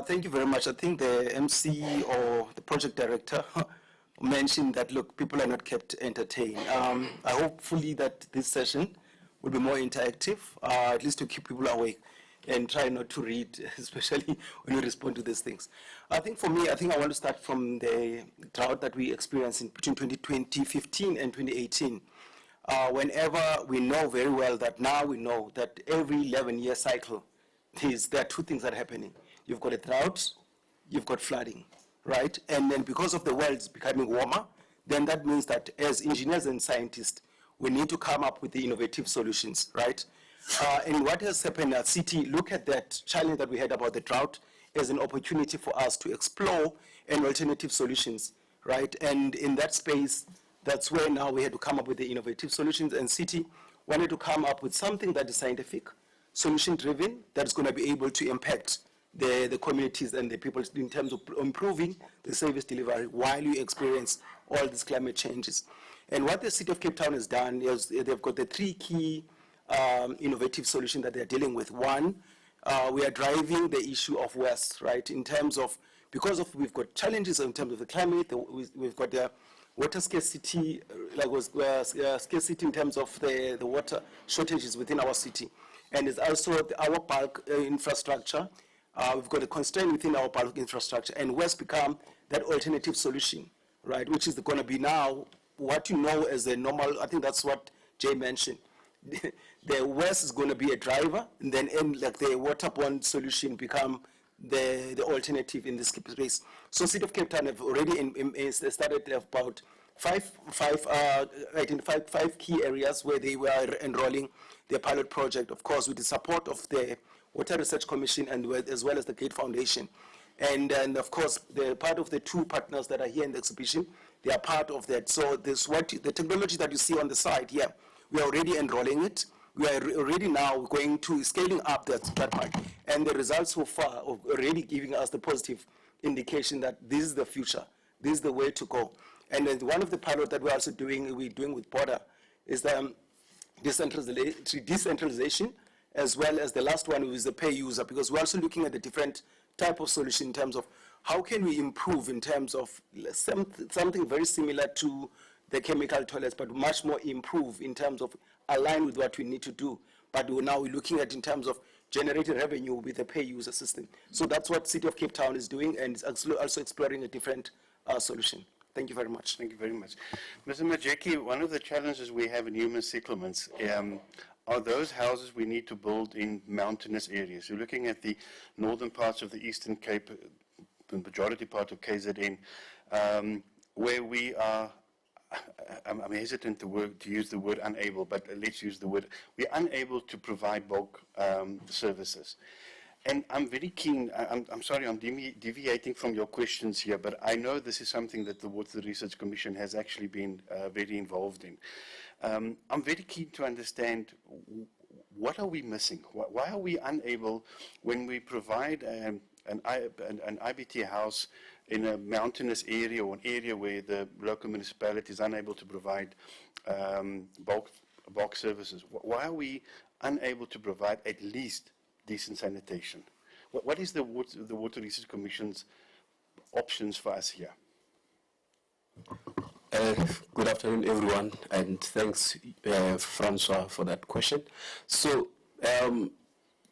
Thank you very much. I think the MC or the project director mentioned that, look, people are not kept entertained. I hopefully that this session will be more interactive, at least to keep people awake and try not to read, especially when you respond to these things. I think for me, I want to start from the drought that we experienced in between 2015 and 2018. Whenever we know very well that now we know that every 11-year cycle, there are two things that are happening. You've got a drought, you've got flooding, right? And then because of the world's becoming warmer, then that means that as engineers and scientists, we need to come up with the innovative solutions, right? And what has happened at City, look at that challenge that we had about the drought as an opportunity for us to explore an alternative solutions, right? And in that space, that's where now we had to come up with the innovative solutions, and City wanted to come up with something that is scientific, solution-driven, that's going to be able to impact the communities and the people in terms of improving the service delivery while you experience all these climate changes. And what the City of Cape Town has done is they've got the three key innovative solutions that they're dealing with. One, we are driving the issue of WESS, right, in terms of, we've got challenges in terms of the climate, we've got the water scarcity, scarcity in terms of the water shortages within our city. And it's also our bulk infrastructure. We've got a constraint within our bulk infrastructure, and WESS become that alternative solution, right, which is going to be now what you know as a normal, I think that's what Jay mentioned. The WESS is going to be a driver, and then like the waterborne solution become the alternative in this space. So City of Cape Town have already started about identified five key areas where they were enrolling their pilot project, of course, with the support of the Water Research Commission and as well as the Gate Foundation. And of course, they're part of the two partners that are here in the exhibition. They are part of that. So this the technology that you see on the side here, we are already enrolling it. We are already now going to scaling up that part. And the results so far are already giving us the positive indication that this is the future. This is the way to go. And then one of the pilots that we're also doing with Border is the decentralization, as well as the last one is the pay user, because we're also looking at the different type of solution in terms of how can we improve in terms of something very similar to the chemical toilets, but much more improve in terms of align with what we need to do. But now we're looking at in terms of generating revenue with the pay user system. So that's what City of Cape Town is doing, and it's also exploring a different solution. Thank you very much.
Thank you very much. Mr. Majeki, one of the challenges we have in human settlements are those houses we need to build in mountainous areas. You're looking at the northern parts of the Eastern Cape, the majority part of KZN, where we are, I'm hesitant to use the word unable, but let's use the word, we're unable to provide bulk services. And I'm very keen, I'm sorry, I'm deviating from your questions here, but I know this is something that the Water Research Commission has actually been very involved in. I'm very keen to understand what are we missing? Why are we unable, when we provide an IBT house in a mountainous area or an area where the local municipality is unable to provide bulk services, why are we unable to provide at least decent sanitation? What is the Water Research Commission's options for us here?
Good afternoon, everyone, and thanks, Francois, for that question. So the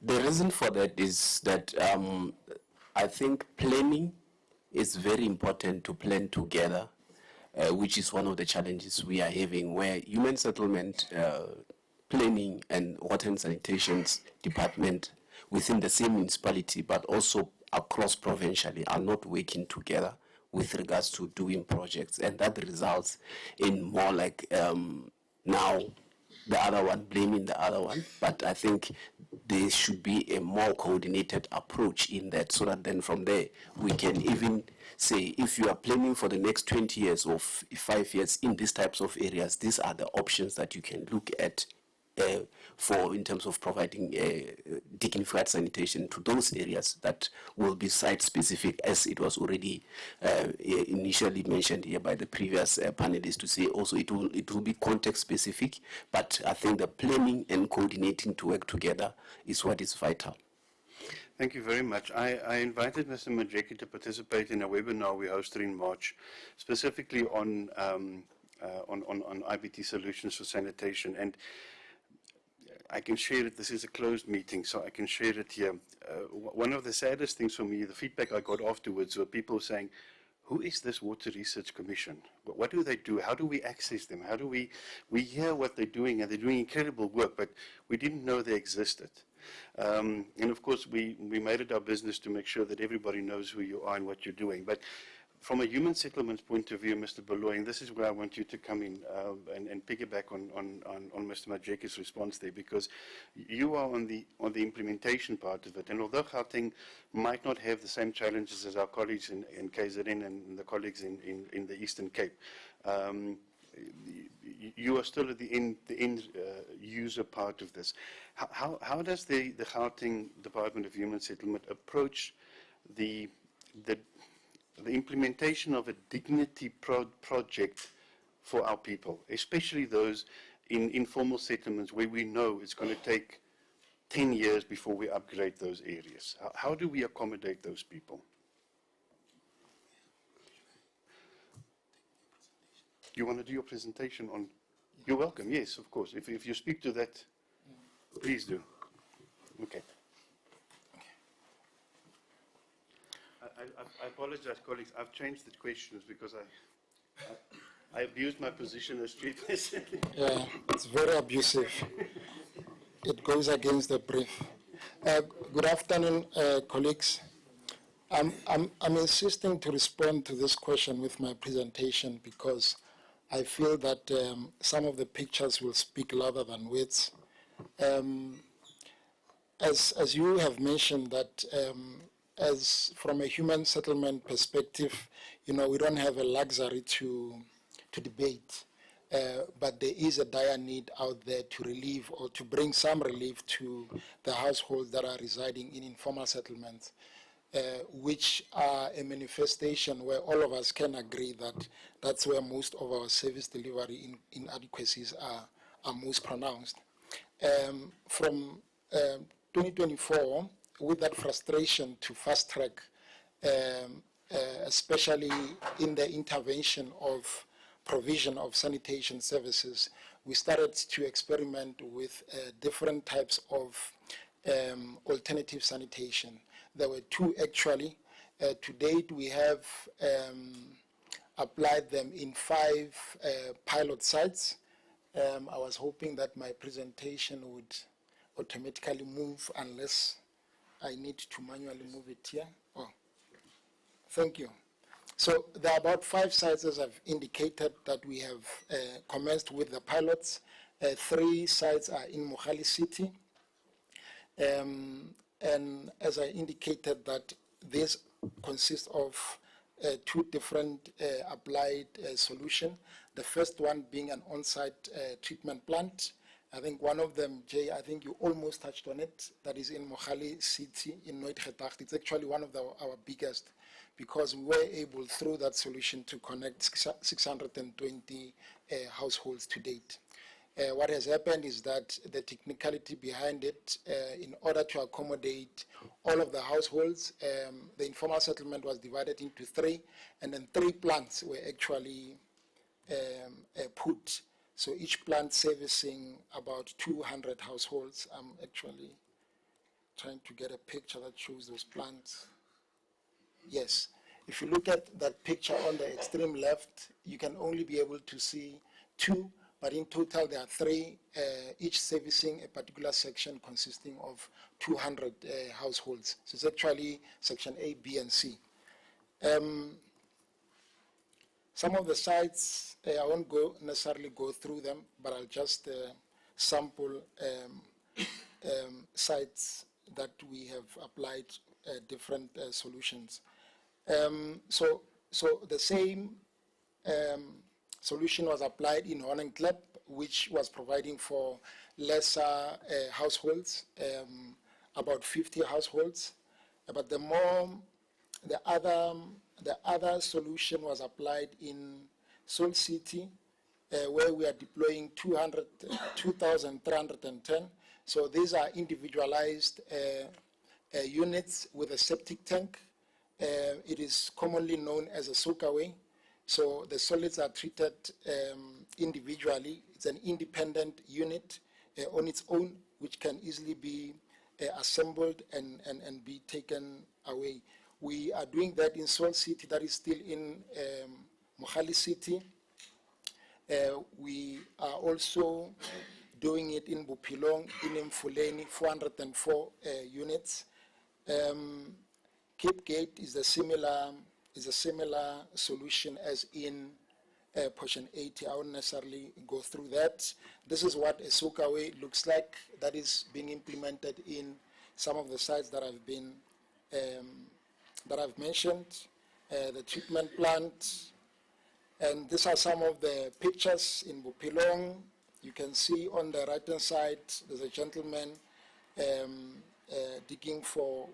reason for that is that I think planning is very important, to plan together, which is one of the challenges we are having, where human settlement planning and water and sanitation department within the same municipality, but also across provincially, are not working together with regards to doing projects, and that results in more like now the other one, blaming the other one, but I think there should be a more coordinated approach in that, so that then from there we can even say, if you are planning for the next 20 years or 5 years in these types of areas, these are the options that you can look at for in terms of providing dignified sanitation to those areas that will be site-specific, as it was already initially mentioned here by the previous panelists, to say also it will be context-specific, but I think the planning and coordinating to work together is what is vital.
Thank you very much. I invited Mr. Majeki to participate in a webinar we hosted in March, specifically on IBT solutions for sanitation. And I can share it. This is a closed meeting, so I can share it here. One of the saddest things for me, the feedback I got afterwards, were people saying, who is this Water Research Commission? What do they do? How do we access them? How do we hear what they're doing, and they're doing incredible work, but we didn't know they existed. And of course, we made it our business to make sure that everybody knows who you are and what you're doing. But from a human settlements point of view, Mr. Baloy, and this is where I want you to come in and piggyback on Mr. Majeki's response there, because you are on the implementation part of it. And although Gauteng might not have the same challenges as our colleagues in KZN and the colleagues in the Eastern Cape, you are still at the end user part of this. How does the Gauteng Department of Human Settlement approach the implementation of a dignity project for our people, especially those in informal settlements where we know it's going to take 10 years before we upgrade those areas? How do we accommodate those people? You want to do your presentation on? You're welcome, yes, of course. If you speak to that, please do. Okay. I apologize, colleagues. I've changed the questions because I abused my position as chairperson.
Yeah, it's very abusive. It goes against the brief. Good afternoon, colleagues. I'm insisting to respond to this question with my presentation because I feel that some of the pictures will speak louder than words. As you have mentioned that as from a human settlement perspective, we don't have a luxury to debate, but there is a dire need out there to relieve or to bring some relief to the households that are residing in informal settlements, which are a manifestation where all of us can agree that that's where most of our service delivery inadequacies are most pronounced. From 2024, with that frustration to fast track, especially in the intervention of provision of sanitation services, we started to experiment with different types of alternative sanitation. There were two actually. To date, we have applied them in 5 pilot sites. I was hoping that my presentation would automatically move unless I need to manually move it here. Oh, thank you. So there are about 5 sites, as I've indicated, that we have commenced with the pilots. 3 sites are in Mohali City. And as I indicated, that this consists of 2 different applied solutions. The first one being an on-site treatment plant. I think one of them, Jay, I think you almost touched on it, that is in Mohali City in Nooitgetacht. It's actually one of our biggest, because we were able, through that solution, to connect 620 households to date. What has happened is that the technicality behind it, in order to accommodate all of the households, the informal settlement was divided into 3, and then 3 plants were actually put. So each plant servicing about 200 households. I'm actually trying to get a picture that shows those plants. Yes. If you look at that picture on the extreme left, you can only be able to see 2, but in total there are 3, each servicing a particular section consisting of 200 households. So it's actually section A, B, and C. Some of the sites, I won't necessarily go through them, but I'll just sample sites that we have applied different solutions. So the same solution was applied in Vulindlela, which was providing for lesser households, about 50 households. But the other solution was applied in Seoul City, where we are deploying 2,310. So these are individualized units with a septic tank. It is commonly known as a soakaway. So the solids are treated individually. It's an independent unit on its own, which can easily be assembled and be taken away. We are doing that in Seoul City, that is still in Mohali City. We are also doing it in Bupilong, in Mfuleni, 404 units. Cape Gate is a similar solution as in portion 80. I won't necessarily go through that. This is what a soakaway looks like. That is being implemented in some of the sites that I've been that I've mentioned. The treatment plant, and these are some of the pictures in Bupilong. You can see on the right-hand side, there's a gentleman digging for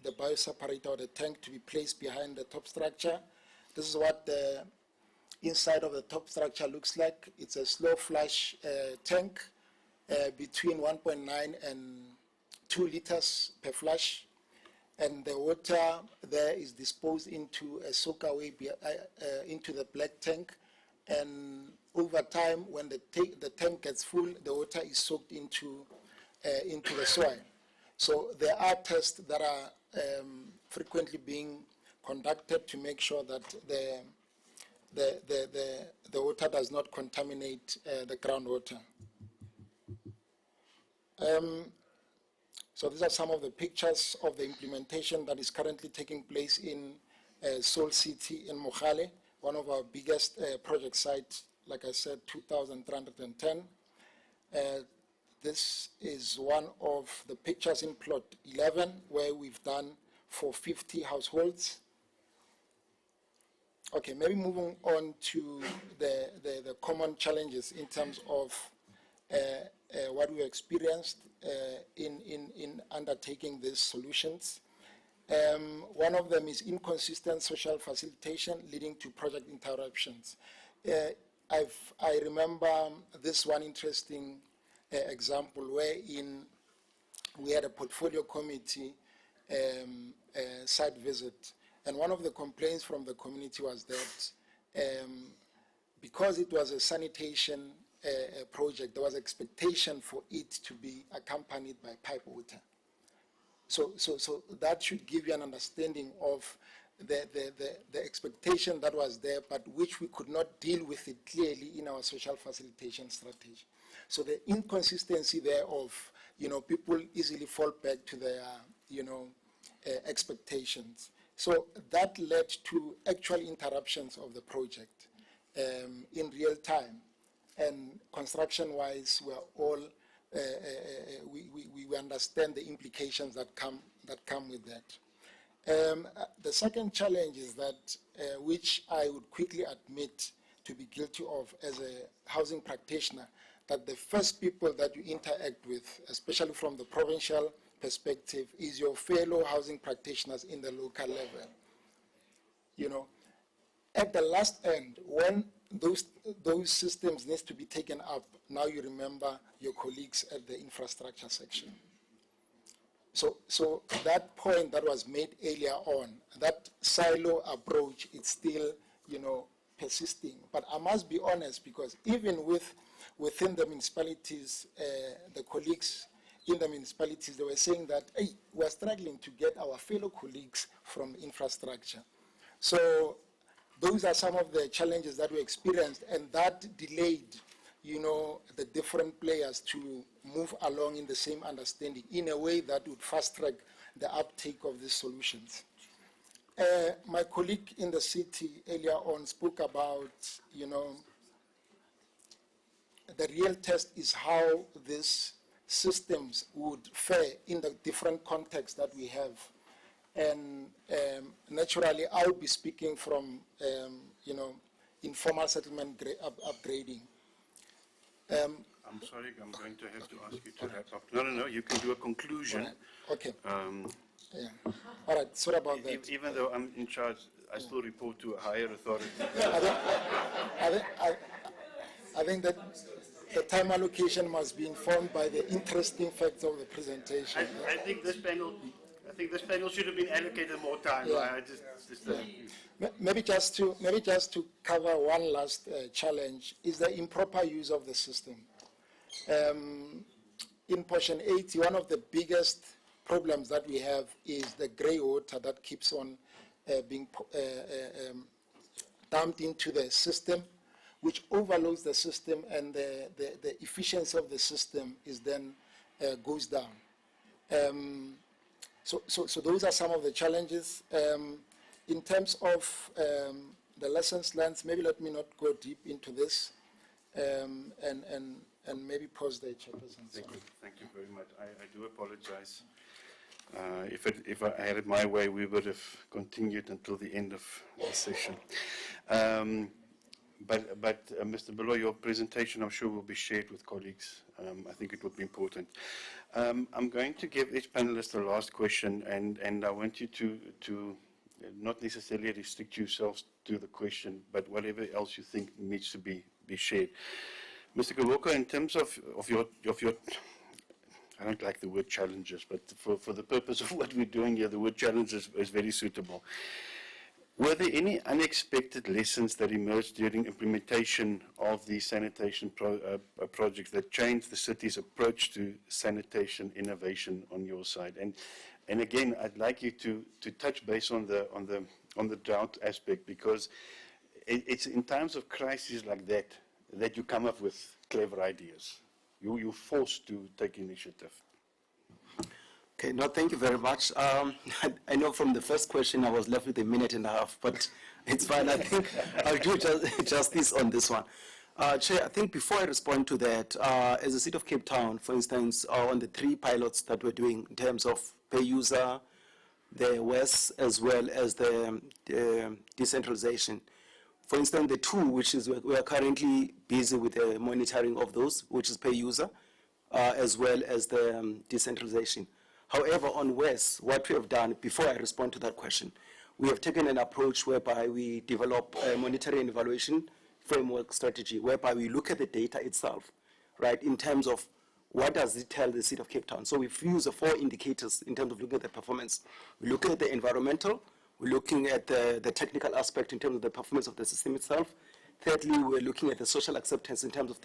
the bioseparator or the tank to be placed behind the top structure. This is what the inside of the top structure looks like. It's a slow flush tank between 1.9 and 2 liters per flush. And the water there is disposed into a soakaway into the black tank. And over time, when the tank gets full, the water is soaked into the soil. So there are tests that are frequently being conducted to make sure that the water does not contaminate the groundwater. So these are some of the pictures of the implementation that is currently taking place in Seoul City in Mohale, one of our biggest project sites, like I said, 2,310. This is one of the pictures in plot 11, where we've done for 50 households. Okay, maybe moving on to the common challenges in terms of what we experienced in undertaking these solutions. One of them is inconsistent social facilitation leading to project interruptions. I remember this one interesting example wherein we had a portfolio committee site visit, and one of the complaints from the community was that because it was a sanitation project, there was expectation for it to be accompanied by pipe water. So that should give you an understanding of the expectation that was there, but which we could not deal with it clearly in our social facilitation strategy. So the inconsistency there of, people easily fall back to their, expectations. So that led to actual interruptions of the project in real time. And construction-wise, we are all we understand the implications that come with that. The second challenge is that, which I would quickly admit to be guilty of as a housing practitioner, that the first people that you interact with, especially from the provincial perspective, is your fellow housing practitioners in the local level. At the last end, when those systems need to be taken up, now you remember your colleagues at the infrastructure section. So that point that was made earlier on, that silo approach, it's still, persisting. But I must be honest, because even within the municipalities, the colleagues in the municipalities, they were saying that, hey, we're struggling to get our fellow colleagues from infrastructure. So those are some of the challenges that we experienced, and that delayed, the different players to move along in the same understanding in a way that would fast-track the uptake of these solutions. My colleague in the city earlier on spoke about, the real test is how these systems would fare in the different contexts that we have. And naturally, I'll be speaking from, informal settlement upgrading.
I'm sorry, I'm going to have to ask you to wrap up. No, you can do a conclusion.
Right. Okay. Yeah. All right, sorry about that.
Even though I'm in charge, I still report to a higher authority.
I think that the time allocation must be informed by the interesting facts of the presentation.
I think this panel should have been allocated more time.
Yeah. Maybe just to cover one last challenge is the improper use of the system. In portion 80, one of the biggest problems that we have is the grey water that keeps on being dumped into the system, which overloads the system, and the efficiency of the system is then goes down. So those are some of the challenges. In terms of the lessons learned, maybe let me not go deep into this, and maybe pause the chairperson.
Thank you very much. I do apologize. If I had it my way, we would have continued until the end of the session. But Mr. Below, your presentation, I'm sure, will be shared with colleagues. I think it would be important. I'm going to give each panelist the last question, and I want you to not necessarily restrict yourselves to the question, but whatever else you think needs to be shared. Mr. Kawoko, in terms of your, I don't like the word challenges, but for the purpose of what we're doing here, the word challenges is very suitable. Were there any unexpected lessons that emerged during implementation of the sanitation projects that changed the city's approach to sanitation innovation on your side? And again, I'd like you to touch base on the drought aspect, because it's in times of crises like that you come up with clever ideas. You're forced to take initiative.
Okay, no, thank you very much. I know from the first question I was left with a minute and a half, but it's fine. I think I'll do justice on this one. Chair, I think before I respond to that, as a City of Cape Town, for instance, on the 3 pilots that we're doing in terms of pay user, the WESS, as well as the decentralization. For instance, the 2, which is we are currently busy with the monitoring of those, which is pay user, as well as the decentralization. However, on WESS, what we have done, before I respond to that question, we have taken an approach whereby we develop a monitoring and evaluation framework strategy, whereby we look at the data itself, right, in terms of what does it tell the City of Cape Town. So we've used 4 indicators in terms of looking at the performance. We're looking at the environmental, we're looking at the technical aspect in terms of the performance of the system itself. Thirdly, we're looking at the social acceptance in terms of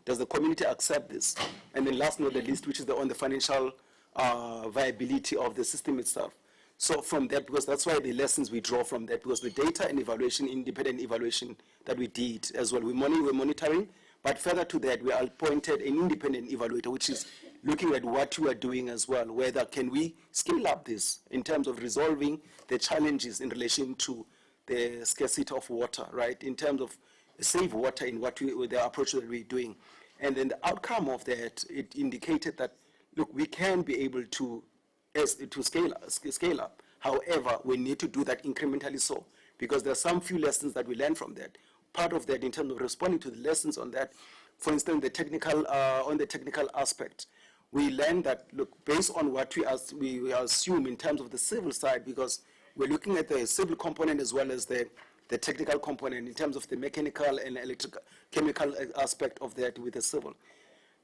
does the community accept this? And then last but not the least, which is on the financial viability of the system itself. So from that, because that's why the lessons we draw from that, because the data and evaluation, independent evaluation that we did as well, we're monitoring, but further to that, we appointed an independent evaluator, which is looking at what we are doing as well, whether can we scale up this in terms of resolving the challenges in relation to the scarcity of water, right, in terms of save water in with the approach that we're doing. And then the outcome of that, it indicated that, look, we can be able to scale up. However, we need to do that incrementally so, because there are some few lessons that we learned from that. Part of that, in terms of responding to the lessons on that, for instance, on the technical aspect, we learned that, look, based on what we assume in terms of the civil side, because we're looking at the civil component as well as the technical component in terms of the mechanical and electrical, chemical aspect of that with the civil.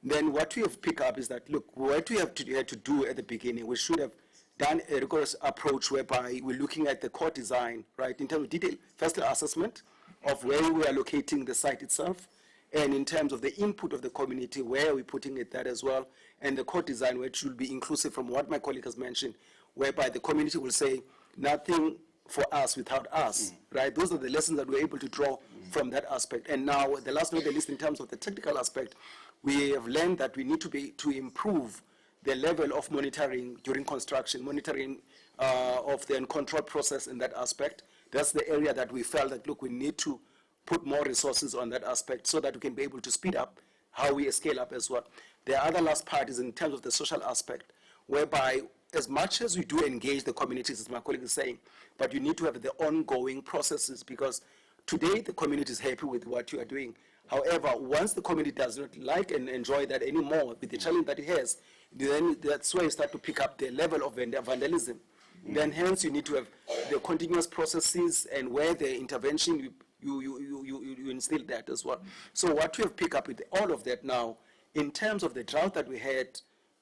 Then what we have picked up is that, look, what we had to do at the beginning, we should have done a rigorous approach whereby we're looking at the core design, right, in terms of detail, firstly assessment of where we are locating the site itself, and in terms of the input of the community, where are we putting it that as well, and the core design, which should be inclusive from what my colleague has mentioned, whereby the community will say, nothing for us without us, right? Those are the lessons that we're able to draw from that aspect. And now, the last but not the least, in terms of the technical aspect, we have learned that we need to improve the level of monitoring during construction, monitoring of the control process in that aspect. That's the area that we felt that, look, we need to put more resources on that aspect so that we can be able to speed up how we scale up as well. The other last part is in terms of the social aspect, whereby as much as we do engage the communities, as my colleague is saying, but you need to have the ongoing processes, because today the community is happy with what you are doing. However, once the community does not like and enjoy that anymore with the challenge that it has, then that's where you start to pick up the level of vandalism. Then hence you need to have the continuous processes, and where the intervention, you instill that as well. So what we have picked up with all of that now, in terms of the drought that we had,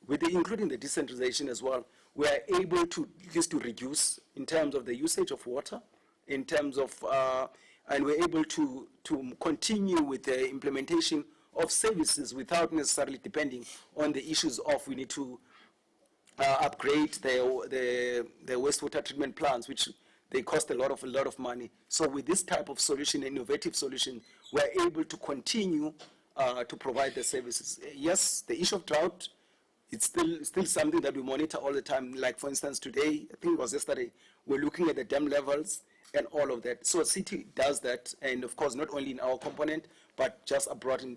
including the decentralization as well, we are able to just to reduce in terms of the usage of water, in terms of, and we're able to continue with the implementation of services without necessarily depending on the issues of we need to upgrade the wastewater treatment plants, which they cost a lot of money. So with this type of solution, innovative solution, we're able to continue to provide the services. Yes, the issue of drought, it's still something that we monitor all the time. Like for instance, today, I think it was yesterday, we're looking at the dam levels and all of that. So city does that, and of course, not only in our component, but just broadly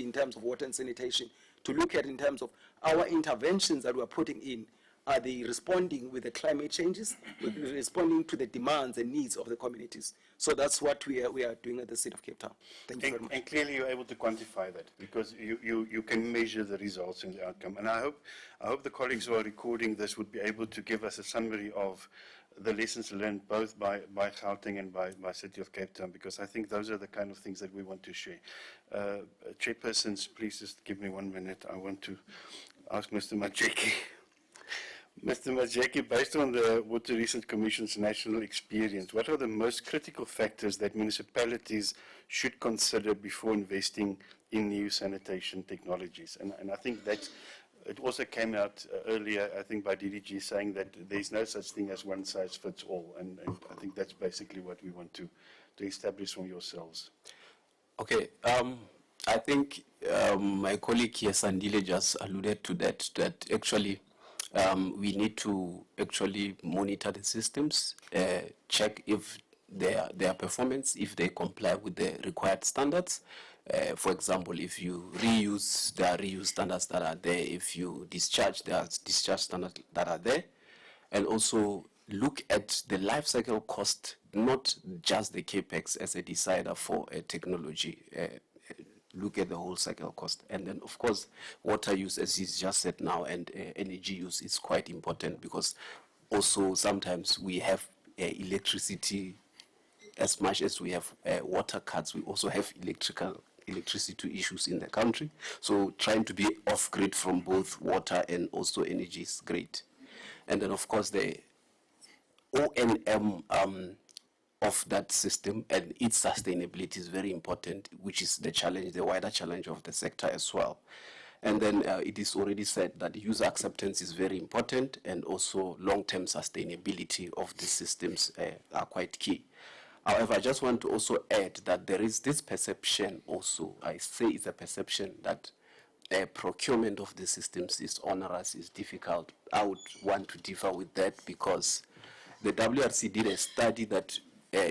in terms of water and sanitation, to look at in terms of our interventions that we're putting in. Are they responding with the climate changes, responding to the demands and needs of the communities? So that's what we are doing at the City of Cape Town. Thank you very much.
And clearly you're able to quantify that, because you can measure the results and the outcome. And I hope the colleagues who are recording this would be able to give us a summary of the lessons learned both by Gauteng and by City of Cape Town, because I think those are the kind of things that we want to share. Chairpersons, please just give me 1 minute. I want to ask Mr. Majeki. Mr. Majeki, based on the Water Research Commission's national experience, what are the most critical factors that municipalities should consider before investing in new sanitation technologies? And I think that it also came out earlier, I think, by DDG saying that there's no such thing as one size fits all. And I think that's basically what we want to establish from yourselves.
Okay. I think my colleague here, Sandile, just alluded to that actually we need to actually monitor the systems, check if their performance, if they comply with the required standards. For example, if you reuse, there are reuse standards that are there. If you discharge, there are discharge standards that are there. And also look at the life cycle cost, not just the capex as a decider for a technology. Look at the whole cycle cost. And then, of course, water use, as is just said now, and energy use is quite important, because also sometimes we have electricity, as much as we have water cuts, we also have electricity issues in the country. So trying to be off-grid from both water and also energy is great. And then, of course, the O&M of that system and its sustainability is very important, which is the challenge, the wider challenge of the sector as well. And then it is already said that user acceptance is very important, and also long-term sustainability of the systems are quite key. However, I just want to also add that there is this perception also, I say it's a perception, that procurement of the systems is onerous, is difficult. I would want to differ with that, because the WRC did a study that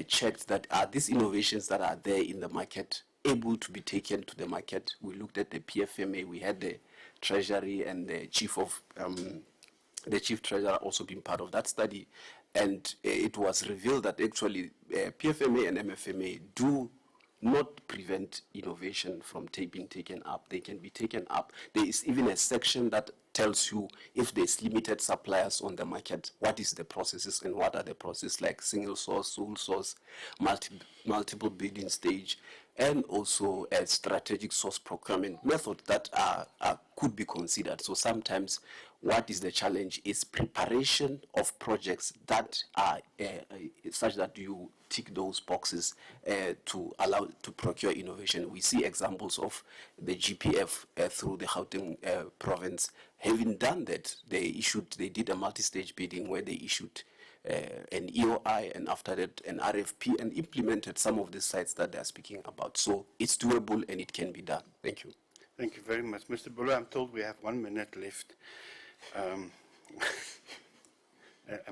checked that are these innovations that are there in the market able to be taken to the market. We looked at the PFMA, we had the Treasury and the Chief Treasurer also being part of that study, and it was revealed that actually PFMA and MFMA do not prevent innovation from being taken up. They can be taken up. There is even a section that tells you if there's limited suppliers on the market, what is the processes and what are the processes, like single source, sole source, multiple bidding stage, and also a strategic source procurement method that could be considered. So sometimes what is the challenge is preparation of projects that are such that you tick those boxes to allow to procure innovation. We see examples of the GPF through the Gauteng province having done that. They did a multi-stage bidding where they issued an EOI, and after that an RFP, and implemented some of the sites that they're speaking about. So it's doable and it can be done. Thank you.
Thank you very much. Mr. Bula, I'm told we have 1 minute left. Am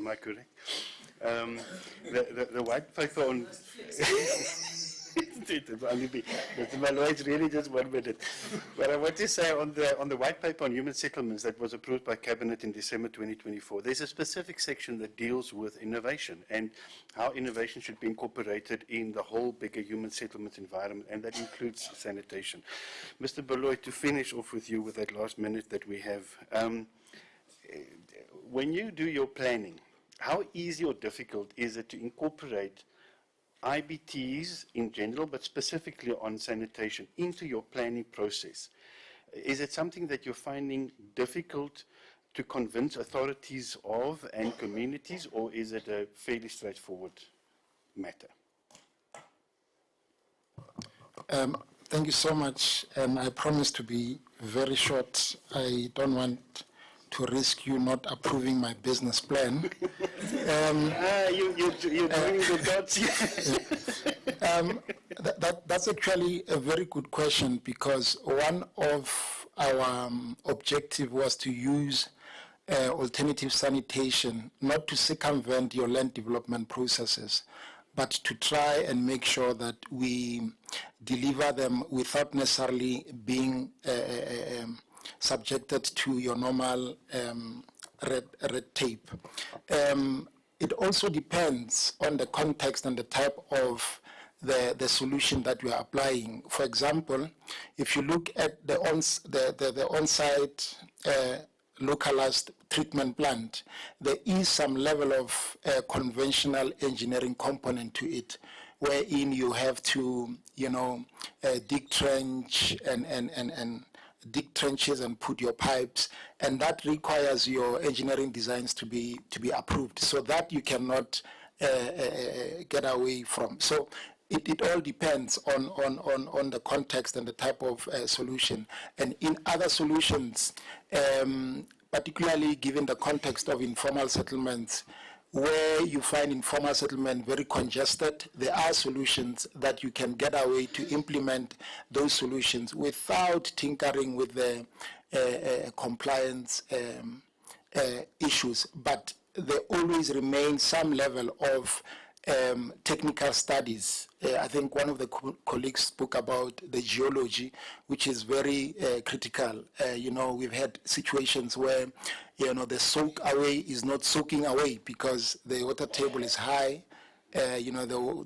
I correct? The white paper on It will only be, Mr. Malloy, it's really just 1 minute. But I want to say on the white paper on human settlements that was approved by Cabinet in December 2024, there's a specific section that deals with innovation and how innovation should be incorporated in the whole bigger human settlement environment, and that includes sanitation. Mr. Malloy, to finish off with you with that last minute that we have, when you do your planning, how easy or difficult is it to incorporate IBTs in general, but specifically on sanitation, into your planning process? Is it something that you're finding difficult to convince authorities of and communities, or is it a fairly straightforward matter?
Thank you so much, and I promise to be very short. I don't want to risk you not approving my business plan.
You're doing the dots.
That's actually a very good question, because one of our objective was to use alternative sanitation, not to circumvent your land development processes, but to try and make sure that we deliver them without necessarily being subjected to your normal red tape. It also depends on the context and the type of the solution that you are applying. For example, if you look at the on-site localized treatment plant, there is some level of conventional engineering component to it, wherein you have to, dig trenches and put your pipes, and that requires your engineering designs to be approved. So that you cannot get away from. So it all depends on the context and the type of solution. And in other solutions, particularly given the context of informal settlements, where you find informal settlement very congested, there are solutions that you can get away to implement those solutions without tinkering with the compliance issues. But there always remains some level of technical studies. I think one of the colleagues spoke about the geology, which is very critical. We've had situations where, the soak away is not soaking away because the water table is high. The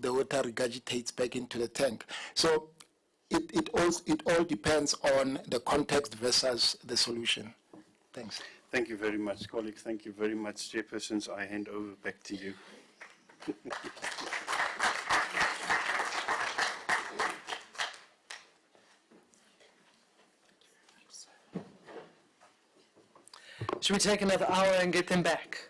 water regurgitates back into the tank. So it all depends on the context versus the solution. Thanks.
Thank you very much, colleagues. Thank you very much, chairpersons. I hand over back to you.
Should we take another hour and get them back?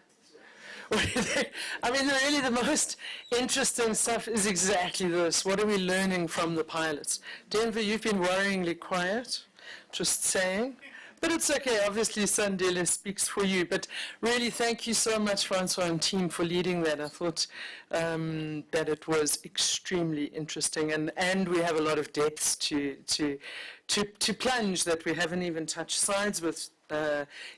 What do you think? I mean, really the most interesting stuff is exactly this. What are we learning from the pilots? Denver, you've been worryingly quiet, just saying. But it's okay, obviously Sandile speaks for you. But really, thank you so much, Francois and team, for leading that. I thought that it was extremely interesting, and we have a lot of depths to plunge that we haven't even touched sides with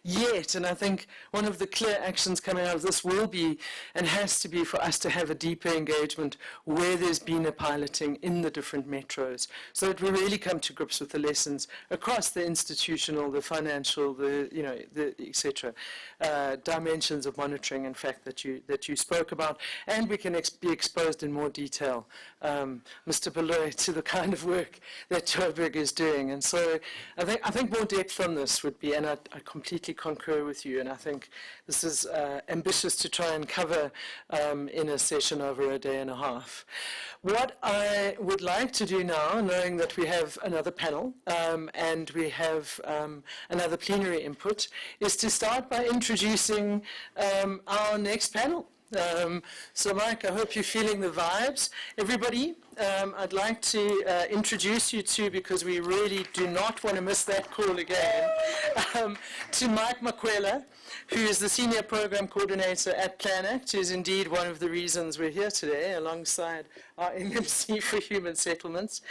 yet. And I think one of the clear actions coming out of this will be, and has to be, for us to have a deeper engagement where there's been a piloting in the different metros, so that we really come to grips with the lessons across the institutional, the financial, the etc. Dimensions of monitoring, in fact, that you spoke about, and we can be exposed in more detail, Mr. Beloy, to the kind of work that Joburg is doing. And so I think more depth on this would be, and I completely concur with you, and I think this is ambitious to try and cover in a session over a day and a half. What I would like to do now, knowing that we have another panel and we have another plenary input, is to start by introducing our next panel. So Mike, I hope you're feeling the vibes. Everybody, I'd like to introduce you to, because we really do not want to miss that call again, to Mike Makwela, who is the Senior Program Coordinator at Planact, who is indeed one of the reasons we're here today, alongside our MMC for Human Settlements.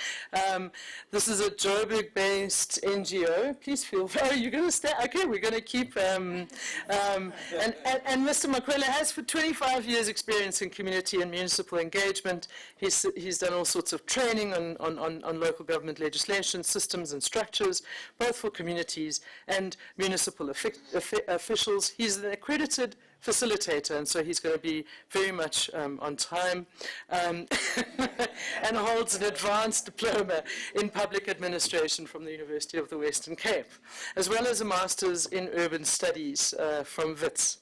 This is a Joburg-based NGO. Please feel free. You're going to stay? Okay, we're going to keep. And Mr. Makwela has for 25 years experience in community and municipal engagement. He's done all sorts of training on local government legislation, systems and structures, both for communities and municipal officials. He's an accredited facilitator, and so he's going to be very much on time, and holds an advanced diploma in public administration from the University of the Western Cape, as well as a master's in urban studies from WITS.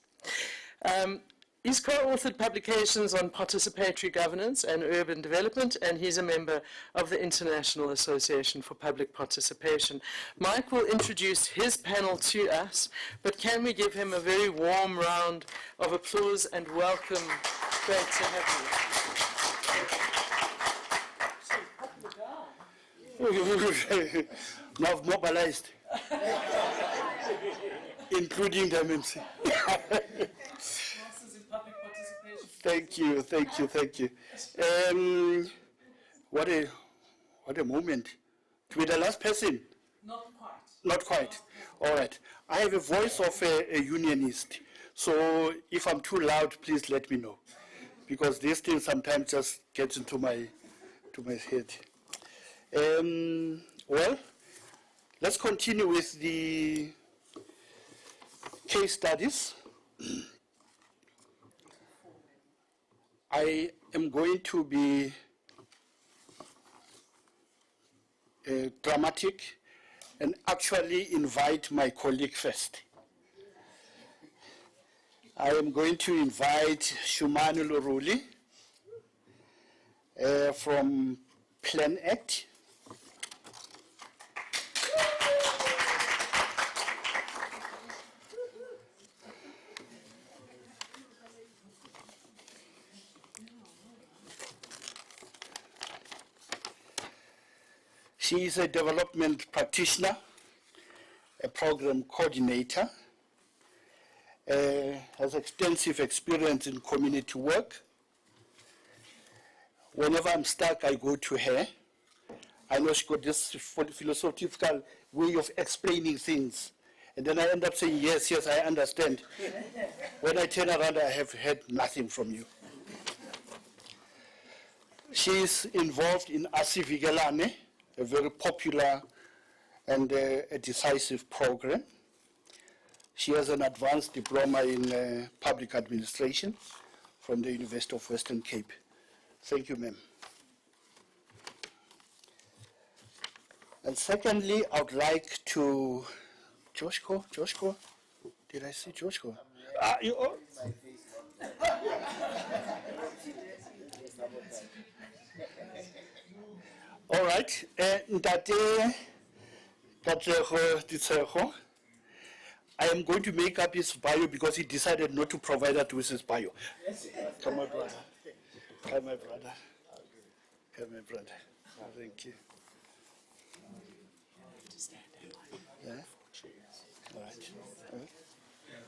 He's co-authored publications on participatory governance and urban development, and he's a member of the International Association for Public Participation. Mike will introduce his panel to us, but can we give him a very warm round of applause and welcome? Great to have
you. Now I've mobilized, including the MMC. Thank you. What a moment. To be the last person?
Not quite.
Not quite. All right. I have a voice of a unionist, so if I'm too loud, please let me know, because this thing sometimes just gets into my head. Well, let's continue with the case studies. I am going to be dramatic and actually invite my colleague first. I am going to invite Shumani Luruli from Planact. She is a development practitioner, a program coordinator, has extensive experience in community work. Whenever I'm stuck, I go to her. I know she's got this philosophical way of explaining things. And then I end up saying, yes, I understand. When I turn around, I have heard nothing from you. She is involved in Asivigelane, a very popular and a decisive program. She has an advanced diploma in public administration from the University of Western Cape. Thank you, ma'am. And secondly, I would like to, Joshko, did I see Joshko? All right, Ntate Katlego, I am going to make up his bio because he decided not to provide that with his bio. Come on, brother. Come, my brother. Come, my brother. Thank you. Yeah? All right.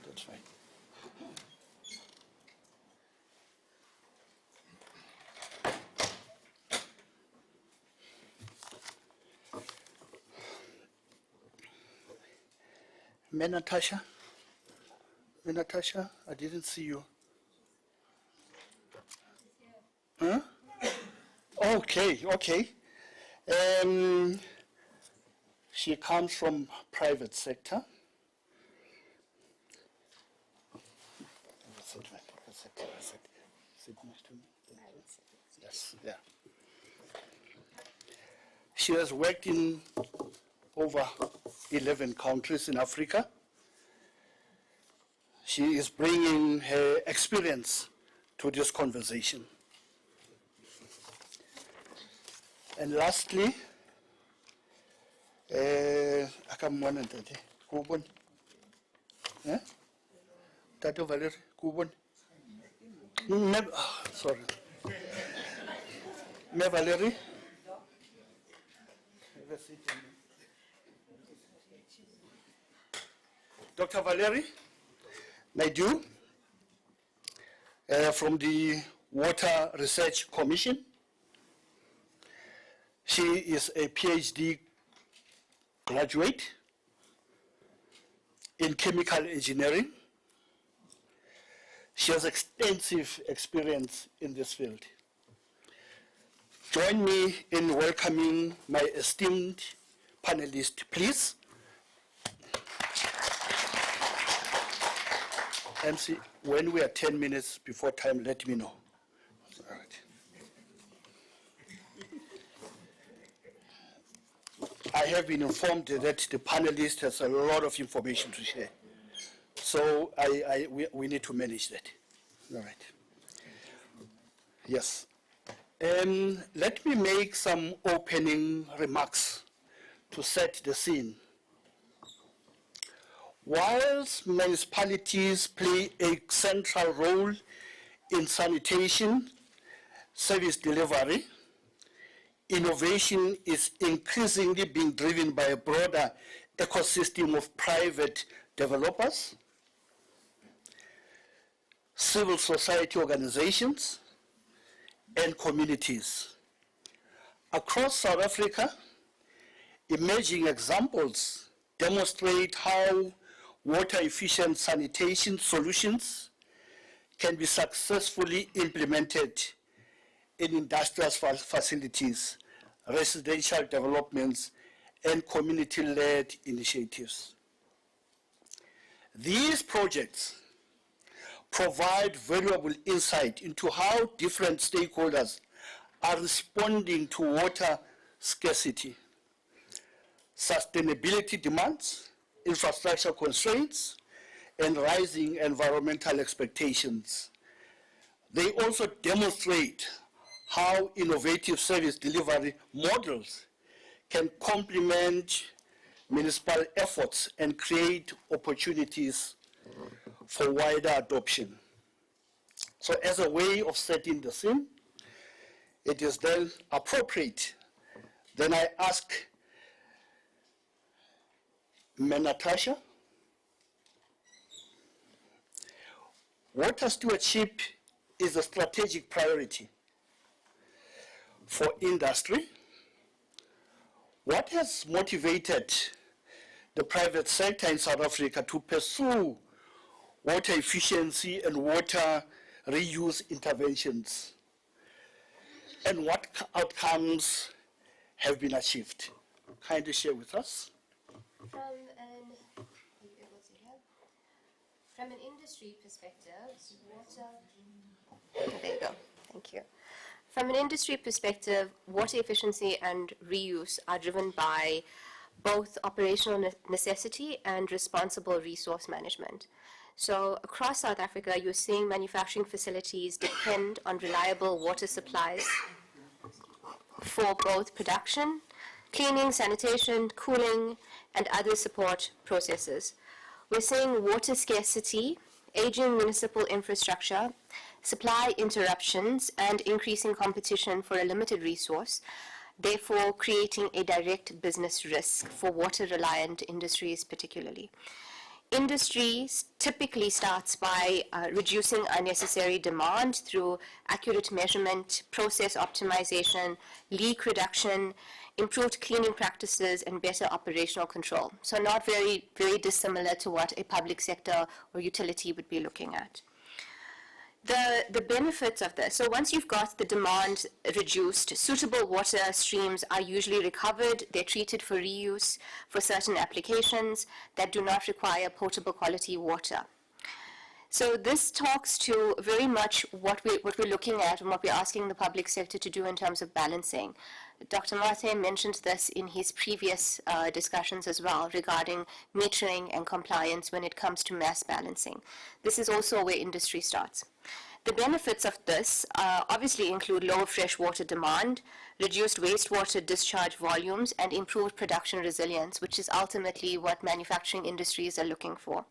That's fine. Natasha, I didn't see you. Huh? Okay. She comes from private sector. Sit next to me. Yes, yeah. She has worked in over 11 countries in Africa. She is bringing her experience to this conversation. And lastly, akamwana Tate, Kubon. Tate Valerie, Kubon. Sorry. Me Valerie. Dr. Valerie Naidu from the Water Research Commission. She is a PhD graduate in chemical engineering. She has extensive experience in this field. Join me in welcoming my esteemed panelists, please. MC, when we are 10 minutes before time, let me know. All right. I have been informed that the panelist has a lot of information to share. So we need to manage that. All right. Yes. Let me make some opening remarks to set the scene. Whilst municipalities play a central role in sanitation service delivery, innovation is increasingly being driven by a broader ecosystem of private developers, civil society organizations, and communities. Across South Africa, emerging examples demonstrate how water-efficient sanitation solutions can be successfully implemented in industrial facilities, residential developments, and community-led initiatives. These projects provide valuable insight into how different stakeholders are responding to water scarcity, sustainability demands, infrastructure constraints, and rising environmental expectations. They also demonstrate how innovative service delivery models can complement municipal efforts and create opportunities for wider adoption. So as a way of setting the scene, it is then appropriate. Then I ask Natasha, water stewardship is a strategic priority for industry. What has motivated the private sector in South Africa to pursue water efficiency and water reuse interventions? And what outcomes have been achieved? Kindly share with us.
From an industry perspective, there you go, thank you. From an industry perspective, water efficiency and reuse are driven by both operational necessity and responsible resource management. So across South Africa, you're seeing manufacturing facilities depend on reliable water supplies for both production, cleaning, sanitation, cooling, and other support processes. We're seeing water scarcity, aging municipal infrastructure, supply interruptions, and increasing competition for a limited resource, therefore creating a direct business risk for water-reliant industries particularly. Industries typically starts by reducing unnecessary demand through accurate measurement, process optimization, leak reduction, improved cleaning practices, and better operational control. So not very, very dissimilar to what a public sector or utility would be looking at. The benefits of this, so once you've got the demand reduced, suitable water streams are usually recovered, they're treated for reuse for certain applications that do not require potable quality water. So this talks to very much what we're looking at and what we're asking the public sector to do in terms of balancing. Dr. Mathe mentioned this in his previous discussions as well regarding metering and compliance when it comes to mass balancing. This is also where industry starts. The benefits of this obviously include lower freshwater demand, reduced wastewater discharge volumes, and improved production resilience, which is ultimately what manufacturing industries are looking for.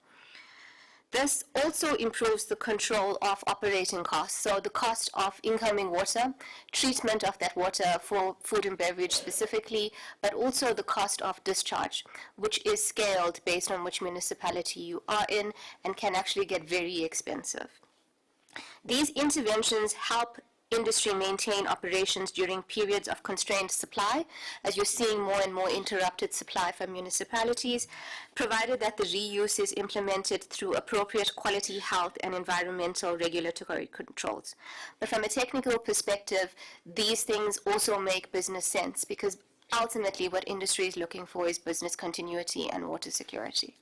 This also improves the control of operating costs, so the cost of incoming water, treatment of that water for food and beverage specifically, but also the cost of discharge, which is scaled based on which municipality you are in and can actually get very expensive. These interventions help industry maintain operations during periods of constrained supply, as you're seeing more and more interrupted supply from municipalities, provided that the reuse is implemented through appropriate quality, health, and environmental regulatory controls. But from a technical perspective, these things also make business sense, because ultimately what industry is looking for is business continuity and water security.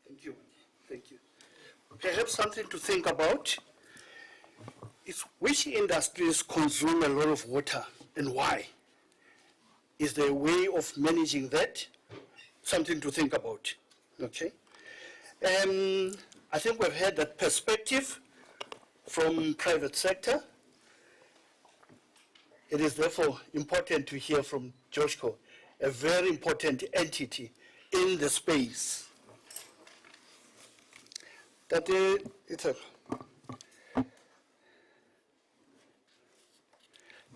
Thank you. Thank you. Perhaps something to think about is which industries consume a lot of water and why? Is there a way of managing that? Something to think about, okay? I think we've had that perspective from private sector. It is therefore important to hear from Joshko, a very important entity in the space.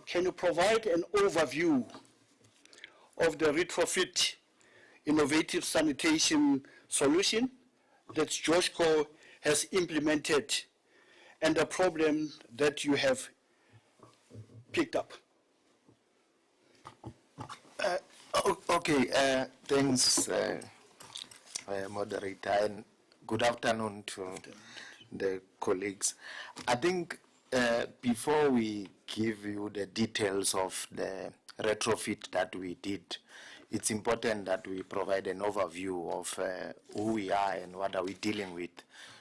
Can you provide an overview of the retrofit innovative sanitation solution that Joshko has implemented and the problem that you have picked up?
Okay, thanks, moderator, and good afternoon to the colleagues. I think before we give you the details of the retrofit that we did, it's important that we provide an overview of who we are and what are we dealing with.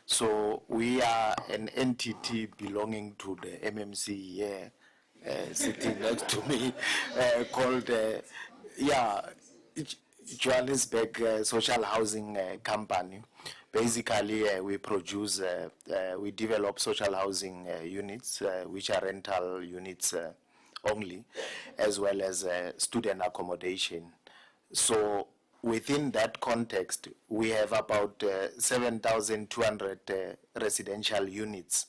So we are an entity belonging to the MMC here, sitting next to me, called Johannesburg Social Housing Company. Basically, we produce, we develop social housing units, which are rental units only, as well as student accommodation. So within that context, we have about 7,200 residential units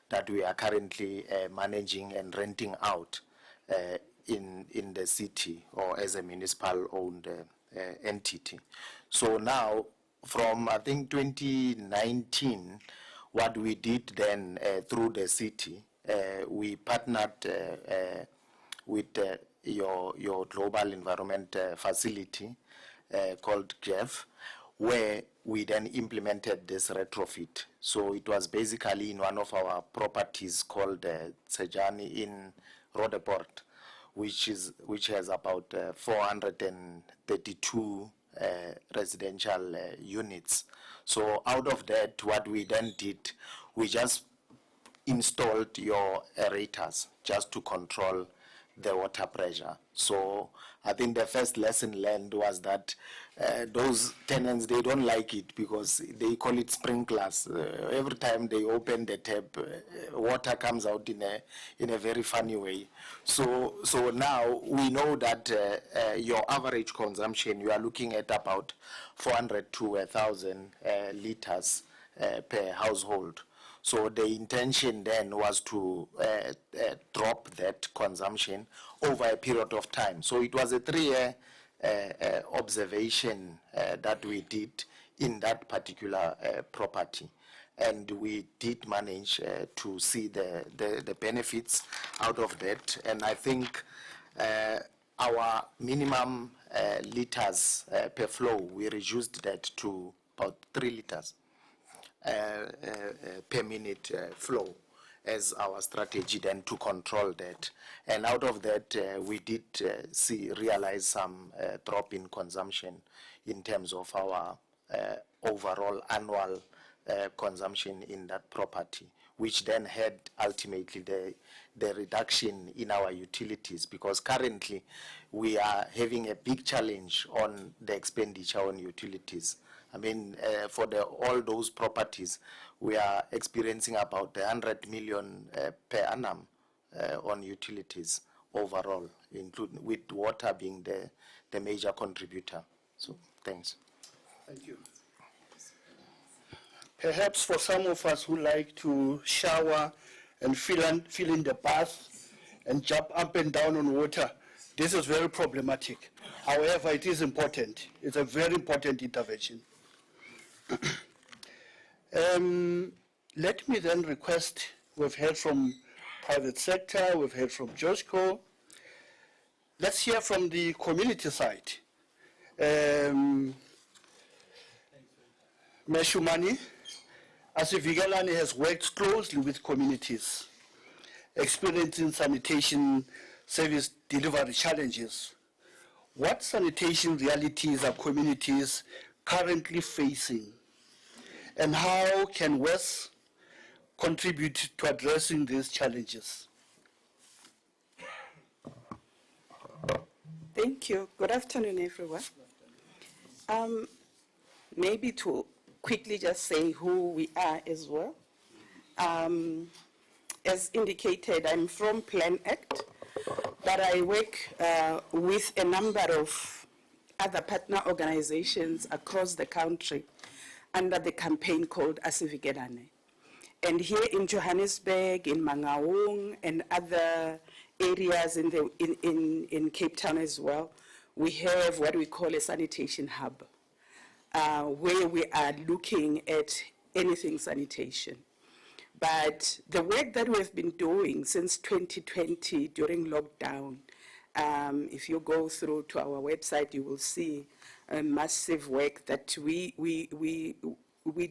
that we are currently managing and renting out in the city or as a municipal-owned entity. So now, from I think 2019, what we did then through the city, we partnered with your global environment facility called GEF, where we then implemented this retrofit. So it was basically in one of our properties called Sejani in Rodeport, which has about 432 residential units. So out of that, what we then did, we just installed your aerators just to control the water pressure. So I think the first lesson learned was that those tenants, they don't like it because they call it sprinklers. Every time they open the tap, water comes out in a very funny way. So now we know that your average consumption, you are looking at about 400 to 1,000 liters per household. So the intention then was to drop that consumption over a period of time. So it was a 3-year observation that we did in that particular property. And we did manage to see the benefits out of that. And I think our minimum liters per flow, we reduced that to about 3 liters. Per minute flow as our strategy then to control that. And out of that, we did realize some drop in consumption in terms of our overall annual consumption in that property, which then had ultimately the reduction in our utilities, because currently we are having a big challenge on the expenditure on utilities. I mean, for all those properties, we are experiencing about 100 million per annum on utilities overall, including with water being the major contributor. So, thanks.
Thank you. Perhaps for some of us who like to shower and fill in the bath and jump up and down on water, this is very problematic. However, it is important. It's a very important intervention. Let me then request, we've heard from private sector, we've heard from Joshko. Let's hear from the community side. Meshumani, Asivigalani has worked closely with communities, experiencing sanitation service delivery challenges. What sanitation realities are communities currently facing? And how can WESS contribute to addressing these challenges?
Thank you. Good afternoon, everyone. Maybe to quickly just say who we are as well. As indicated, I'm from Planact, but I work with a number of other partner organizations across the country under the campaign called Asivigalane. And here in Johannesburg, in Mangaung, and other areas in Cape Town as well, we have what we call a sanitation hub, where we are looking at anything sanitation. But the work that we've been doing since 2020 during lockdown, if you go through to our website, you will see a massive work that we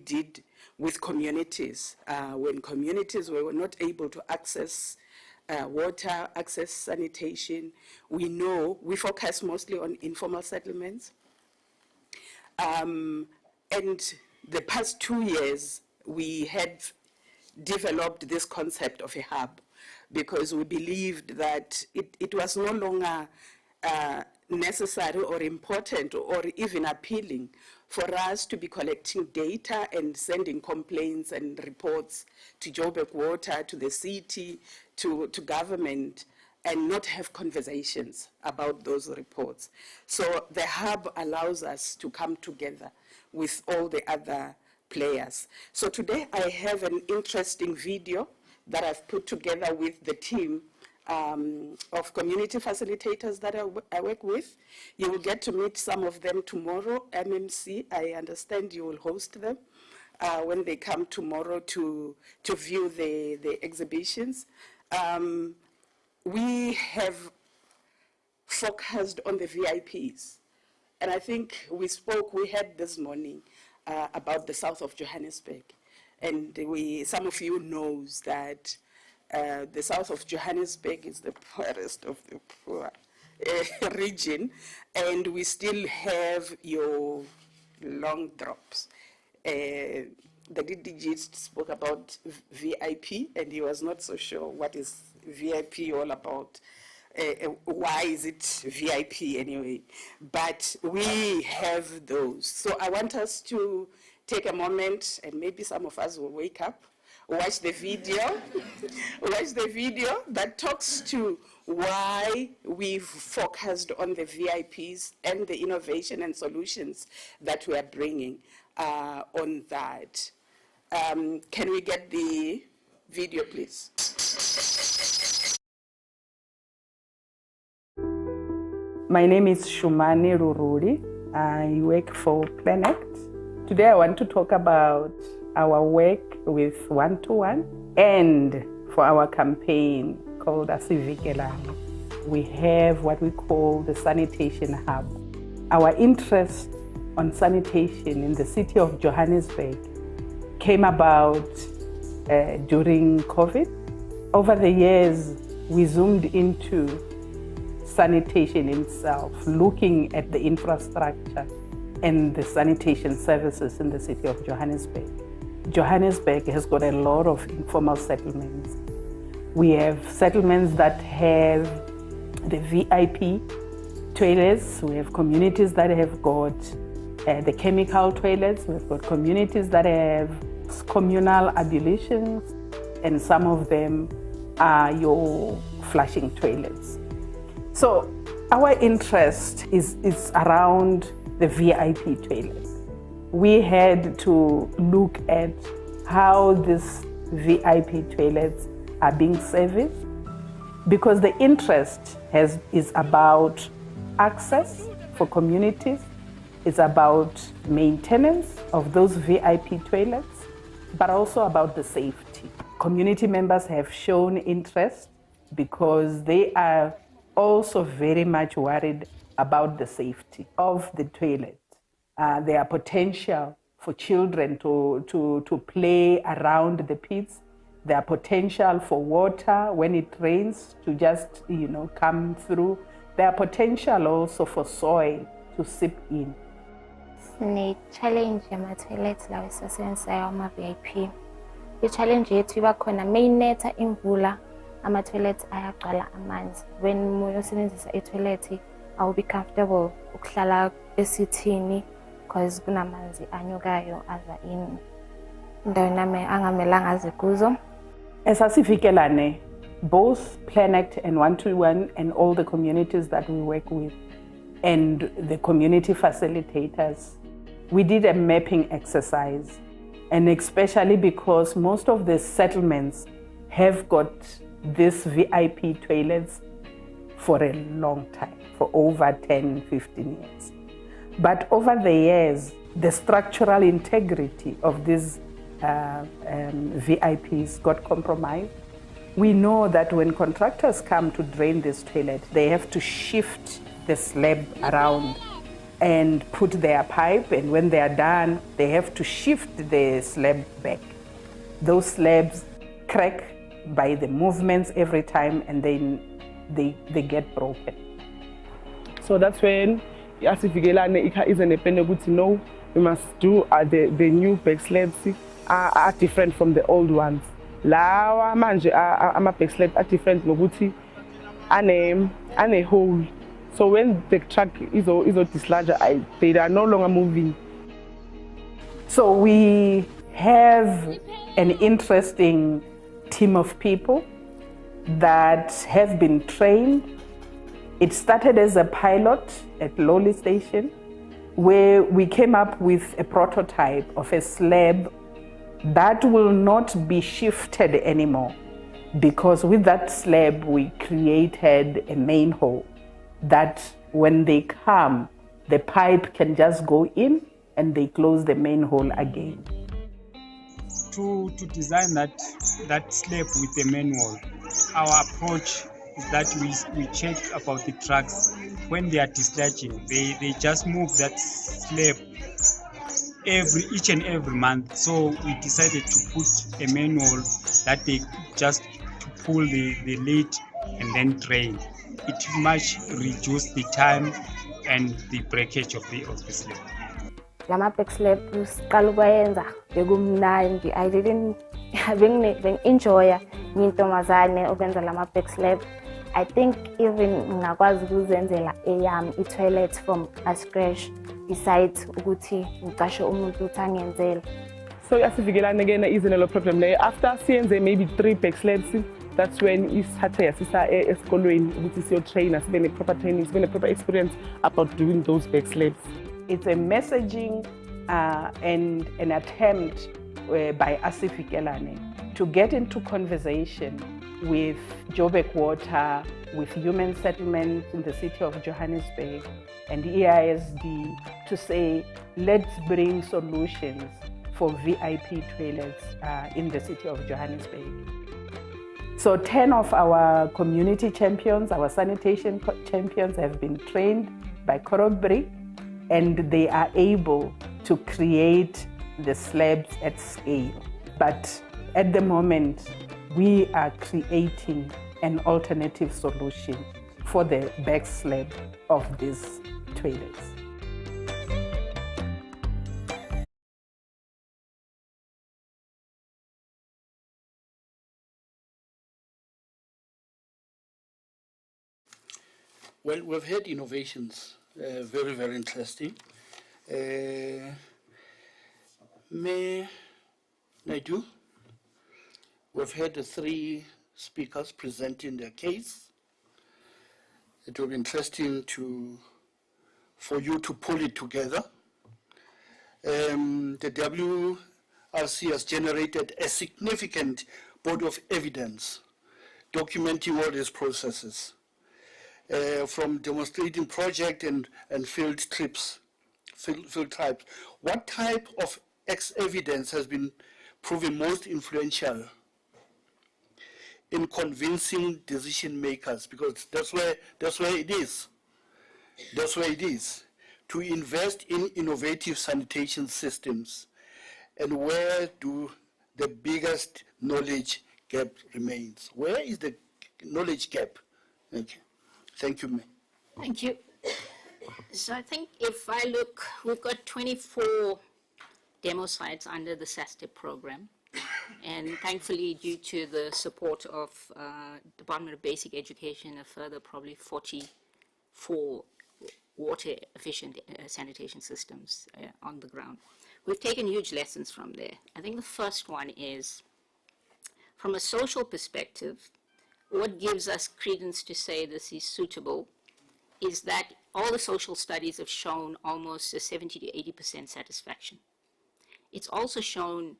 did with communities. When communities were not able to access water, access sanitation, we focus mostly on informal settlements. And the past 2 years, we had developed this concept of a hub because we believed that it was no longer necessary or important or even appealing for us to be collecting data and sending complaints and reports to Joburg Water, to the city, to government, and not have conversations about those reports. So the hub allows us to come together with all the other players. So today I have an interesting video that I've put together with the team of community facilitators that I work with. You will get to meet some of them tomorrow. MMC, I understand you will host them when they come tomorrow to view the exhibitions. We have focused on the VIPs. And I think we had this morning about the south of Johannesburg. And some of you knows that the south of Johannesburg is the poorest of the poor region, and we still have your long drops. The DDG spoke about VIP, and he was not so sure what is VIP all about. Why is it VIP anyway? But we have those. So I want us to take a moment, and maybe some of us will wake up, watch the video, that talks to why we've focused on the VIPs and the innovation and solutions that we are bringing on that. Can we get the video, please? My name is Shumani Rururi. I work for Planact. Today I want to talk about our work with one-to-one and for our campaign called Asivigalane. We have what we call the Sanitation Hub. Our interest on sanitation in the city of Johannesburg came about during COVID. Over the years, we zoomed into sanitation itself, looking at the infrastructure and the sanitation services in the city of Johannesburg. Johannesburg has got a lot of informal settlements. We have settlements that have the VIP toilets. We have communities that have got the chemical toilets. We've got communities that have communal ablutions, and some of them are your flushing toilets. So our interest is around the VIP toilets. We had to look at how these VIP toilets are being serviced, because the interest is about access for communities, it's about maintenance of those VIP toilets, but also about the safety. community members have shown interest because they are also very much worried about the safety of the toilet. There are potential for children to play around the pits. There are potential for water when it rains to just, come through. There are potential also for soil to seep in.
Sine-challenge yama-toilets lawa esiwasebenzisayo ama-VIP. I-challenge yethu iba khona mayinetha imvula, ama-toilets ayagcwala amanzi. When umuntu usebenzisa i-toilet, awubi comfortable ukuhlala esithini because kunamanzi anyukayo aza in endaweni angamelanga aze kuzo.
Esasivikelane, both Planact and 121 and all the communities that we work with and the community facilitators, we did a mapping exercise, and especially because most of the settlements have got these VIP toilets for a long time, for over 10, 15 years. But over the years, the structural integrity of these VIPs got compromised. We know that when contractors come to drain this toilet, they have to shift the slab around and put their pipe, and when they are done, they have to shift the slab back. Those slabs crack by the movements every time, and then they get broken.
So that's when Asivigelane is an independent, no, we must do the new back slabs are different from the old ones. Lawa manje ama back slabs are different nokuthi ane hole. So when the truck is dislodged, they are no longer moving.
So we have an interesting team of people that have been trained. It started as a pilot at Lowly Station, where we came up with a prototype of a slab that will not be shifted anymore, because with that slab we created a main hole that when they come, the pipe can just go in and they close the main hole again.
To design that slab with the manual, our approach is that we check about the trucks when they are dislodging. They just move that slab each and every month. So we decided to put a manual that they just to pull the lid and then drain. It much reduced the time and the breakage of the slab.
Lama back slab usiqala ukwenza bekumnandi. I didn't enjoy ngintomazane ukwenza lama back slab. I think even ngakwazi ukuzenzela eyami i-toilet from scratch besides ukuthi ngicashe umuntu uthi angenzele.
So Asivigelane again is a problem there. After siyenze maybe 3 back slabs, that's when isithathe yasisa esikolweni ukuthi siyo train, sibe proper training, sibe proper experience about doing those back slabs.
It's a messaging and an attempt by Asivigelane to get into conversation with Joburg Water, with Human Settlement in the city of Johannesburg, and EISD to say, let's bring solutions for VIP toilets in the city of Johannesburg. So 10 of our community champions, our sanitation champions, have been trained by Corobri, and they are able to create the slabs at scale. But at the moment, we are creating an alternative solution for the back slab of these toilets.
Well, we've had innovations, very, very interesting. May Naidu, we've had 3 speakers presenting their case. It will be interesting for you to pull it together. The WRC has generated a significant body of evidence documenting all these processes. From demonstrating project and field trips, field types. What type of evidence has been proven most influential in convincing decision makers, because that's where it is. That's where it is. To invest in innovative sanitation systems, and where do the biggest knowledge gap remains? Where is the knowledge gap? Thank you. Thank you, ma'am.
Thank you. So I think if I look, we've got 24 demo sites under the SASTEP program. And thankfully, due to the support of Department of Basic Education, a further probably 44 water efficient sanitation systems on the ground. We've taken huge lessons from there. I think the first one is, from a social perspective, what gives us credence to say this is suitable is that all the social studies have shown almost a 70 to 80% satisfaction. It's also shown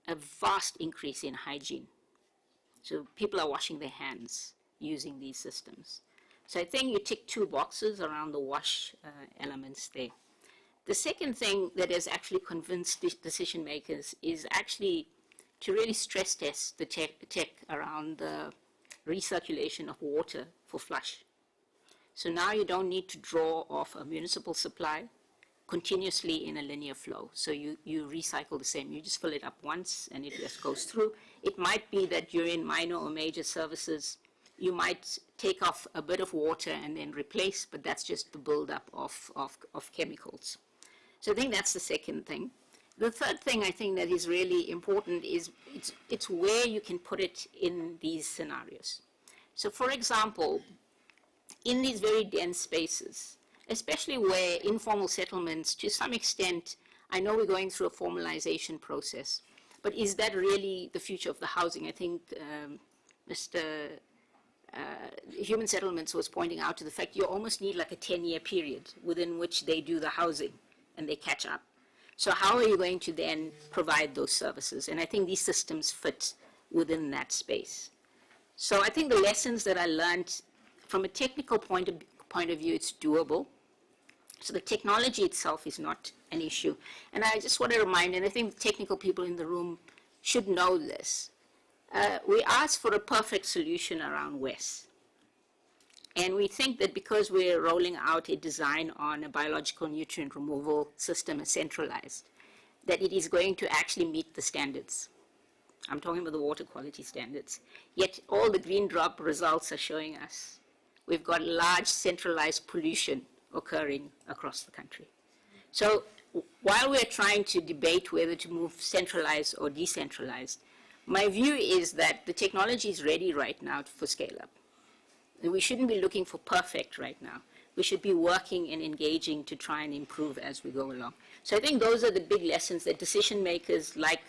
a vast increase in hygiene. So people are washing their hands using these systems. So I think you tick two boxes around the wash elements there. The second thing that has actually convinced decision makers is actually to really stress test the tech around the recirculation of water for flush. So now you don't need to draw off a municipal supply continuously in a linear flow. So you recycle the same. You just fill it up once and it just goes through. It might be that during minor or major services, you might take off a bit of water and then replace, but that's just the buildup of chemicals. So I think that's the second thing. The third thing I think that is really important is it's where you can put it in these scenarios. So for example, in these very dense spaces, especially where informal settlements, to some extent, I know we're going through a formalization process, but is that really the future of the housing? I think Mr. Human Settlements was pointing out to the fact you almost need like a 10-year period within which they do the housing and they catch up. So how are you going to then provide those services? And I think these systems fit within that space. So I think the lessons that I learned from a technical point of view, it's doable. So the technology itself is not an issue. And I just want to remind, and I think the technical people in the room should know this, we asked for a perfect solution around WESS. And we think that because we're rolling out a design on a biological nutrient removal system, a centralized, that it is going to actually meet the standards. I'm talking about the water quality standards. Yet all the green drop results are showing us we've got large centralized pollution occurring across the country. So while we're trying to debate whether to move centralized or decentralized, my view is that the technology is ready right now for scale up. And we shouldn't be looking for perfect right now. We should be working and engaging to try and improve as we go along. So I think those are the big lessons that decision makers like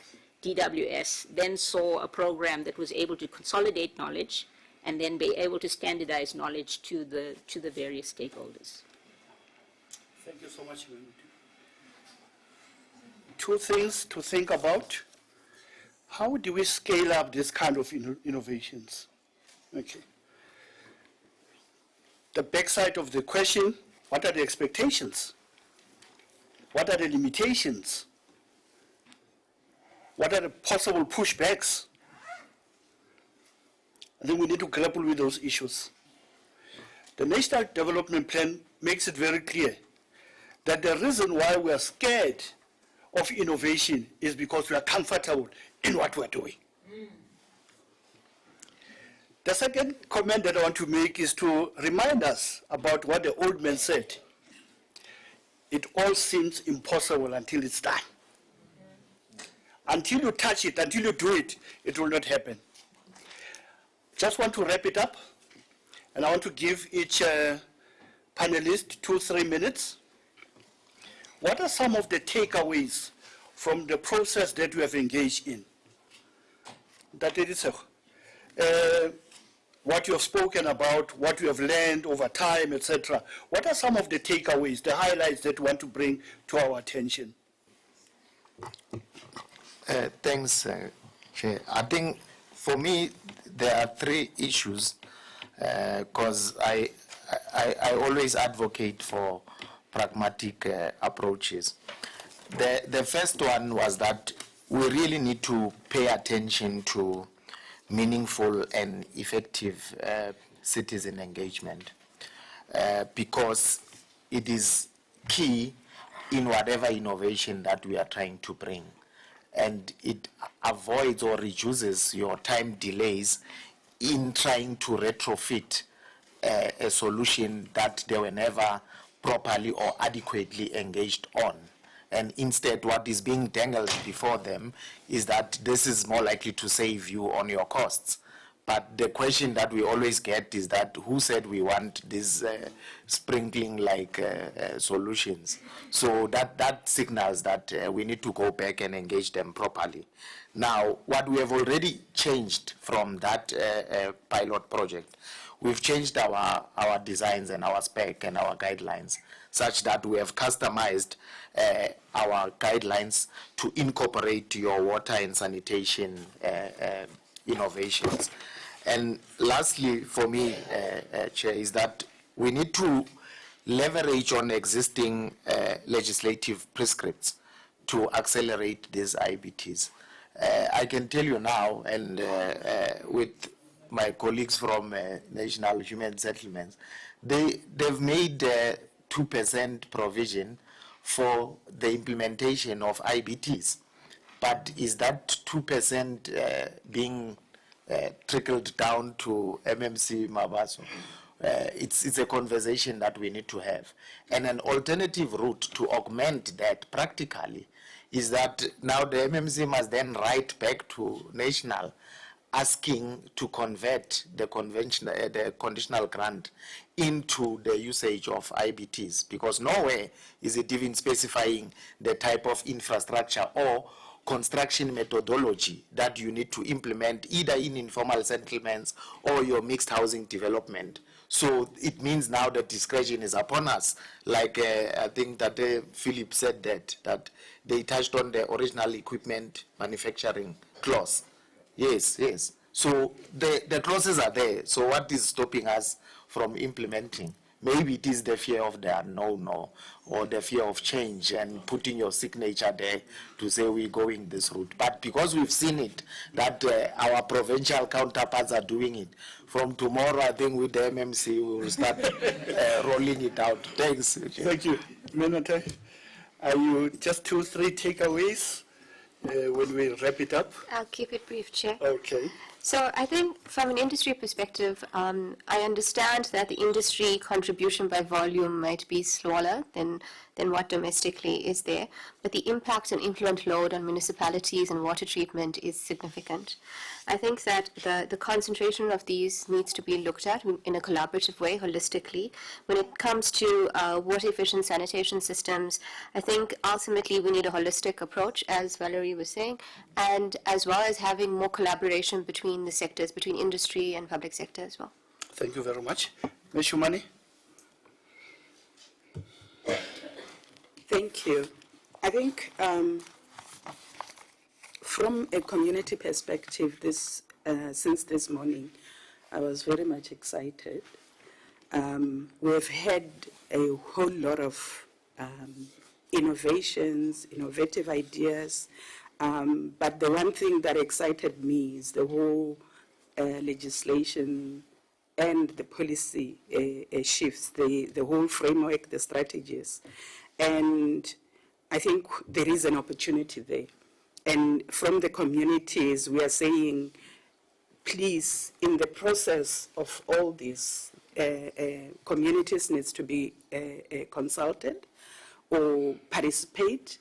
DWS then saw a program that was able to consolidate knowledge and then be able to standardize knowledge to the various stakeholders.
Thank you so much. Two things to think about. How do we scale up this kind of innovations? Okay. The backside of the question, what are the expectations? What are the limitations? What are the possible pushbacks? I think we need to grapple with those issues. The National Development Plan makes it very clear that the reason why we are scared of innovation is because we are comfortable in what we're doing. The second comment that I want to make is to remind us about what the old man said. It all seems impossible until it's done. Until you touch it, until you do it, it will not happen. Just want to wrap it up, and I want to give each panelist 2-3 minutes. What are some of the takeaways from the process that we have engaged in? That it is what you have spoken about, what you have learned over time, etc. What are some of the takeaways, the highlights that you want to bring to our attention?
Thanks, Chair. I think for me there are 3 issues because I always advocate for pragmatic approaches. The first one was that we really need to pay attention to meaningful and effective citizen engagement, because it is key in whatever innovation that we are trying to bring. And it avoids or reduces your time delays in trying to retrofit a solution that they were never properly or adequately engaged on. And instead, what is being dangled before them is that this is more likely to save you on your costs. But the question that we always get is that who said we want these sprinkling-like solutions? So that signals that we need to go back and engage them properly. Now, what we have already changed from that pilot project, we've changed our designs and our spec and our guidelines such that we have customized our guidelines to incorporate your water and sanitation innovations. And lastly, for me, Chair, is that we need to leverage on existing legislative prescripts to accelerate these IBTs. I can tell you now, and with my colleagues from National Human Settlements, they've made 2% provision for the implementation of IBTs. But is that 2% being trickled down to MMC Mabaso? It's a conversation that we need to have. And an alternative route to augment that practically is that now the MMC must then write back to National asking to convert the conditional grant into the usage of IBTs, because nowhere is it even specifying the type of infrastructure or construction methodology that you need to implement either in informal settlements or your mixed housing development. So it means now that discretion is upon us. Like I think that Philip said that they touched on the original equipment manufacturing clause. Yes, yes. So the clauses are there. So what is stopping us from implementing? Maybe it is the fear of the unknown or the fear of change and putting your signature there to say we're going this route. But because we've seen it, that our provincial counterparts are doing it, from tomorrow, I think with the MMC, we will start rolling it out. Thanks.
Thank you. Menate, are you just 2-3 takeaways when we wrap it up?
I'll keep it brief, Chair.
Okay.
So I think from an industry perspective, I understand that the industry contribution by volume might be smaller than what domestically is there, but the impact and influent load on municipalities and water treatment is significant. I think that the concentration of these needs to be looked at in a collaborative way, holistically. When it comes to water efficient sanitation systems, I think ultimately we need a holistic approach, as Valerie was saying, and as well as having more collaboration between the sectors, between industry and public sector as well.
Thank you very much. Ms. Shumani?
Thank you. I think from a community perspective, since this morning, I was very much excited. We've had a whole lot of innovations, innovative ideas, but the one thing that excited me is the whole legislation and the policy shifts, the whole framework, the strategies. And I think there is an opportunity there. And from the communities, we are saying, please, in the process of all this, communities needs to be consulted or participate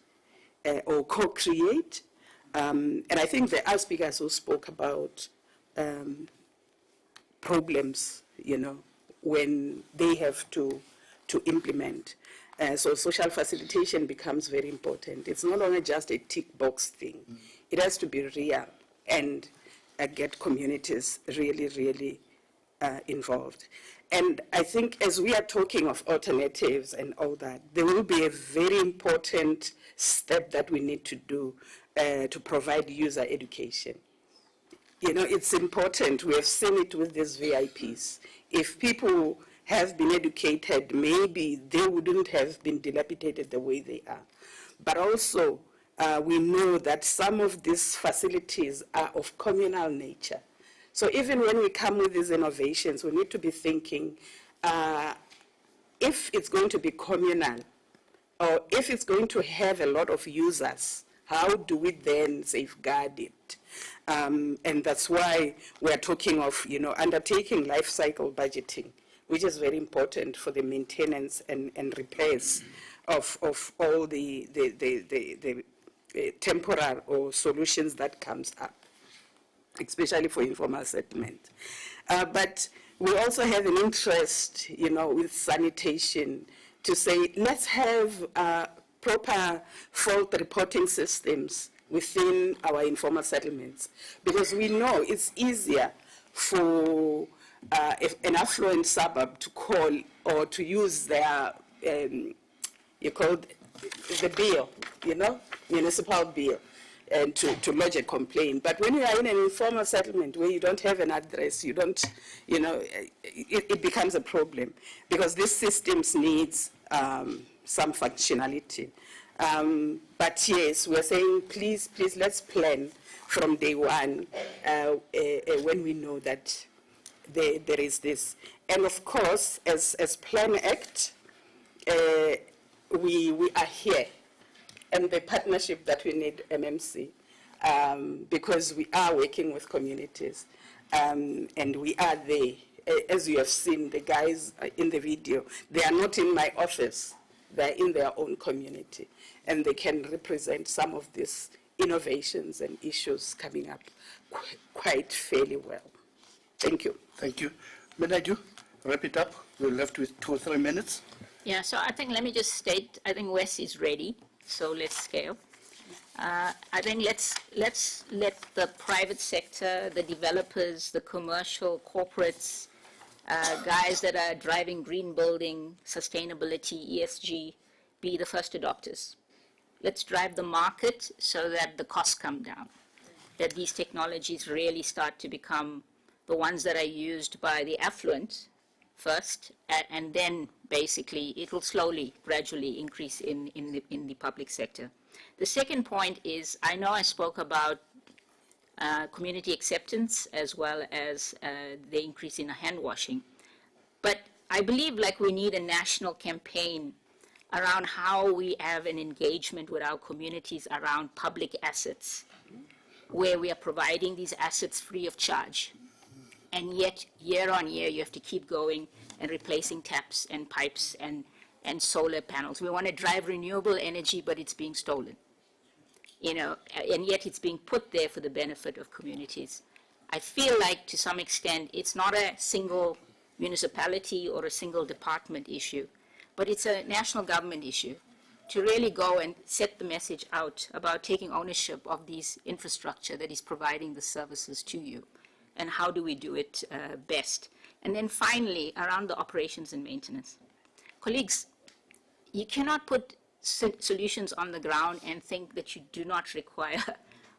or co-create. And I think the other speakers who spoke about problems, when they have to implement. So social facilitation becomes very important. It's not only just a tick box thing. It has to be real and get communities really, really involved. And I think as we are talking of alternatives and all that, there will be a very important step that we need to do to provide user education. It's important. We have seen it with these VIPs. If people have been educated, maybe they wouldn't have been dilapidated the way they are. But also, we know that some of these facilities are of communal nature. So even when we come with these innovations, we need to be thinking, if it's going to be communal, or if it's going to have a lot of users, how do we then safeguard it? And that's why we're talking of, undertaking life cycle budgeting, which is very important for the maintenance and repairs of all the temporal or solutions that comes up, especially for informal settlement. But we also have an interest, with sanitation to say, let's have proper fault reporting systems within our informal settlements, because we know it's easier for an affluent suburb to call or to use their, you call the bill, municipal bill, and to lodge a complaint. But when you are in an informal settlement where you don't have an address, you don't, it becomes a problem, because these systems needs some functionality. But yes, we're saying, please, let's plan from day one when we know that there is this. And of course, as Planact, we are here, and the partnership that we need, MMC, because we are working with communities, and we are there. As you have seen, the guys in the video, they are not in my office, they're in their own community, and they can represent some of these innovations and issues coming up quite fairly well. Thank you.
Thank you. Menadu, wrap it up. We're left with 2 or 3 minutes.
Yeah, so I think, let me just state, I think WESS is ready, so let's scale. I think let's let the private sector, the developers, the commercial corporates, guys that are driving green building, sustainability, ESG, be the first adopters. Let's drive the market so that the costs come down, that these technologies really start to become the ones that are used by the affluent first, and then basically it will slowly, gradually increase in the public sector. The second point is, I know I spoke about community acceptance as well as the increase in hand washing, but I believe we need a national campaign around how we have an engagement with our communities around public assets, where we are providing these assets free of charge. And yet, year on year, you have to keep going and replacing taps and pipes and solar panels. We want to drive renewable energy, but it's being stolen. And yet it's being put there for the benefit of communities. I feel like, to some extent, it's not a single municipality or a single department issue, but it's a national government issue to really go and set the message out about taking ownership of these infrastructure that is providing the services to you. And how do we do it best? And then finally, around the operations and maintenance. Colleagues, you cannot put solutions on the ground and think that you do not require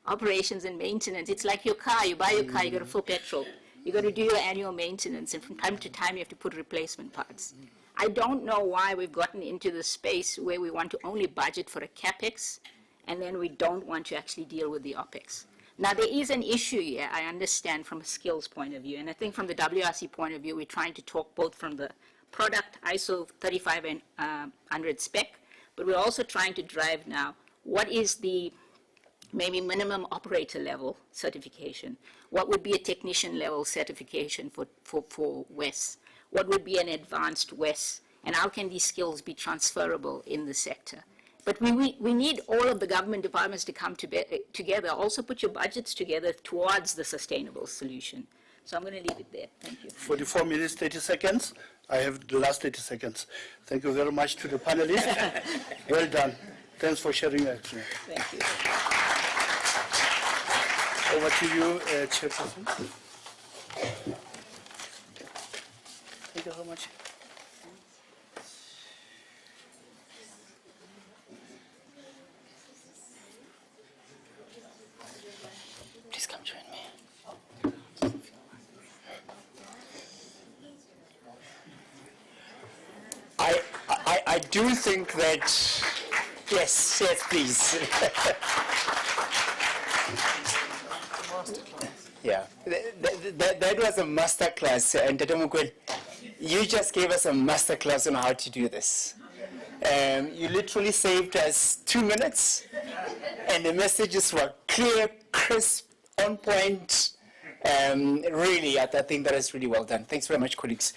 operations and maintenance. It's like your car. You buy your car, you got to fill petrol. You got to do your annual maintenance, and from time to time you have to put replacement parts. I don't know why we've gotten into the space where we want to only budget for a capex, and then we don't want to actually deal with the opex. Now, there is an issue here, I understand, from a skills point of view. And I think from the WRC point of view, we're trying to talk both from the product ISO 3500 spec, but we're also trying to drive now what is the maybe minimum operator level certification? What would be a technician level certification for WESS? What would be an advanced WESS? And how can these skills be transferable in the sector? But we need all of the government departments to come together. Also put your budgets together towards the sustainable solution. So I'm going to leave it there. Thank you.
44 minutes, 30 seconds. I have the last 30 seconds. Thank you very much to the panelists. Well done. Thanks for sharing your experience.
Thank you.
Over to you, Chairperson. Thank you very much.
Please come join me.
I do think that, yes, please. Yeah, that was a masterclass, and Tatamukwe, you just gave us a masterclass on how to do this. You literally saved us 2 minutes, and the messages were clear, crisp, on point. Really, I think that is really well done. Thanks very much, colleagues.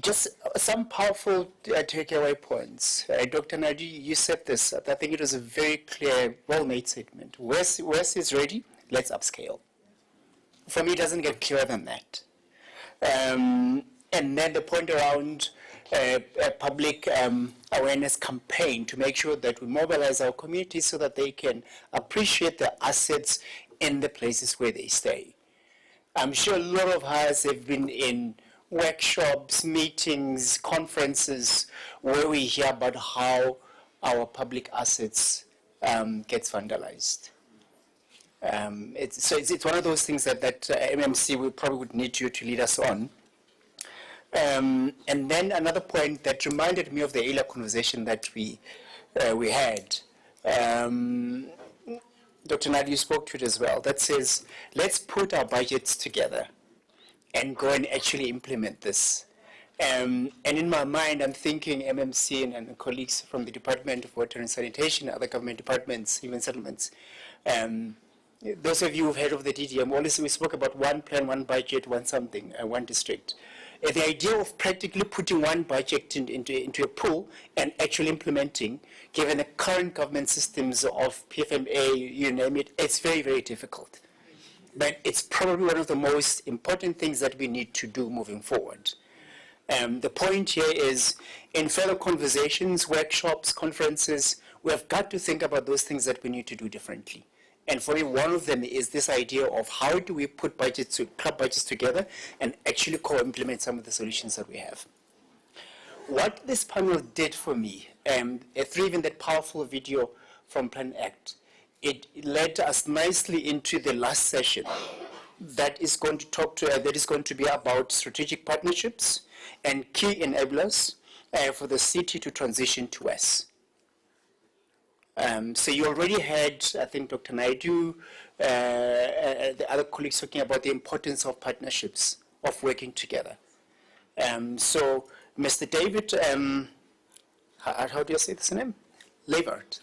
Just some powerful takeaway points. Dr. Nadi, you said this. I think it was a very clear, well-made statement. WESS is ready. Let's upscale. For me, it doesn't get clearer than that. And then the point around a public awareness campaign to make sure that we mobilize our communities so that they can appreciate the assets in the places where they stay. I'm sure a lot of us have been in workshops, meetings, conferences, where we hear about how our public assets gets vandalized. It's one of those things that MMC we probably would need you to lead us on. And then another point that reminded me of the earlier conversation that we had. Dr. Nadi, you spoke to it as well. That says, let's put our budgets together and go and actually implement this. And in my mind, I'm thinking MMC and colleagues from the Department of Water and Sanitation, other government departments, even settlements. Those of you who've heard of the DDM, we spoke about one plan, one budget, one something, one district. The idea of practically putting one budget into a pool and actually implementing, given the current government systems of PFMA, you name it, it's very, very difficult. But it's probably one of the most important things that we need to do moving forward. The point here is, in further conversations, workshops, conferences, we have got to think about those things that we need to do differently. And for me, one of them is this idea of how do we put club budgets together and actually co-implement some of the solutions that we have. What this panel did for me, through even that powerful video from Planact, it led us nicely into the last session that is going to be about strategic partnerships and key enablers for the city to transition to WESS. So you already had, I think, Dr. Naidu, the other colleagues talking about the importance of partnerships, of working together. So Mr. David, how do you say this name? Levert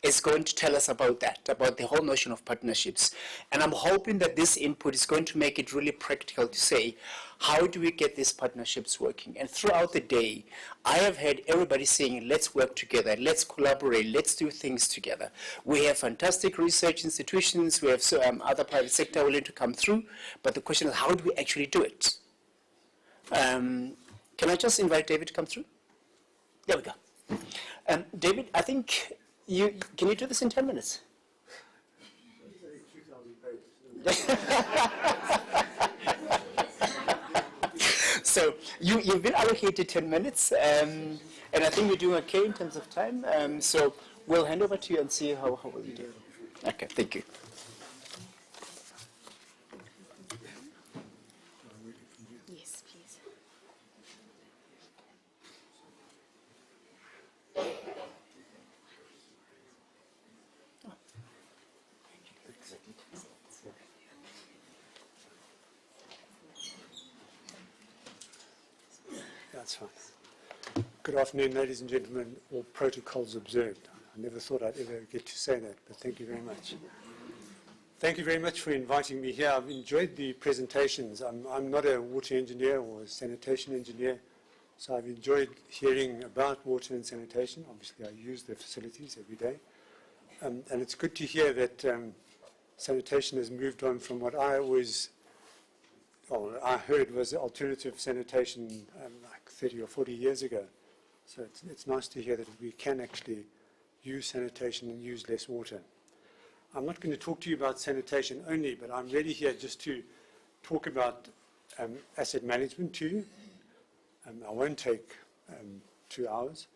is going to tell us about that, about the whole notion of partnerships. And I'm hoping that this input is going to make it really practical to say, how do we get these partnerships working? And throughout the day, I have heard everybody saying, let's work together, let's collaborate, let's do things together. We have fantastic research institutions, we have other private sector willing to come through, but the question is, how do we actually do it? Can I just invite David to come through? There we go. David, I think, can you do this in 10 minutes? So you've been allocated 10 minutes, and I think we're doing okay in terms of time. So we'll hand over to you and see how well you do. Okay, thank you.
Yes, please.
That's fine. Good afternoon, ladies and gentlemen, all protocols observed. I never thought I'd ever get to say that, but thank you very much. Thank you very much for inviting me here. I've enjoyed the presentations. I'm not a water engineer or a sanitation engineer, so I've enjoyed hearing about water and sanitation. Obviously, I use the facilities every day. And it's good to hear that sanitation has moved on from what I heard was alternative sanitation like 30 or 40 years ago. So it's nice to hear that we can actually use sanitation and use less water. I'm not going to talk to you about sanitation only, but I'm really here just to talk about asset management to you. I won't take 2 hours,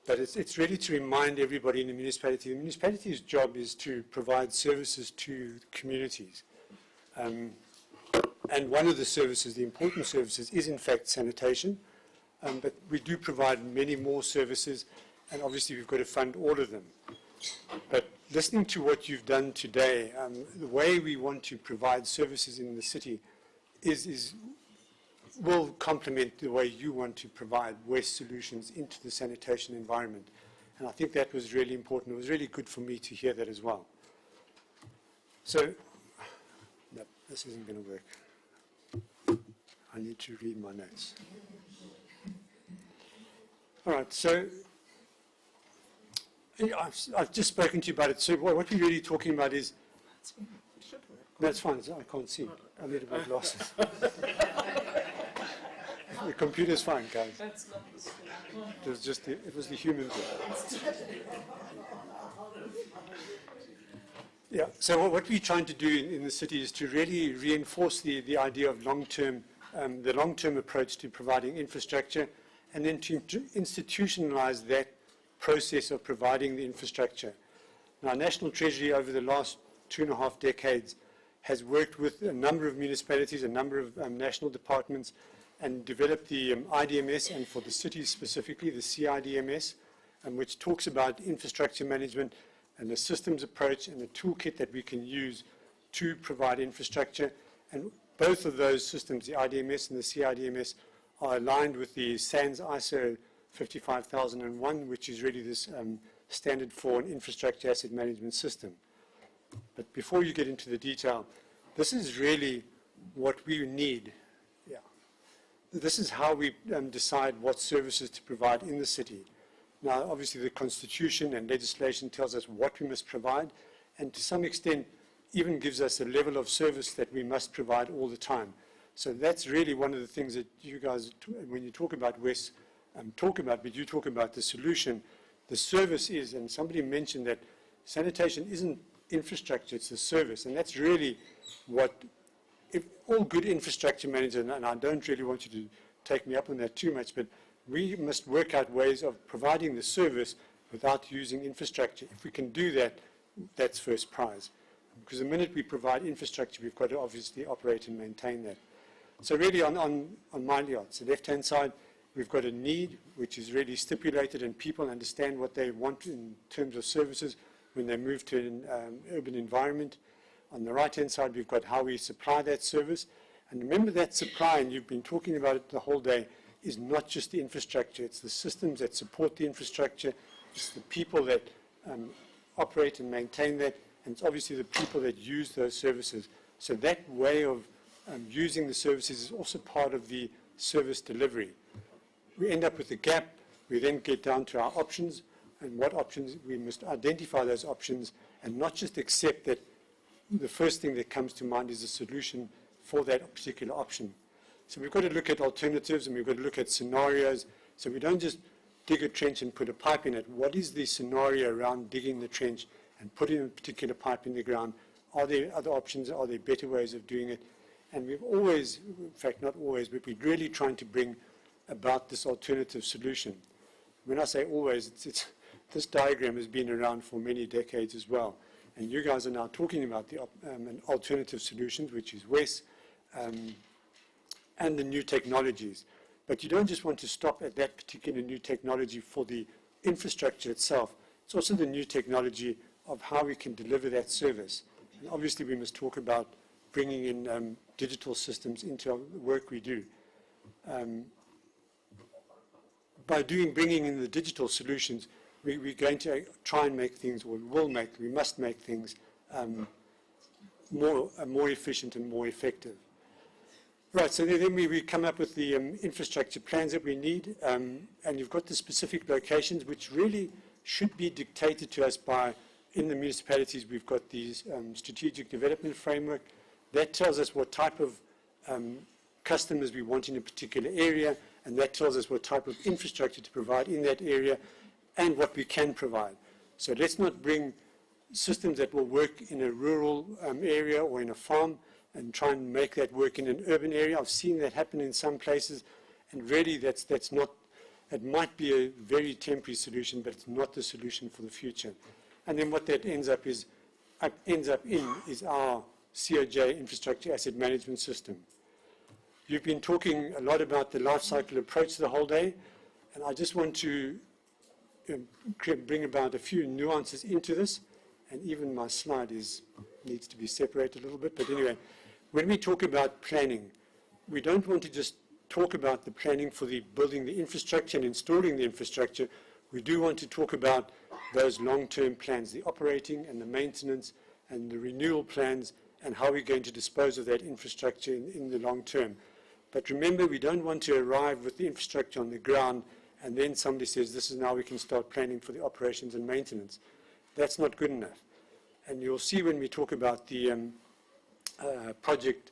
but it's really to remind everybody in the municipality. The municipality's job is to provide services to communities. And one of the services, the important services, is in fact sanitation. But we do provide many more services, and obviously we've got to fund all of them. But listening to what you've done today, the way we want to provide services in the city will complement the way you want to provide WESS solutions into the sanitation environment. And I think that was really important. It was really good for me to hear that as well. So, no, this isn't going to work. I need to read my notes. All right, so I've just spoken to you about it. So what we're really talking about is, that's fine, I can't see. I need my glasses. The computer's fine, guys. It was just it was the human bit. Yeah, so what we're trying to do in the city is to really reinforce the idea of the long-term approach to providing infrastructure, and then to institutionalize that process of providing the infrastructure. Now, National Treasury over the last 2.5 decades has worked with a number of municipalities, a number of national departments, and developed the IDMS, and for the cities specifically, the CIDMS, which talks about infrastructure management and the systems approach and the toolkit that we can use to provide infrastructure. And both of those systems, the IDMS and the CIDMS, are aligned with the SANS ISO 55001, which is really this standard for an infrastructure asset management system. But before you get into the detail, this is really what we need. Yeah. This is how we decide what services to provide in the city. Now, obviously, the Constitution and legislation tells us what we must provide, and to some extent even gives us a level of service that we must provide all the time. So that's really one of the things that you guys, when you talk about WESS, but you talk about the solution. The service is, and somebody mentioned that sanitation isn't infrastructure, it's a service. And that's really what, if all good infrastructure managers, and I don't really want you to take me up on that too much, but we must work out ways of providing the service without using infrastructure. If we can do that, that's first prize. Because the minute we provide infrastructure, we've got to obviously operate and maintain that. So really on my yards, the left-hand side, we've got a need which is really stipulated, and people understand what they want in terms of services when they move to an urban environment. On the right-hand side, we've got how we supply that service. And remember that supply, and you've been talking about it the whole day, is not just the infrastructure. It's the systems that support the infrastructure. It's the people that operate and maintain that. And it's obviously the people that use those services. So that way of using the services is also part of the service delivery. We end up with a gap. We then get down to our options, and what options, we must identify those options and not just accept that the first thing that comes to mind is a solution for that particular option. So we've got to look at alternatives, and we've got to look at scenarios. So we don't just dig a trench and put a pipe in it. What is the scenario around digging the trench and putting a particular pipe in the ground? Are there other options? Are there better ways of doing it? And we've always, in fact not always, but we're really trying to bring about this alternative solution. When I say always, this diagram has been around for many decades as well. And you guys are now talking about the alternative solutions, which is WESS, and the new technologies. But you don't just want to stop at that particular new technology for the infrastructure itself. It's also the new technology of how we can deliver that service. And obviously, we must talk about bringing in digital systems into the work we do. By bringing in the digital solutions, we're going to try and make things, or we must make things more efficient and more effective. Right, so then we come up with the infrastructure plans that we need, and you've got the specific locations which really should be dictated to us in the municipalities. We've got these strategic development framework that tells us what type of customers we want in a particular area, and that tells us what type of infrastructure to provide in that area and what we can provide. So let's not bring systems that will work in a rural area or in a farm and try and make that work in an urban area. I've seen that happen in some places, and really that's not, it might be a very temporary solution, but it's not the solution for the future. And then what that ends up in is our COJ infrastructure asset management system. You've been talking a lot about the life cycle approach the whole day, and I just want to bring about a few nuances into this. and even my slide needs to be separated a little bit. But anyway, when we talk about planning, we don't want to just talk about the planning for the building the infrastructure and installing the infrastructure. We do want to talk about those long-term plans, the operating and the maintenance and the renewal plans, and how we're going to dispose of that infrastructure in the long term. But remember, we don't want to arrive with the infrastructure on the ground and then somebody says, this is now we can start planning for the operations and maintenance. That's not good enough. And you'll see when we talk about the project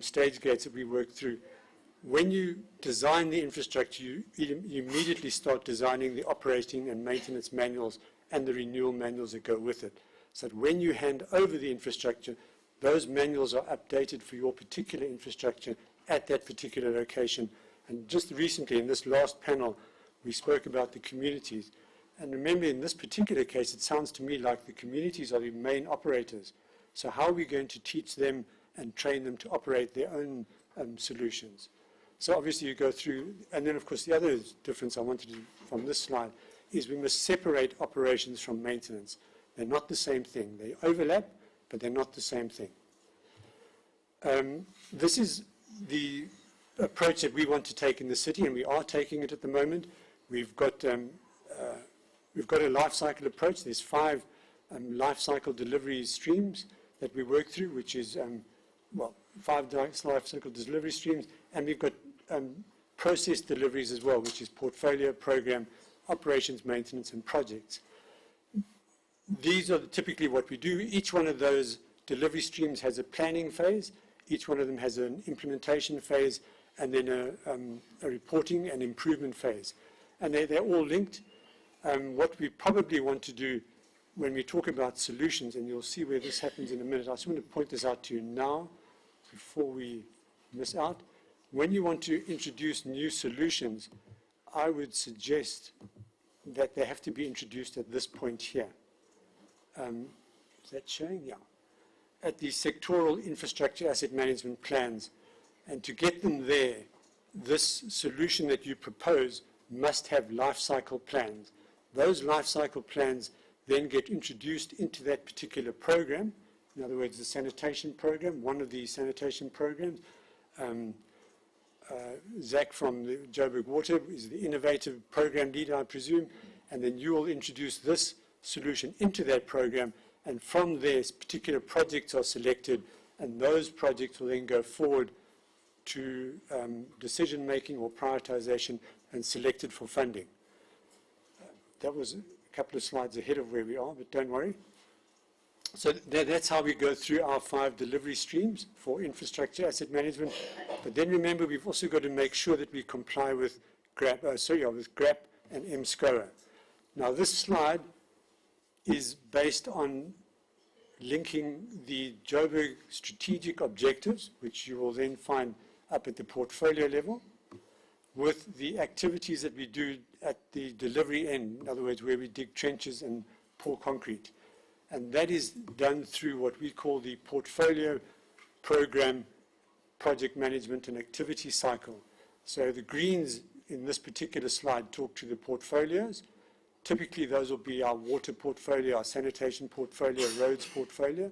stage gates that we work through, when you design the infrastructure, you immediately start designing the operating and maintenance manuals and the renewal manuals that go with it. So that when you hand over the infrastructure, those manuals are updated for your particular infrastructure at that particular location. And just recently, in this last panel, we spoke about the communities. And remember, in this particular case, it sounds to me like the communities are the main operators. So how are we going to teach them and train them to operate their own solutions? So obviously you go through, and then of course the other difference I wanted to do from this slide is we must separate operations from maintenance. They're not the same thing. They overlap, but they're not the same thing. This is the approach that we want to take in the city, and we are taking it at the moment. We've got a life cycle approach. There's 5 life cycle delivery streams that we work through, which is 5 life cycle delivery streams, and we've got process deliveries as well, which is portfolio, program, operations, maintenance, and projects. These are typically what we do. Each one of those delivery streams has a planning phase. Each one of them has an implementation phase, and then a reporting and improvement phase. And they're all linked. What we probably want to do when we talk about solutions, and you'll see where this happens in a minute, I just want to point this out to you now before we miss out. When you want to introduce new solutions, I would suggest that they have to be introduced at this point here. Is that showing? Yeah. At the sectoral infrastructure asset management plans. And to get them there, this solution that you propose must have life cycle plans. Those life cycle plans then get introduced into that particular program. In other words, the sanitation program, one of the sanitation programs. Zach from the Joburg Water is the innovative program leader, I presume, and then you will introduce this solution into that program, and from there, particular projects are selected, and those projects will then go forward to decision-making or prioritization and selected for funding. That was a couple of slides ahead of where we are, but don't worry. So that's how we go through our 5 delivery streams for infrastructure asset management. But then remember, we've also got to make sure that we comply with GRAP, with GRAP and MSCOA. Now, this slide is based on linking the Joburg strategic objectives, which you will then find up at the portfolio level, with the activities that we do at the delivery end, in other words, where we dig trenches and pour concrete. And that is done through what we call the portfolio, program, project management, and activity cycle. So the greens in this particular slide talk to the portfolios. Typically, those will be our water portfolio, our sanitation portfolio, roads portfolio.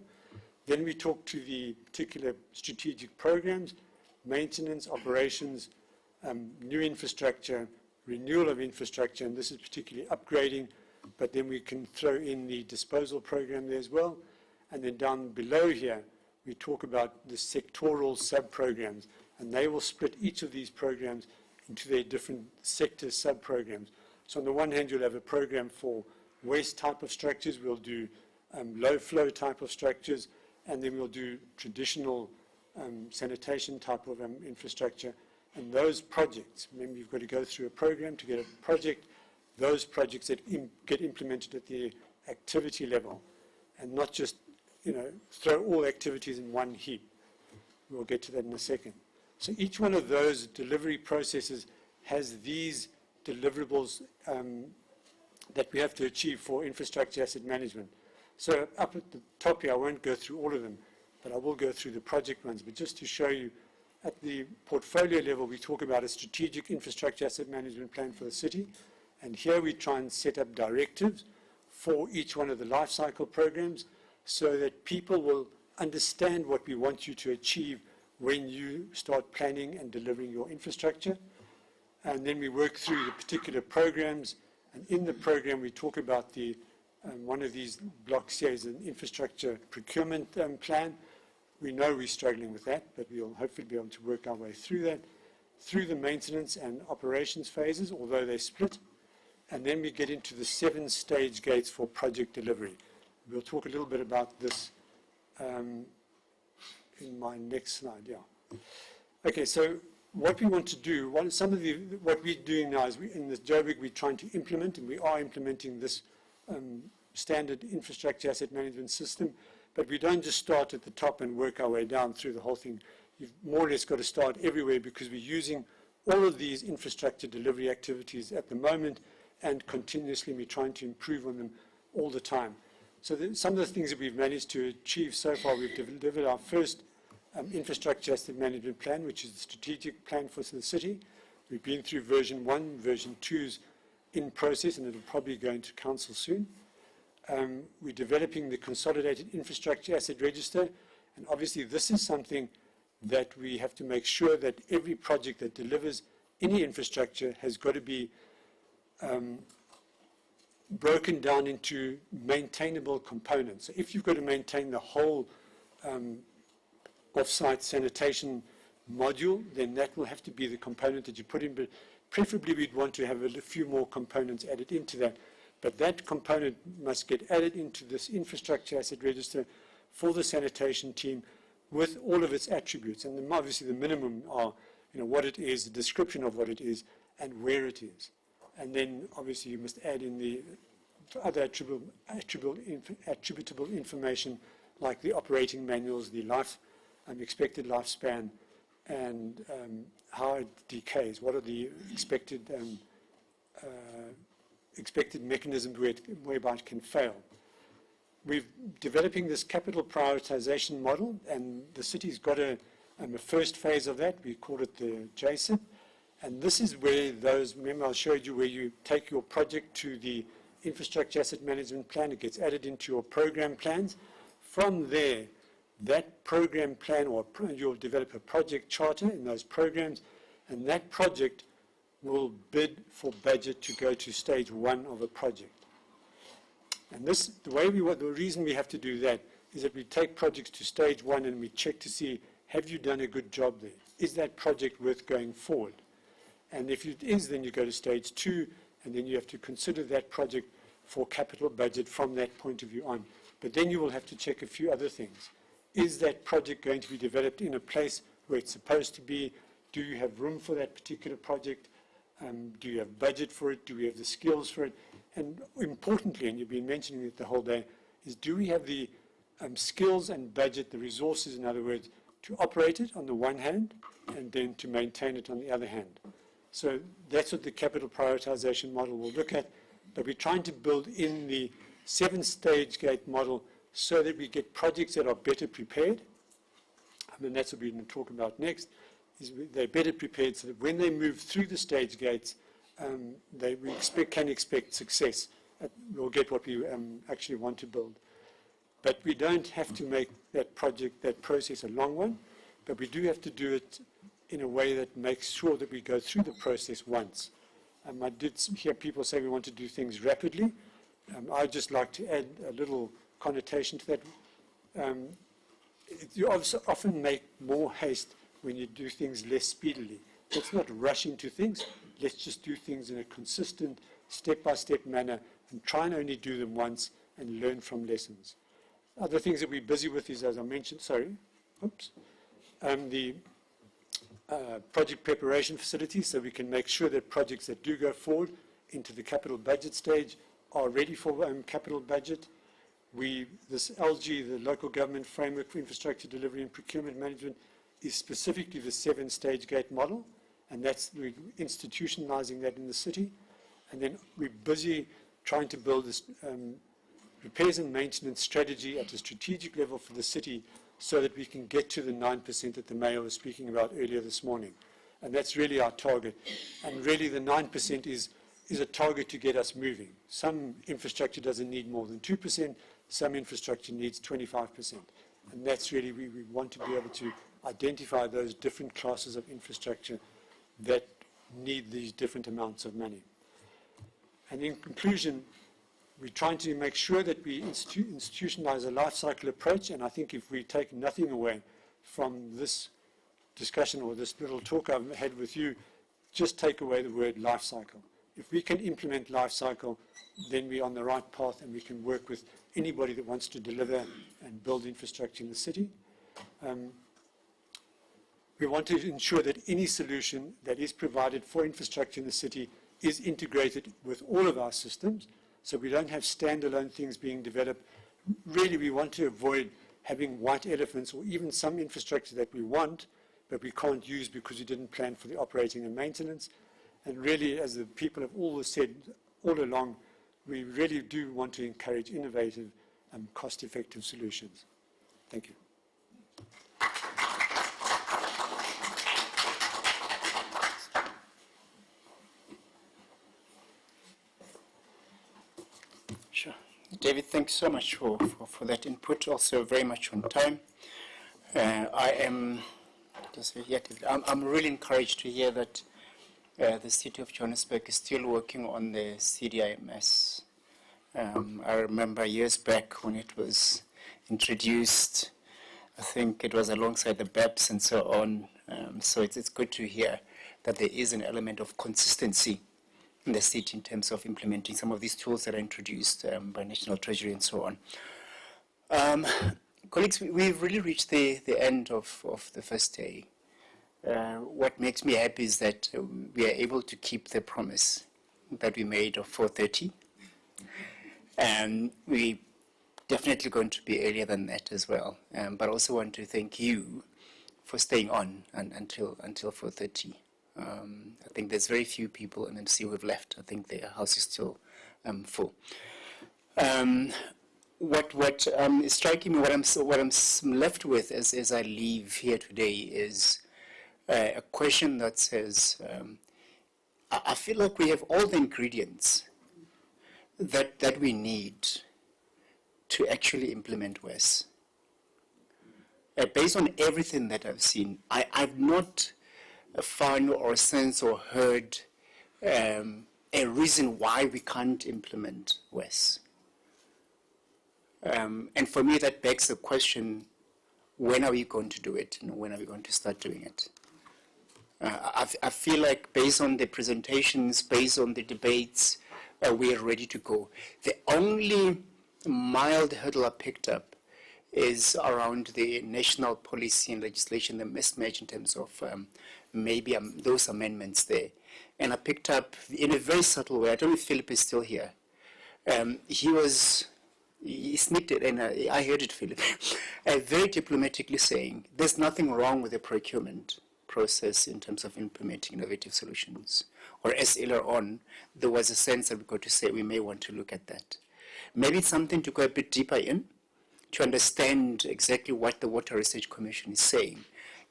Then we talk to the particular strategic programs, maintenance, operations, new infrastructure, renewal of infrastructure, and this is particularly upgrading, but then we can throw in the disposal program there as well. And then down below here, we talk about the sectoral sub-programs, and they will split each of these programs into their different sector sub-programs. So on the one hand, you'll have a program for waste type of structures, we'll do low flow type of structures, and then we'll do traditional sanitation type of infrastructure. And those projects, remember you've got to go through a program to get a project, those projects that get implemented at the activity level, and not just, throw all activities in one heap. We'll get to that in a second. So each one of those delivery processes has these deliverables that we have to achieve for infrastructure asset management. So up at the top here, I won't go through all of them, but I will go through the project ones. But just to show you, at the portfolio level, we talk about a strategic infrastructure asset management plan for the city. And here we try and set up directives for each one of the life cycle programs so that people will understand what we want you to achieve when you start planning and delivering your infrastructure. And then we work through the particular programs, and in the program we talk about the one of these blocks here is an infrastructure procurement plan. We know we're struggling with that, but we'll hopefully be able to work our way through that, through the maintenance and operations phases, although they're split. And then we get into the 7 stage gates for project delivery. We'll talk a little bit about this in my next slide. Yeah. Okay, so what we want to do, what we're doing now is in the Joburg we're trying to implement, and we are implementing this standard infrastructure asset management system, but we don't just start at the top and work our way down through the whole thing. You've more or less got to start everywhere because we're using all of these infrastructure delivery activities at the moment, and continuously we're trying to improve on them all the time. So some of the things that we've managed to achieve so far, we've delivered our first infrastructure asset management plan, which is the strategic plan for the city. We've been through version 1, version 2's in process, and it'll probably go into council soon. We're developing the consolidated infrastructure asset register, and obviously this is something that we have to make sure that every project that delivers any infrastructure has got to be broken down into maintainable components. So if you've got to maintain the whole off-site sanitation module, then that will have to be the component that you put in, but preferably we'd want to have a few more components added into that. But that component must get added into this infrastructure asset register for the sanitation team with all of its attributes. And obviously the minimum are, what it is, the description of what it is, and where it is. And then obviously you must add in the other attributable information like the operating manuals, the expected lifespan, and how it decays. What are the expected mechanisms whereby it can fail. We're developing this capital prioritization model, and the city's got a first phase of that. We call it the JSIP. And this is where remember I showed you where you take your project to the infrastructure asset management plan, it gets added into your program plans. From there, that program plan, or you'll develop a project charter in those programs, and that project will bid for budget to go to stage 1 of a project. And the reason we have to do that is that we take projects to stage 1 and we check to see, have you done a good job there? Is that project worth going forward? And if it is, then you go to stage 2, and then you have to consider that project for capital budget from that point of view on. But then you will have to check a few other things. Is that project going to be developed in a place where it's supposed to be? Do you have room for that particular project? Do you have budget for it? Do we have the skills for it? And importantly, and you've been mentioning it the whole day, is do we have the skills and budget, the resources, in other words, to operate it on the one hand, and then to maintain it on the other hand? So that's what the capital prioritization model will look at. But we're trying to build in the 7-stage gate model so that we get projects that are better prepared. And that's what we're going to talk about next, is they're better prepared so that when they move through the stage gates, we can expect success. We'll get what we actually want to build. But we don't have to make that process a long one, but we do have to do it in a way that makes sure that we go through the process once. I did hear people say we want to do things rapidly. I'd just like to add a little connotation to that. You often make more haste when you do things less speedily. Let's not rush into things. Let's just do things in a consistent, step-by-step manner and try and only do them once and learn from lessons. Other things that we're busy with is, as I mentioned, the project preparation facilities, so we can make sure that projects that do go forward into the capital budget stage are ready for capital budget. This LG, the Local Government Framework for Infrastructure Delivery and Procurement Management, is specifically the 7-stage gate model, and we're institutionalizing that in the city. And then we're busy trying to build this repairs and maintenance strategy at a strategic level for the city so that we can get to the 9% that the Mayor was speaking about earlier this morning. And that's really our target. And really the 9% is is a target to get us moving. Some infrastructure doesn't need more than 2%, some infrastructure needs 25%. And that's really, we want to be able to identify those different classes of infrastructure that need these different amounts of money. And in conclusion, we're trying to make sure that we institutionalize a life cycle approach, and I think if we take nothing away from this discussion or this little talk I've had with you, just take away the word life cycle. If we can implement life cycle, then we're on the right path and we can work with anybody that wants to deliver and build infrastructure in the city. We want to ensure that any solution that is provided for infrastructure in the city is integrated with all of our systems, so we don't have standalone things being developed. Really, we want to avoid having white elephants or even some infrastructure that we want, but we can't use because we didn't plan for the operating and maintenance. And really, as the people have always said all along, we really do want to encourage innovative and cost-effective solutions. Thank you.
Sure. David, thanks so much for that input, also very much on time. I'm really encouraged to hear that the City of Johannesburg is still working on the CDIMS. I remember years back when it was introduced, I think it was alongside the BEPS and so on. So it's good to hear that there is an element of consistency in the city in terms of implementing some of these tools that are introduced by National Treasury and so on. Colleagues, we've really reached the end of the first day. What makes me happy is that we are able to keep the promise that we made of 4:30. And we definitely going to be earlier than that as well. But I also want to thank you for staying on until 4:30. I think there's very few people in MC who have left. I think the house is still full. What is striking me, what I'm left with as I leave here today is a question that says, I feel like we have all the ingredients that we need to actually implement WESS. Based on everything that I've seen, I've not found or sensed or heard a reason why we can't implement WESS. And for me, that begs the question, when are we going to do it and when are we going to start doing it? I feel like based on the presentations, based on the debates, we are ready to go. The only mild hurdle I picked up is around the national policy and legislation, the mismatch in terms of maybe those amendments there. And I picked up in a very subtle way, I don't know if Philip is still here, he sneaked it, and I heard it, Philip, very diplomatically saying, there's nothing wrong with the procurement process in terms of implementing innovative solutions. Or as earlier on, there was a sense that we got to say we may want to look at that. Maybe it's something to go a bit deeper in, to understand exactly what the Water Research Commission is saying,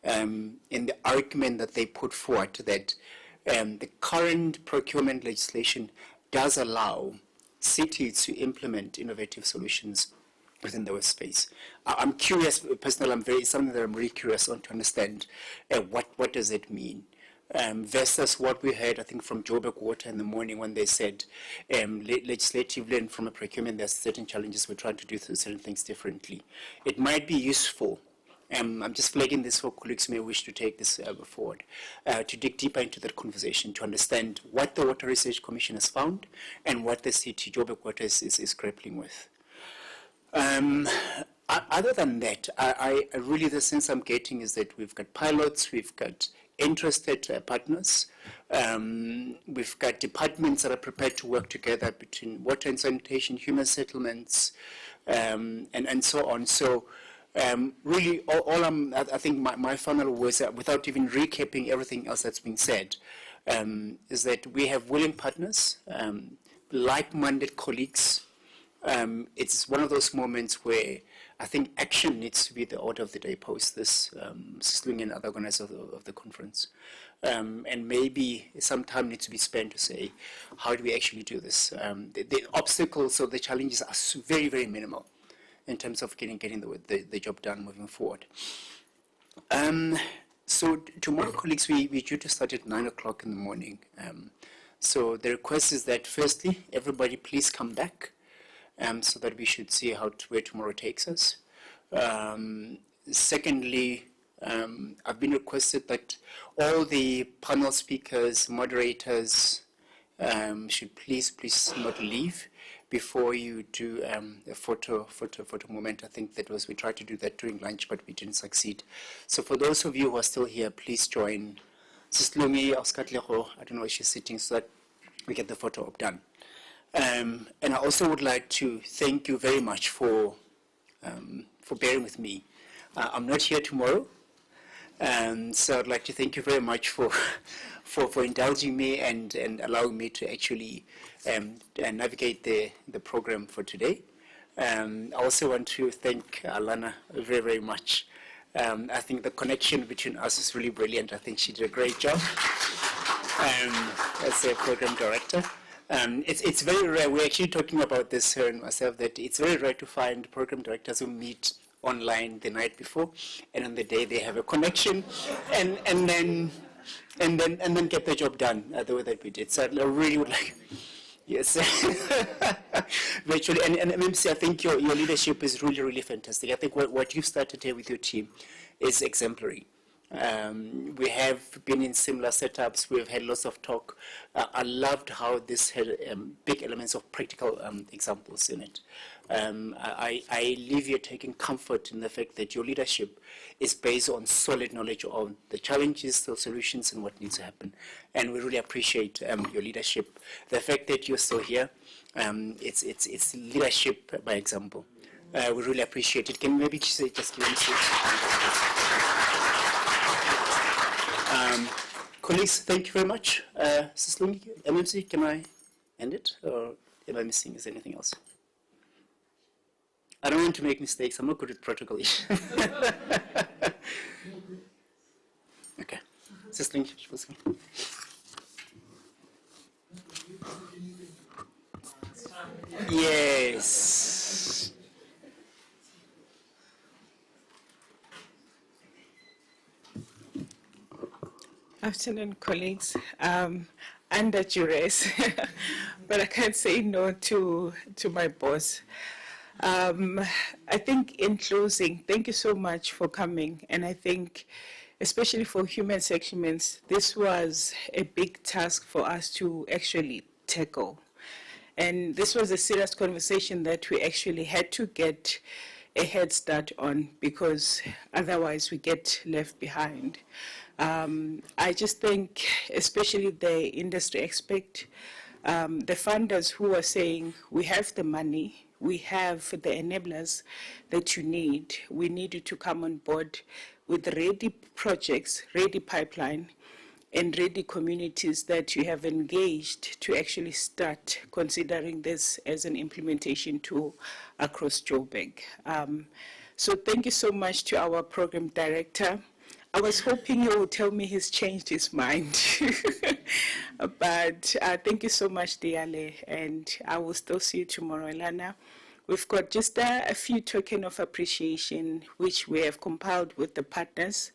in the argument that they put forward that the current procurement legislation does allow cities to implement innovative solutions within the WESS space. I'm curious, personally, something that I'm really curious on to understand what does it mean versus what we heard, I think, from Joburg Water in the morning when they said legislatively and from a procurement there's certain challenges, we're trying to do certain things differently. It might be useful, I'm just flagging this for colleagues who may wish to take this forward, to dig deeper into that conversation, to understand what the Water Research Commission has found and what the city, Joburg Water, is grappling with. Other than that, I really, the sense I'm getting is that we've got pilots, we've got interested partners, we've got departments that are prepared to work together between water and sanitation, human settlements, and so on. So really, I think my final words, without even recapping everything else that's been said, is that we have willing partners, like-minded colleagues. It's one of those moments where I think action needs to be the order of the day post this, Sling and other organizers of the conference. And maybe some time needs to be spent to say, how do we actually do this? The obstacles or the challenges are very, very minimal in terms of getting the job done moving forward. So tomorrow, colleagues, we're due to start at 9 o'clock in the morning. So the request is that, firstly, everybody please come back so that we should see where tomorrow takes us. Secondly, I've been requested that all the panel speakers, moderators, should please not leave before you do a photo moment. I think we tried to do that during lunch, but we didn't succeed. So for those of you who are still here, please join Sislungi or Skatlego, I don't know where she's sitting, so that we get the photo op done. And I also would like to thank you very much for bearing with me. I'm not here tomorrow, so I'd like to thank you very much for indulging me and allowing me to actually navigate the program for today. I also want to thank Alana very, very much. I think the connection between us is really brilliant. I think she did a great job as a program director. It's very rare. We're actually talking about this, her and myself, that it's very rare to find program directors who meet online the night before, and on the day they have a connection, and then get the job done the way that we did. So I really would like, yes, virtually. And MMC, I think your leadership is really, really fantastic. I think what you started here with your team is exemplary. We have been in similar setups. We've had lots of talk. I loved how this had big elements of practical examples in it. I leave here taking comfort in the fact that your leadership is based on solid knowledge on the challenges, the solutions, and what needs to happen. And we really appreciate your leadership. The fact that you're still here, it's leadership by example. We really appreciate it. Can you maybe just give me colleagues, thank you very much. Sislungi, MMC, can I end it? Or am I missing? Is there anything else? I don't want to make mistakes. I'm not good at protocol. Okay. Sislungi, yes.
Afternoon, colleagues. Under duress, but I can't say no to my boss. I think in closing, thank you so much for coming. And I think, especially for human settlements, this was a big task for us to actually tackle. And this was a serious conversation that we actually had to get a head start on, because otherwise we get left behind. I just think, especially the industry aspect, the funders who are saying, we have the money, we have the enablers that you need. We need you to come on board with ready projects, ready pipeline, and ready communities that you have engaged to actually start considering this as an implementation tool across Joburg. So thank you so much to our program director. I was hoping you would tell me he's changed his mind. But thank you so much, Diale, and I will still see you tomorrow, Elana. We've got just a few tokens of appreciation, which we have compiled with the partners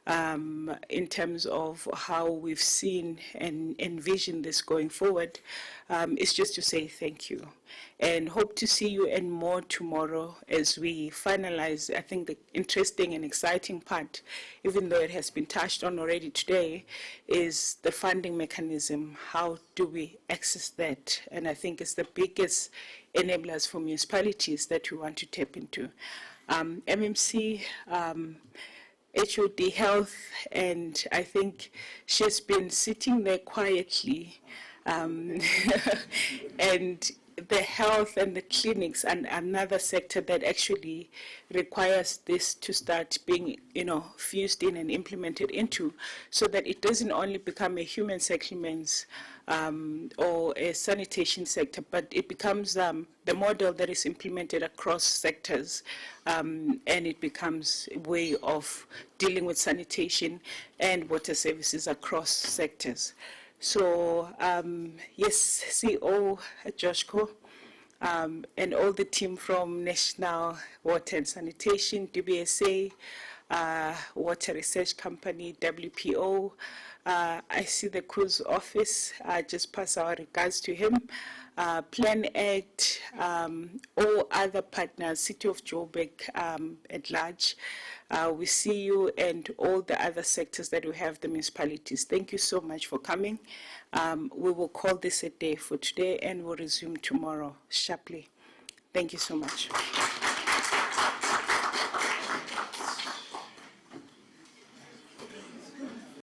in terms of how we've seen and envisioned this going forward. It's just to say thank you. And hope to see you and more tomorrow as we finalize, I think, the interesting and exciting part, even though it has been touched on already today, is the funding mechanism. How do we access that? And I think it's the biggest enablers for municipalities that we want to tap into. MMC, HOD Health, and I think she's been sitting there quietly, and the health and the clinics and another sector that actually requires this to start being, fused in and implemented into, so that it doesn't only become a human settlements
or a sanitation sector, but it becomes the model that is implemented across sectors, and it becomes a way of dealing with sanitation and water services across sectors. So yes, CEO Joshko, and all the team from National Water and Sanitation, DBSA, Water Research Company, WPO. I see the Cruz office. Just pass our regards to him. Planact, all other partners, City of Joburg at large. We see you and all the other sectors that we have, the municipalities. Thank you so much for coming. We will call this a day for today and we'll resume tomorrow sharply. Thank you so much.